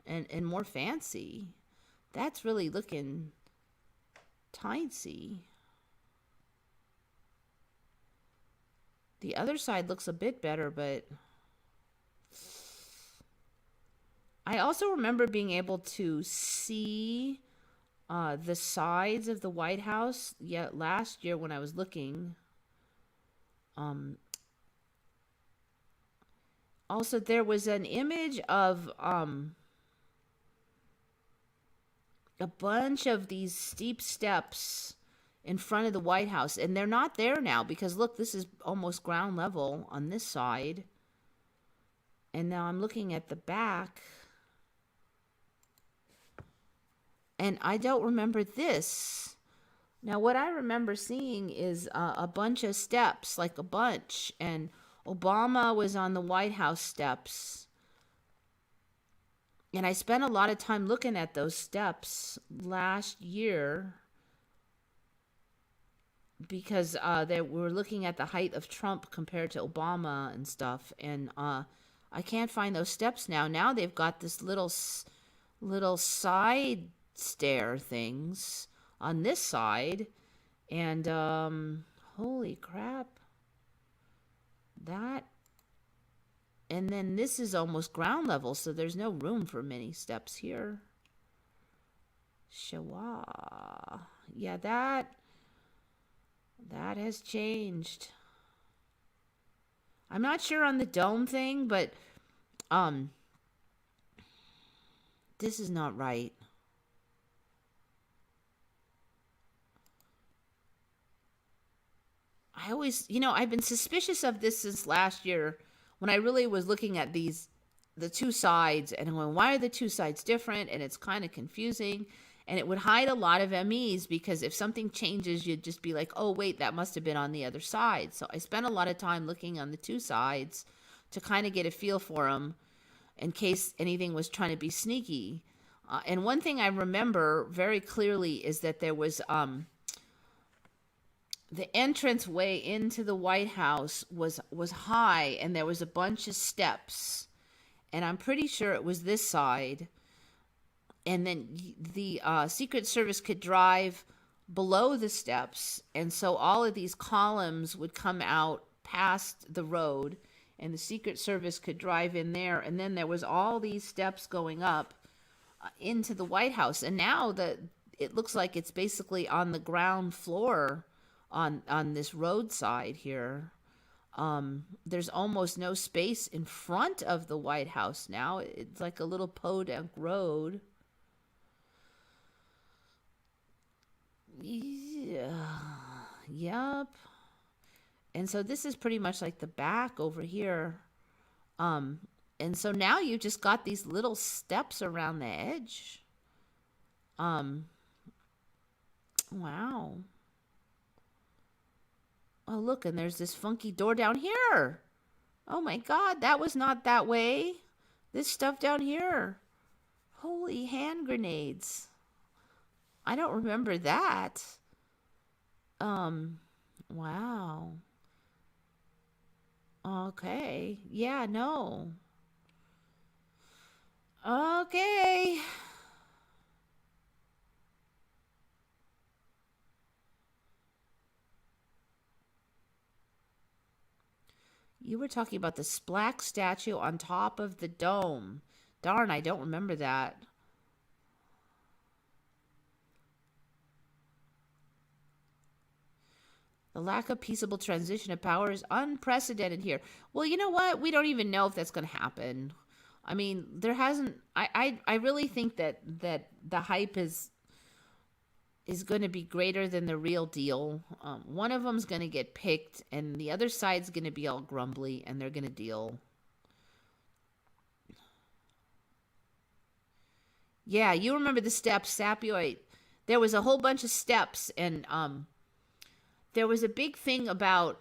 Speaker 1: and more fancy. That's really looking tiny. The other side looks a bit better, but I also remember being able to see the sides of the White House last year when I was looking. Also, there was an image of a bunch of these steep steps in front of the White House, and they're not there now because look, this is almost ground level on this side. And now I'm looking at the back, and I don't remember this. Now, what I remember seeing is a bunch of steps, like a bunch, and Obama was on the White House steps. And I spent a lot of time looking at those steps last year because we were looking at the height of Trump compared to Obama and stuff. And I can't find those steps now. Now they've got this little side stair things on this side. And holy crap. That. And then this is almost ground level, so there's no room for many steps here. Shawa. Yeah, that has changed. I'm not sure on the dome thing, but this is not right. I always, I've been suspicious of this since last year when I really was looking at the two sides and going, why are the two sides different? And it's kind of confusing. And it would hide a lot of MEs because if something changes, you'd just be like, oh, wait, that must have been on the other side. So I spent a lot of time looking on the two sides to kind of get a feel for them in case anything was trying to be sneaky. And one thing I remember very clearly is that there was the entrance way into the White House was high, and there was a bunch of steps. And I'm pretty sure it was this side. And then the Secret Service could drive below the steps. And so all of these columns would come out past the road, and the Secret Service could drive in there. And then there was all these steps going up into the White House. And now it looks like it's basically on the ground floor on this roadside here. There's almost no space in front of the White House now. It's like a little podunk road. Yeah. Yep. And so this is pretty much like the back over here. And so now you just got these little steps around the edge. Um, wow. Oh, look, and there's this funky door down here. Oh my God, that was not that way. This stuff down here. Holy hand grenades. I don't remember that. Wow. Okay. Yeah, no. Okay. You were talking about the black statue on top of the dome. Darn, I don't remember that. The lack of peaceable transition of power is unprecedented here. Well, you know what? We don't even know if that's going to happen. I mean, there hasn't. I really think that the hype is going to be greater than the real deal. One of them's going to get picked, and the other side's going to be all grumbly, and they're going to deal. Yeah, you remember the steps, Sapioid. There was a whole bunch of steps, and there was a big thing about.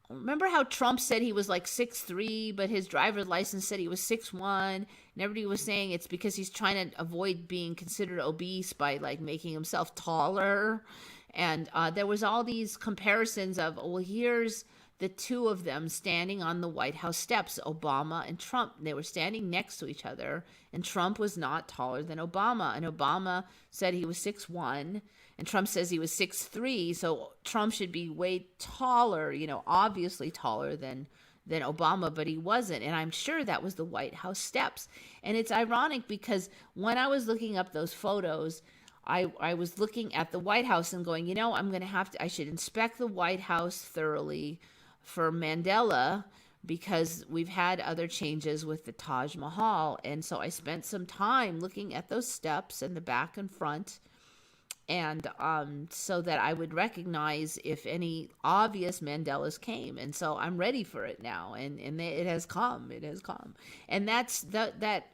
Speaker 1: Remember how Trump said he was like 6'3", but his driver's license said he was 6'1", and everybody was saying it's because he's trying to avoid being considered obese by like making himself taller. And there was all these comparisons of, well, here's the two of them standing on the White House steps, Obama and Trump. They were standing next to each other, and Trump was not taller than Obama. And Obama said he was 6'1", and Trump says he was 6'3", so Trump should be way taller, obviously taller than Obama, but he wasn't. And I'm sure that was the White House steps. And it's ironic because when I was looking up those photos, I was looking at the White House and going, I should inspect the White House thoroughly for Mandela, because we've had other changes with the Taj Mahal. And so I spent some time looking at those steps and the back and front, and so that I would recognize if any obvious Mandelas came. And so I'm ready for it now, and it has come. And that's that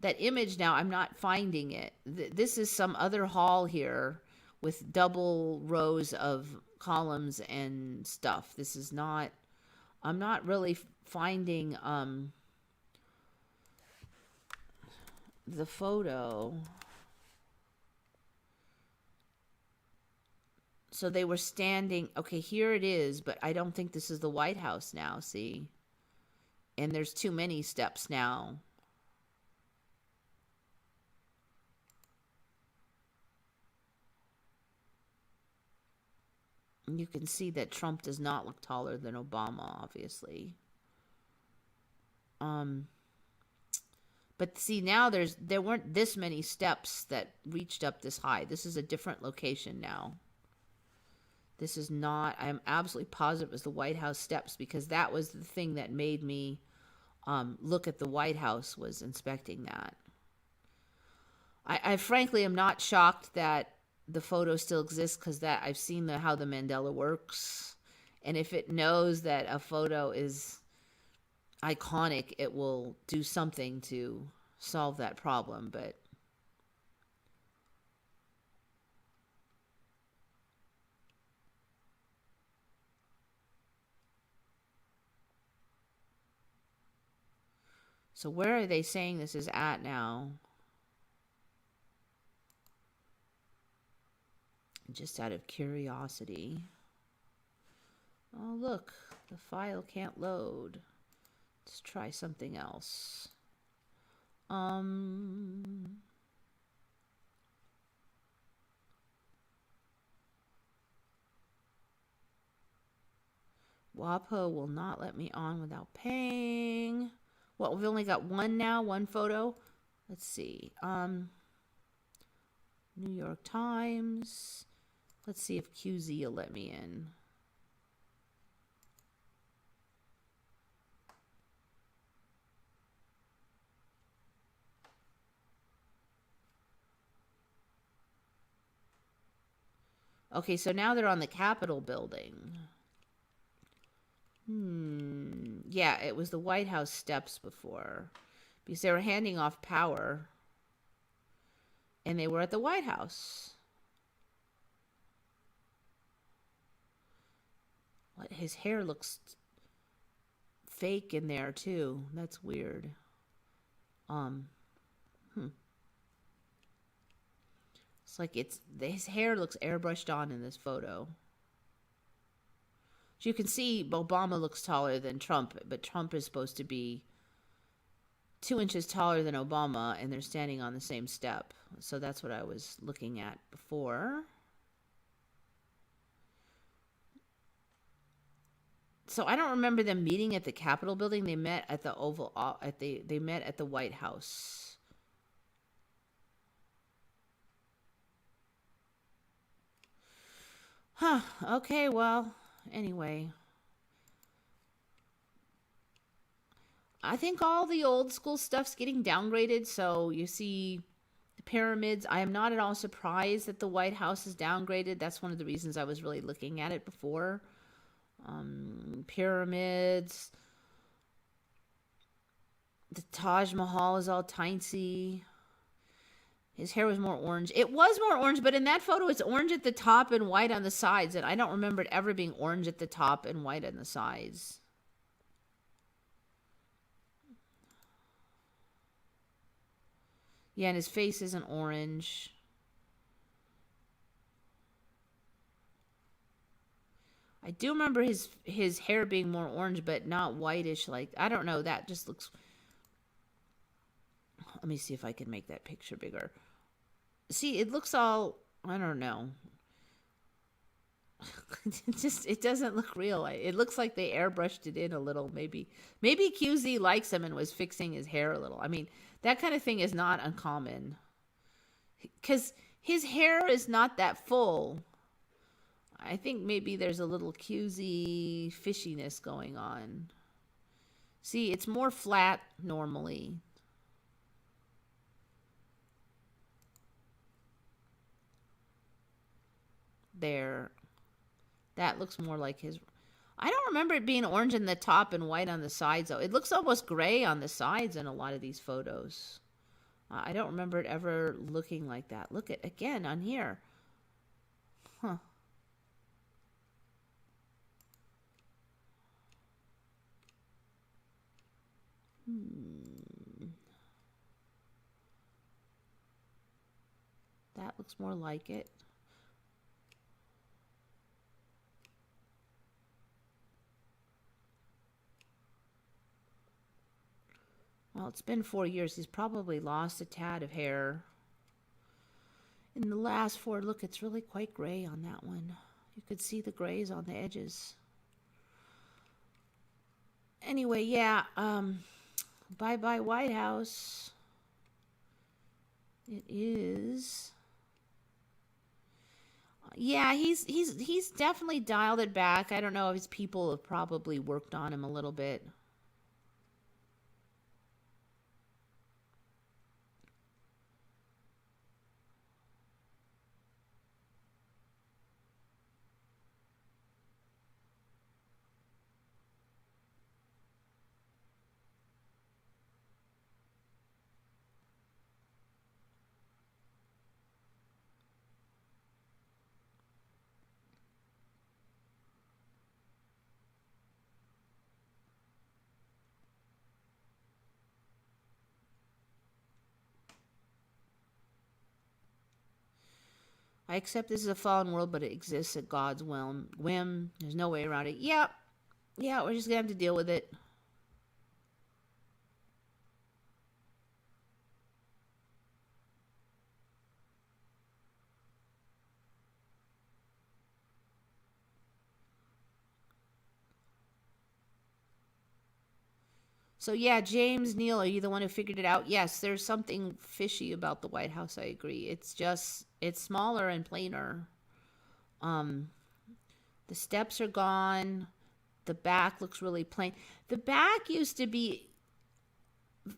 Speaker 1: image now. I'm not finding it. This is some other hall here with double rows of columns and stuff. This is not. I'm not really finding the photo. So they were standing, okay, here it is, but I don't think this is the White House now, see? And there's too many steps now. You can see that Trump does not look taller than Obama, obviously. But see, now there weren't this many steps that reached up this high. This is a different location now. This is not, I'm absolutely positive it was the White House steps, because that was the thing that made me look at the White House, was inspecting that. I frankly am not shocked that the photo still exists, because that I've seen how the Mandela works. And if it knows that a photo is iconic, it will do something to solve that problem. But so where are they saying this is at now? Just out of curiosity. Oh, look, the file can't load. Let's try something else. WAPO will not let me on without paying. Well, we've only got one now, one photo. Let's see. New York Times. Let's see if QZ will let me in. Okay, so now they're on the Capitol building. Yeah, it was the White House steps before, because they were handing off power. and they were at the White House. What, his hair looks fake in there too. That's weird. It's like his hair looks airbrushed on in this photo. As you can see, Obama looks taller than Trump, but Trump is supposed to be 2 inches taller than Obama, and they're standing on the same step. So that's what I was looking at before. So I don't remember them meeting at the Capitol building. They met at the Oval. They met at the White House. Huh. Okay. Well. Anyway. I think all the old school stuff's getting downgraded. So you see the pyramids. I am not at all surprised that the White House is downgraded. That's one of the reasons I was really looking at it before. Pyramids. The Taj Mahal is all tiny. His hair was more orange. It was more orange, but in that photo, it's orange at the top and white on the sides. And I don't remember it ever being orange at the top and white on the sides. Yeah, and his face isn't orange. I do remember his hair being more orange, but not whitish. Like, I don't know. That just looks... Let me see if I can make that picture bigger. See, it looks all... I don't know. It doesn't look real. It looks like they airbrushed it in a little, maybe. Maybe QZ likes him and was fixing his hair a little. I mean, that kind of thing is not uncommon. Because his hair is not that full. I think maybe there's a little QZ fishiness going on. See, it's more flat normally. There. That looks more like his... I don't remember it being orange in the top and white on the sides, though. It looks almost gray on the sides in a lot of these photos. I don't remember it ever looking like that. Look at, again, on here. Huh. That looks more like it. Well, it's been 4 years. He's probably lost a tad of hair. In the last 4, look, it's really quite gray on that one. You could see the grays on the edges. Anyway, yeah, bye-bye White House. It is... Yeah, he's definitely dialed it back. I don't know if his people have probably worked on him a little bit. I accept this is a fallen world, but it exists at God's whim. There's no way around it. Yep. Yeah, we're just going to have to deal with it. So yeah, James Neal, are you the one who figured it out? Yes, there's something fishy about the White House. I agree. It's smaller and plainer. The steps are gone. The back looks really plain. The back used to be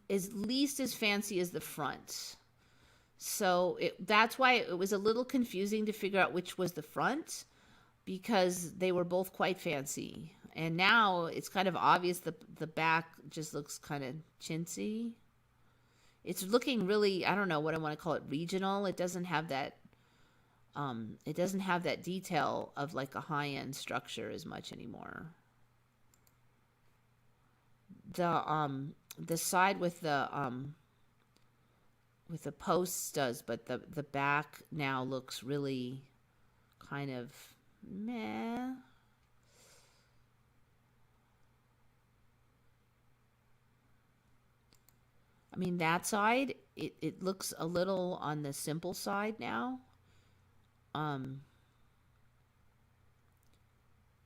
Speaker 1: at least as fancy as the front. So that's why it was a little confusing to figure out which was the front, because they were both quite fancy. And now it's kind of obvious the back just looks kind of chintzy. it's looking really, I don't know what I want to call it, regional. It doesn't have that detail of like a high-end structure as much anymore. The side with the posts does, but the back now looks really kind of meh. I mean, that side, it looks a little on the simple side now.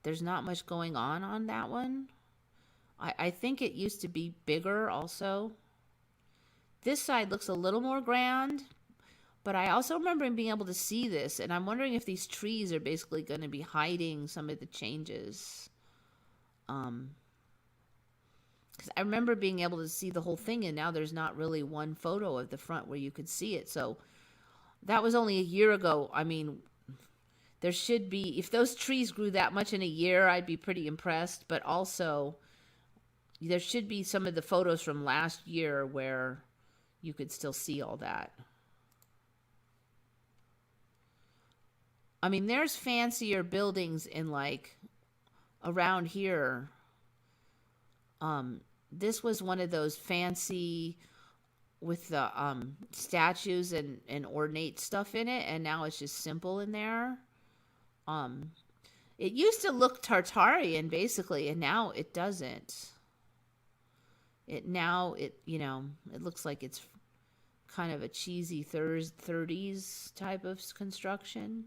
Speaker 1: There's not much going on that one. I think it used to be bigger also. This side looks a little more grand, but I also remember being able to see this, and I'm wondering if these trees are basically going to be hiding some of the changes. Because I remember being able to see the whole thing, and now there's not really one photo of the front where you could see it. So that was only a year ago. I mean, there should be, if those trees grew that much in a year, I'd be pretty impressed. But also, there should be some of the photos from last year where you could still see all that. I mean, there's fancier buildings in like around here. This was one of those fancy with the statues and ornate stuff in it, and now it's just simple in there. It used to look Tartarian basically, and now it doesn't. It looks like it's kind of a cheesy 30s type of construction,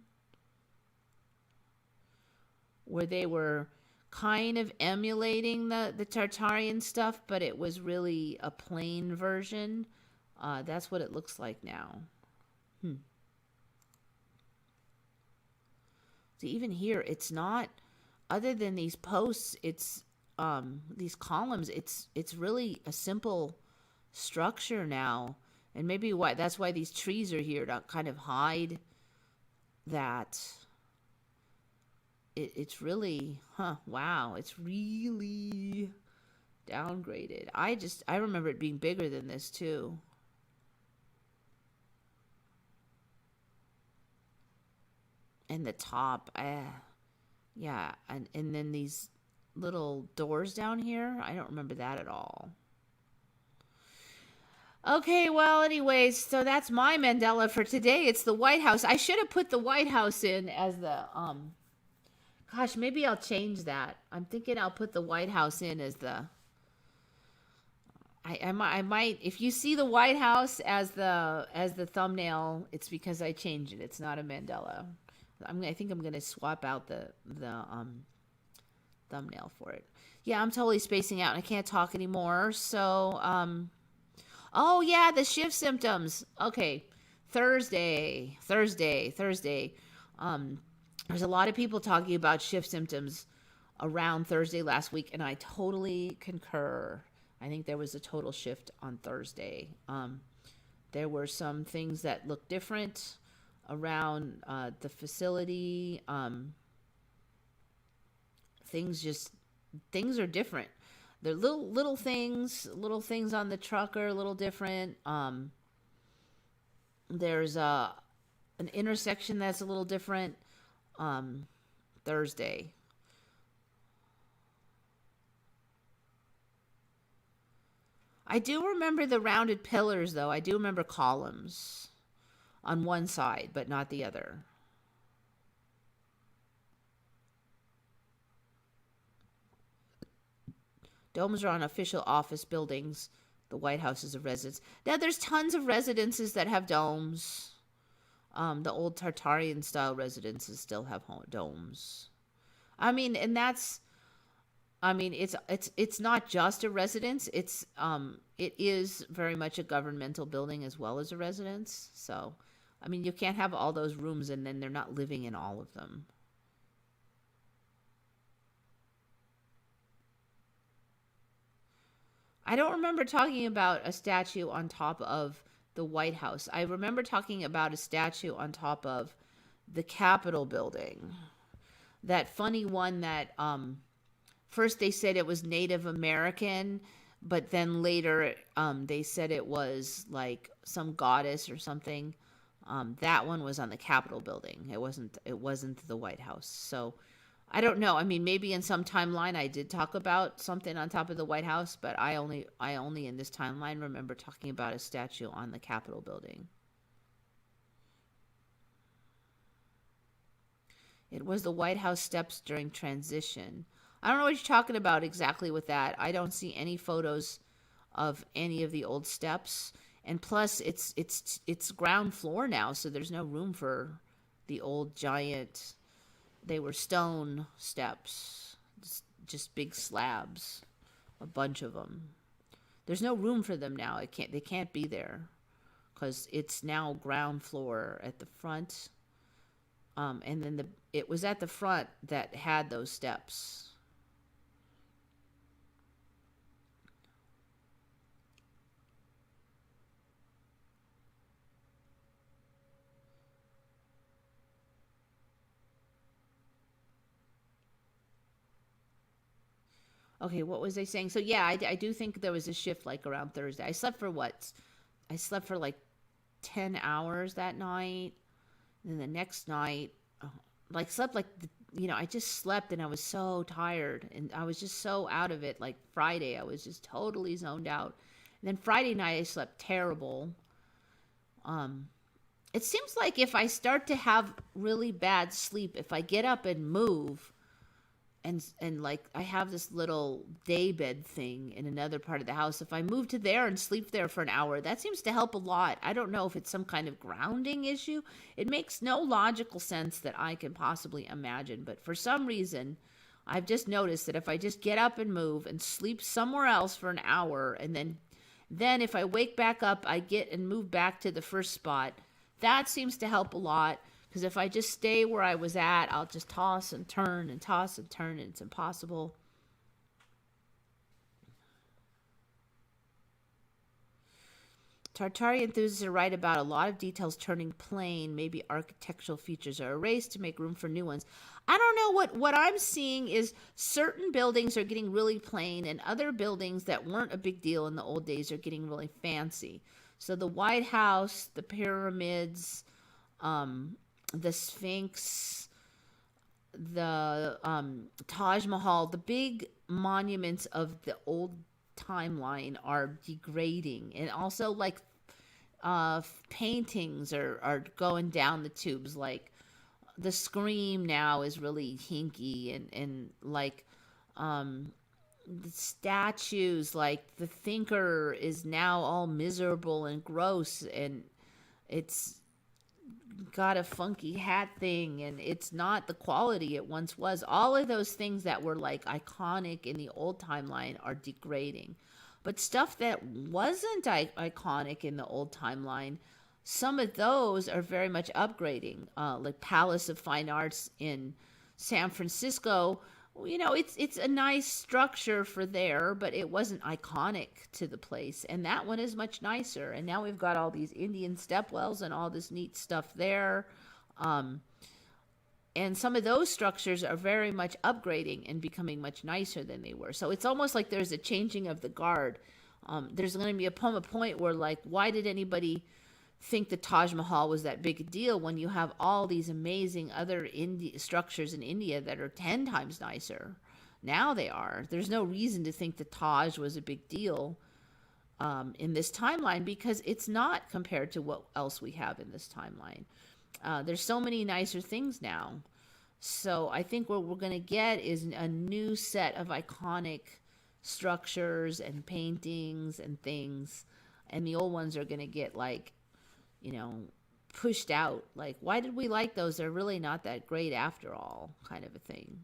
Speaker 1: where they were kind of emulating the Tartarian stuff, but it was really a plain version. That's what it looks like now. So even here, it's not, other than these posts, it's these columns, it's really a simple structure now. And maybe that's why these trees are here, to kind of hide that. It's really, wow, it's really downgraded. I remember it being bigger than this too. And the top, yeah, and then these little doors down here, I don't remember that at all. Okay, well, anyways, so that's my Mandela for today. It's the White House. I should have put the White House in as the, gosh, maybe I'll change that. I'm thinking I'll put the White House in as the, I might, if you see the White House as the thumbnail, it's because I changed it. It's not a Mandela. I think I'm going to swap out the thumbnail for it. Yeah, I'm totally spacing out and I can't talk anymore. So, oh yeah, the shift symptoms. Okay. Thursday. There's a lot of people talking about shift symptoms around Thursday last week, and I totally concur. I think there was a total shift on Thursday. There were some things that looked different around the facility. Things are different. They're little things on the truck are a little different. There's an intersection that's a little different. Thursday. I do remember the rounded pillars, though. I do remember columns on one side, but not the other. Domes are on official office buildings. The White House is a residence. Now, there's tons of residences that have domes. The old Tartarian style residences still have domes. I mean, and that's, I mean, it's not just a residence. It is very much a governmental building as well as a residence. So, I mean, you can't have all those rooms and then they're not living in all of them. I don't remember talking about a statue on top of the White House. I remember talking about a statue on top of the Capitol building. That funny one that first they said it was Native American, but then later they said it was like some goddess or something. That one was on the Capitol building. It wasn't the White House. So I don't know. I mean, maybe in some timeline I did talk about something on top of the White House, but I only in this timeline remember talking about a statue on the Capitol building. It was the White House steps during transition. I don't know what you're talking about exactly with that. I don't see any photos of any of the old steps. And plus, it's ground floor now, so there's no room for the old giant. They were stone steps, just big slabs, a bunch of them. There's no room for them now. They can't be there because it's now ground floor at the front. And then it was at the front that had those steps. Okay, what was I saying? So yeah, I do think there was a shift like around Thursday. I slept for what? I slept for like 10 hours that night. And then the next night, slept like, I just slept and I was so tired. And I was just so out of it. Like Friday, I was just totally zoned out. And then Friday night, I slept terrible. It seems like if I start to have really bad sleep, if I get up and move, and like I have this little day bed thing in another part of the house. If I move to there and sleep there for an hour, that seems to help a lot. I don't know if it's some kind of grounding issue. It makes no logical sense that I can possibly imagine. But for some reason, I've just noticed that if I just get up and move and sleep somewhere else for an hour, and then if I wake back up, I get and move back to the first spot, that seems to help a lot. Because if I just stay where I was at, I'll just toss and turn and toss and turn, and it's impossible. Tartaria enthusiasts are right about a lot of details turning plain. Maybe architectural features are erased to make room for new ones. I don't know. What I'm seeing is certain buildings are getting really plain, and other buildings that weren't a big deal in the old days are getting really fancy. So the White House, the pyramids, the Sphinx, the Taj Mahal, the big monuments of the old timeline are degrading. And also like paintings are going down the tubes. Like the Scream now is really hinky, and like the statues, like the Thinker is now all miserable and gross, and it's got a funky hat thing, and it's not the quality it once was. All of those things that were like iconic in the old timeline are degrading. But stuff that wasn't iconic in the old timeline, some of those are very much upgrading. Like Palace of Fine Arts in San Francisco, it's a nice structure for there, but it wasn't iconic to the place. And that one is much nicer. And now we've got all these Indian stepwells and all this neat stuff there. And some of those structures are very much upgrading and becoming much nicer than they were. So it's almost like there's a changing of the guard. There's going to be a point where, like, why did anybody think the Taj Mahal was that big a deal when you have all these amazing other structures in India that are 10 times nicer? Now they are. There's no reason to think the Taj was a big deal in this timeline, because it's not compared to what else we have in this timeline. There's so many nicer things now. So I think what we're going to get is a new set of iconic structures and paintings and things. And the old ones are going to get pushed out. Like, why did we like those? They're really not that great after all, kind of a thing.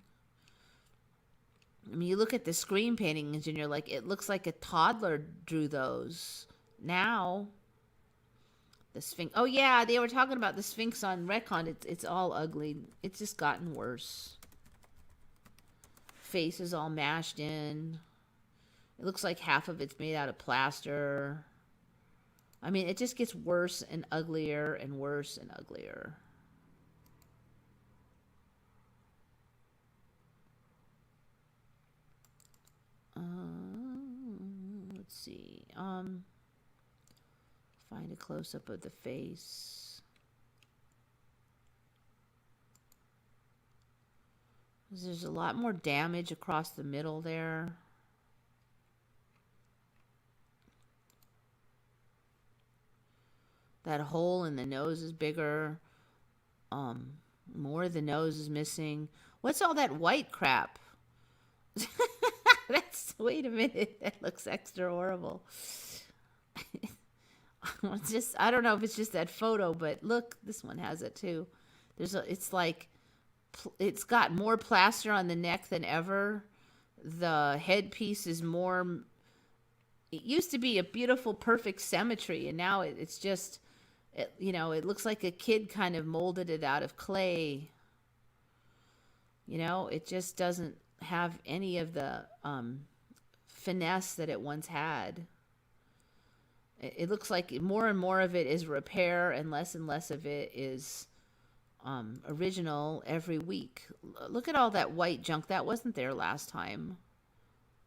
Speaker 1: I mean, you look at the screen paintings and you're like, it looks like a toddler drew those. Now, the Sphinx. Oh yeah, they were talking about the Sphinx on Retcon. It's all ugly. It's just gotten worse. Face is all mashed in. It looks like half of it's made out of plaster. I mean, it just gets worse and uglier and worse and uglier. see. Find a close-up of the face. There's a lot more damage across the middle there. That hole in the nose is bigger. More of the nose is missing. What's all that white crap? Wait a minute. That looks extra horrible. I don't know if it's just that photo, but look, this one has it too. It's like, it's got more plaster on the neck than ever. The headpiece is more, it used to be a beautiful, perfect symmetry, and now it's just, it looks like a kid kind of molded it out of clay. It just doesn't have any of the finesse that it once had. It looks like more and more of it is repair and less of it is original every week. Look at all that white junk that wasn't there last time.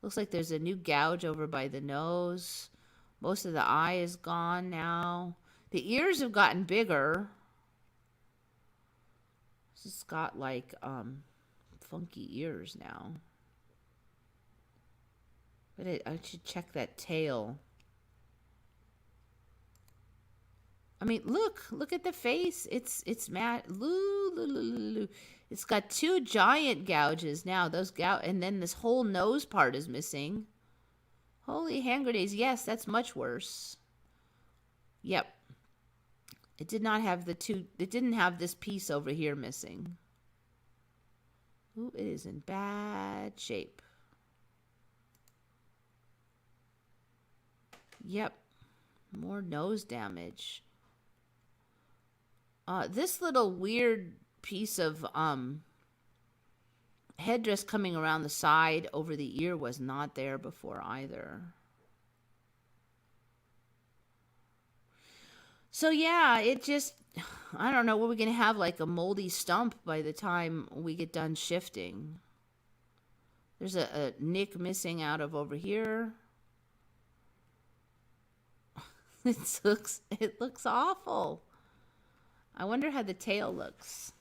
Speaker 1: Looks like there's a new gouge over by the nose. Most of the eye is gone now. The ears have gotten bigger. It's got like funky ears now. But I should check that tail. I mean, look at the face. It's matte. It's got two giant gouges now. And then this whole nose part is missing. Holy hand grenades. Yes, that's much worse. Yep. It did not have it didn't have this piece over here missing. Ooh, it is in bad shape. Yep. More nose damage. This little weird piece of headdress coming around the side over the ear was not there before either. So yeah, I don't know, we're going to have like a moldy stump by the time we get done shifting. There's a nick missing out of over here. It looks awful. I wonder how the tail looks.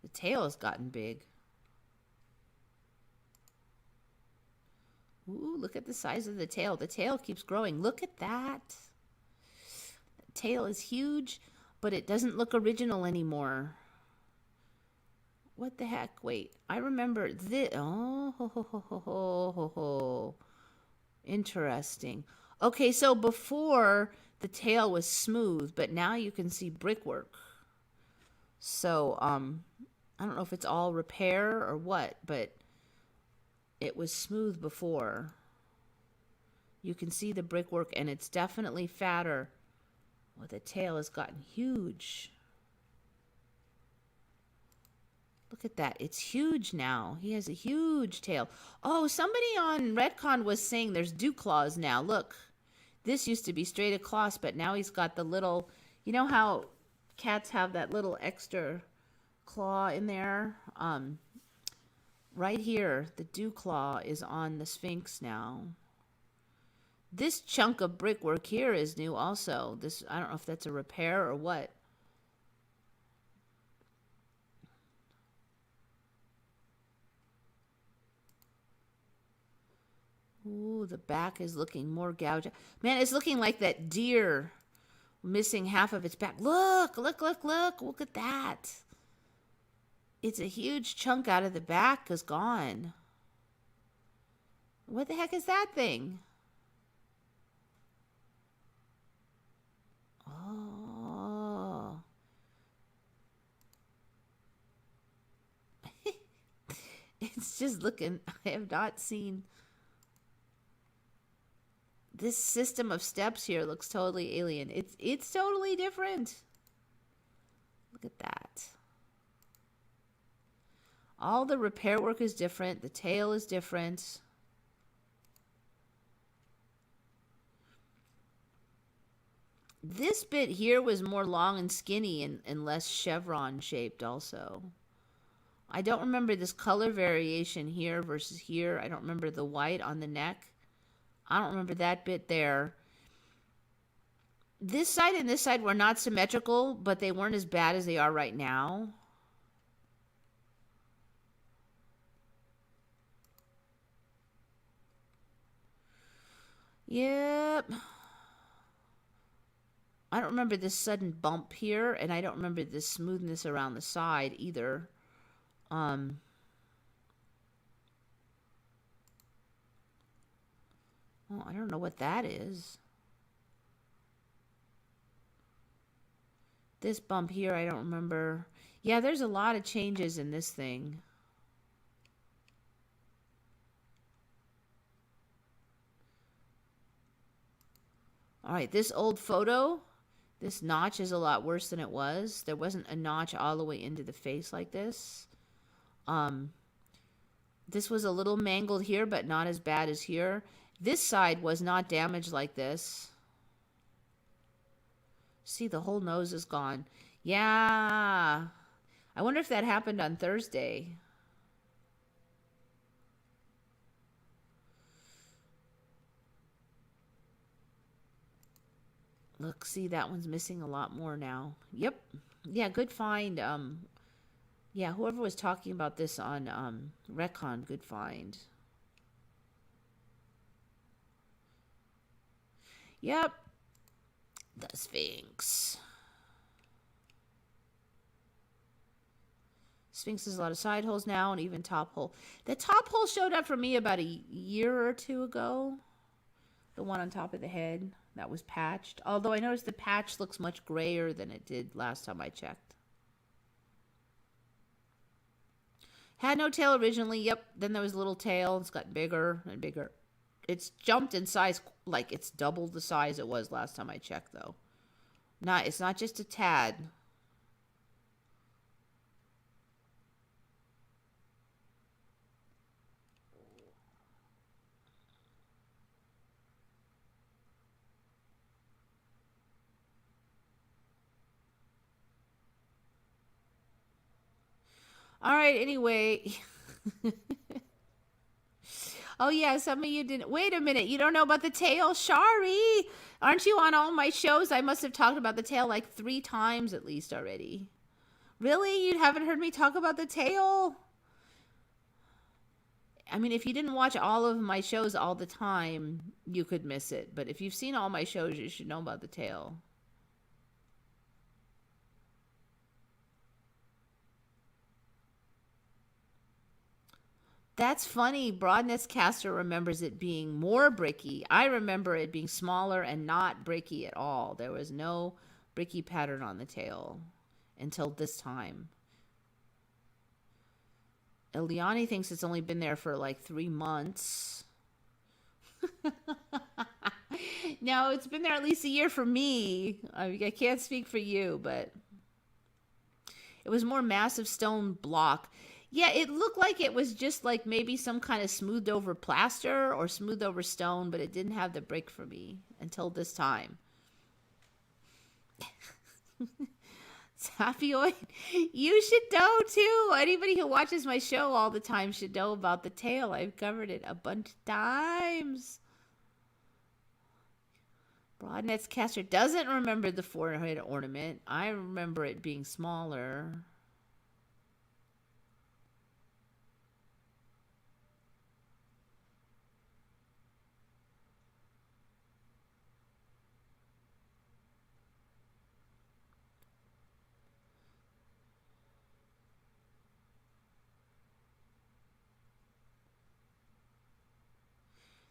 Speaker 1: The tail has gotten big. Ooh, look at the size of the tail. The tail keeps growing. Look at that. The tail is huge, but it doesn't look original anymore. What the heck? Wait, I remember this. Oh, interesting. Okay, so before the tail was smooth, but now you can see brickwork. So, I don't know if it's all repair or what, but it was smooth before. You can see the brickwork, and it's definitely fatter. Well, the tail has gotten huge. Look at that. It's huge now. He has a huge tail. Oh, somebody on Redcon was saying there's dew claws now. Look, this used to be straight across, but now he's got the little, you know how cats have that little extra claw in there? Right here, the dew claw is on the Sphinx now. This chunk of brickwork here is new also. I don't know if that's a repair or what. Ooh, the back is looking more gouged. Man, it's looking like that deer missing half of its back. Look at that. It's a huge chunk out of the back is gone. What the heck is that thing? Oh. It's just looking, I have not seen. This system of steps here looks totally alien. It's totally different. Look at that. All the repair work is different. The tail is different. This bit here was more long and skinny and less chevron shaped also. I don't remember this color variation here versus here. I don't remember the white on the neck. I don't remember that bit there. This side and this side were not symmetrical, but they weren't as bad as they are right now. Yep. I don't remember this sudden bump here, and I don't remember this smoothness around the side either. Oh, I don't know what that is. This bump here, I don't remember. Yeah, there's a lot of changes in this thing. All right, this old photo, this notch is a lot worse than it was. There wasn't a notch all the way into the face like this. This was a little mangled here, but not as bad as here. This side was not damaged like this. See, the whole nose is gone. Yeah. I wonder if that happened on Thursday. Look, see, that one's missing a lot more now. Yep. Yeah, good find. Yeah, whoever was talking about this on Recon, good find. Yep. The Sphinx. Sphinx has a lot of side holes now and even top hole. The top hole showed up for me about a year or two ago. The one on top of the head that was patched. Although I noticed the patch looks much grayer than it did last time I checked. Had no tail originally. Yep. Then there was a little tail. It's gotten bigger and bigger. It's jumped in size, like it's doubled the size it was last time I checked, though. It's not just a tad. All right, anyway. Oh, yeah, some of you didn't. Wait a minute. You don't know about the tail? Shari, aren't you on all my shows? I must have talked about the tail like 3 times at least already. Really? You haven't heard me talk about the tail? I mean, if you didn't watch all of my shows all the time, you could miss it. But if you've seen all my shows, you should know about the tail. That's funny. Broadnestcaster remembers it being more bricky. I remember it being smaller and not bricky at all. There was no bricky pattern on the tail until this time. Eliani thinks it's only been there for like 3 months. No, it's been there at least a year for me. I can't speak for you, but it was more massive stone block. Yeah, it looked like it was just like maybe some kind of smoothed over plaster or smoothed over stone, but it didn't have the break for me until this time. Sapioid, you should know too. Anybody who watches my show all the time should know about the tail. I've covered it a bunch of times. Broadnestcaster doesn't remember the forehead ornament. I remember it being smaller.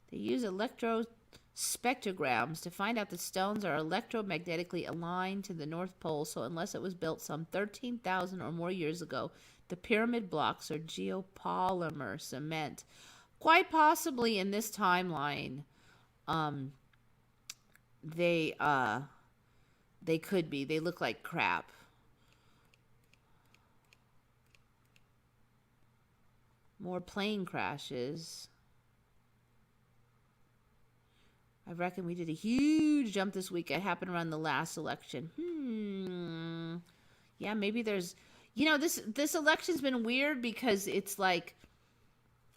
Speaker 1: They use electrospectrograms to find out the stones are electromagnetically aligned to the North Pole, so unless it was built some 13,000 or more years ago, the pyramid blocks are geopolymer cement. Quite possibly in this timeline, they could be. They look like crap. More plane crashes. I reckon we did a huge jump this week. It happened around the last election. Yeah, maybe there's, this election's been weird because it's like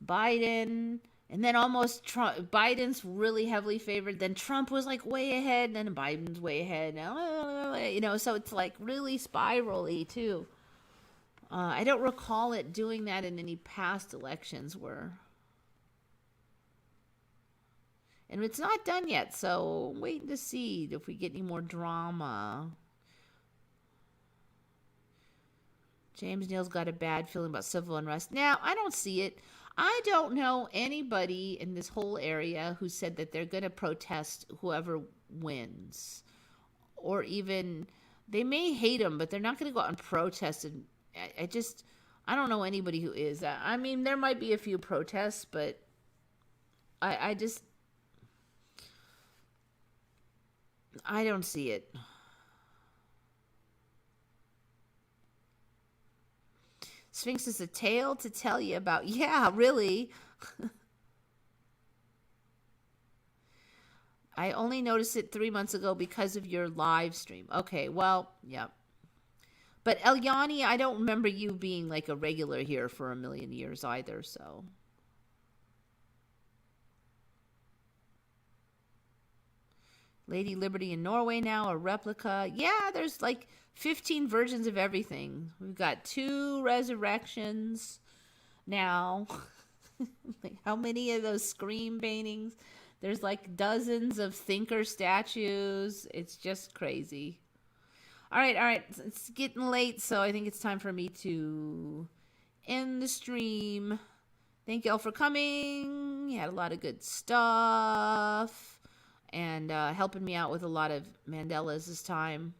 Speaker 1: Biden and then almost Trump. Biden's really heavily favored. Then Trump was like way ahead, and then Biden's way ahead. So it's like really spirally too. I don't recall it doing that in any past elections and it's not done yet, so waiting to see if we get any more drama. James Neal's got a bad feeling about civil unrest. Now, I don't see it. I don't know anybody in this whole area who said that they're going to protest whoever wins. Or even, they may hate him, but they're not going to go out and protest. And I don't know anybody who is. I mean, there might be a few protests, but I don't see it. Sphinx is a tale to tell you about. Yeah, really. I only noticed it 3 months ago because of your live stream. Okay, well, yeah. But Eliani, I don't remember you being like a regular here for a million years either, so. Lady Liberty in Norway now, a replica. Yeah, there's like 15 versions of everything. We've got 2 resurrections now. Like, how many of those Scream paintings? There's like dozens of thinker statues. It's just crazy. All right. It's getting late, so I think it's time for me to end the stream. Thank you all for coming. You had a lot of good stuff. And helping me out with a lot of Mandelas this time.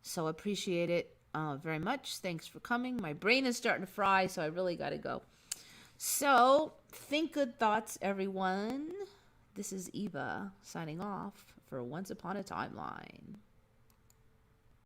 Speaker 1: So appreciate it very much. Thanks for coming. My brain is starting to fry, so I really got to go. So, think good thoughts, everyone. This is Eva signing off for Once Upon a Timeline.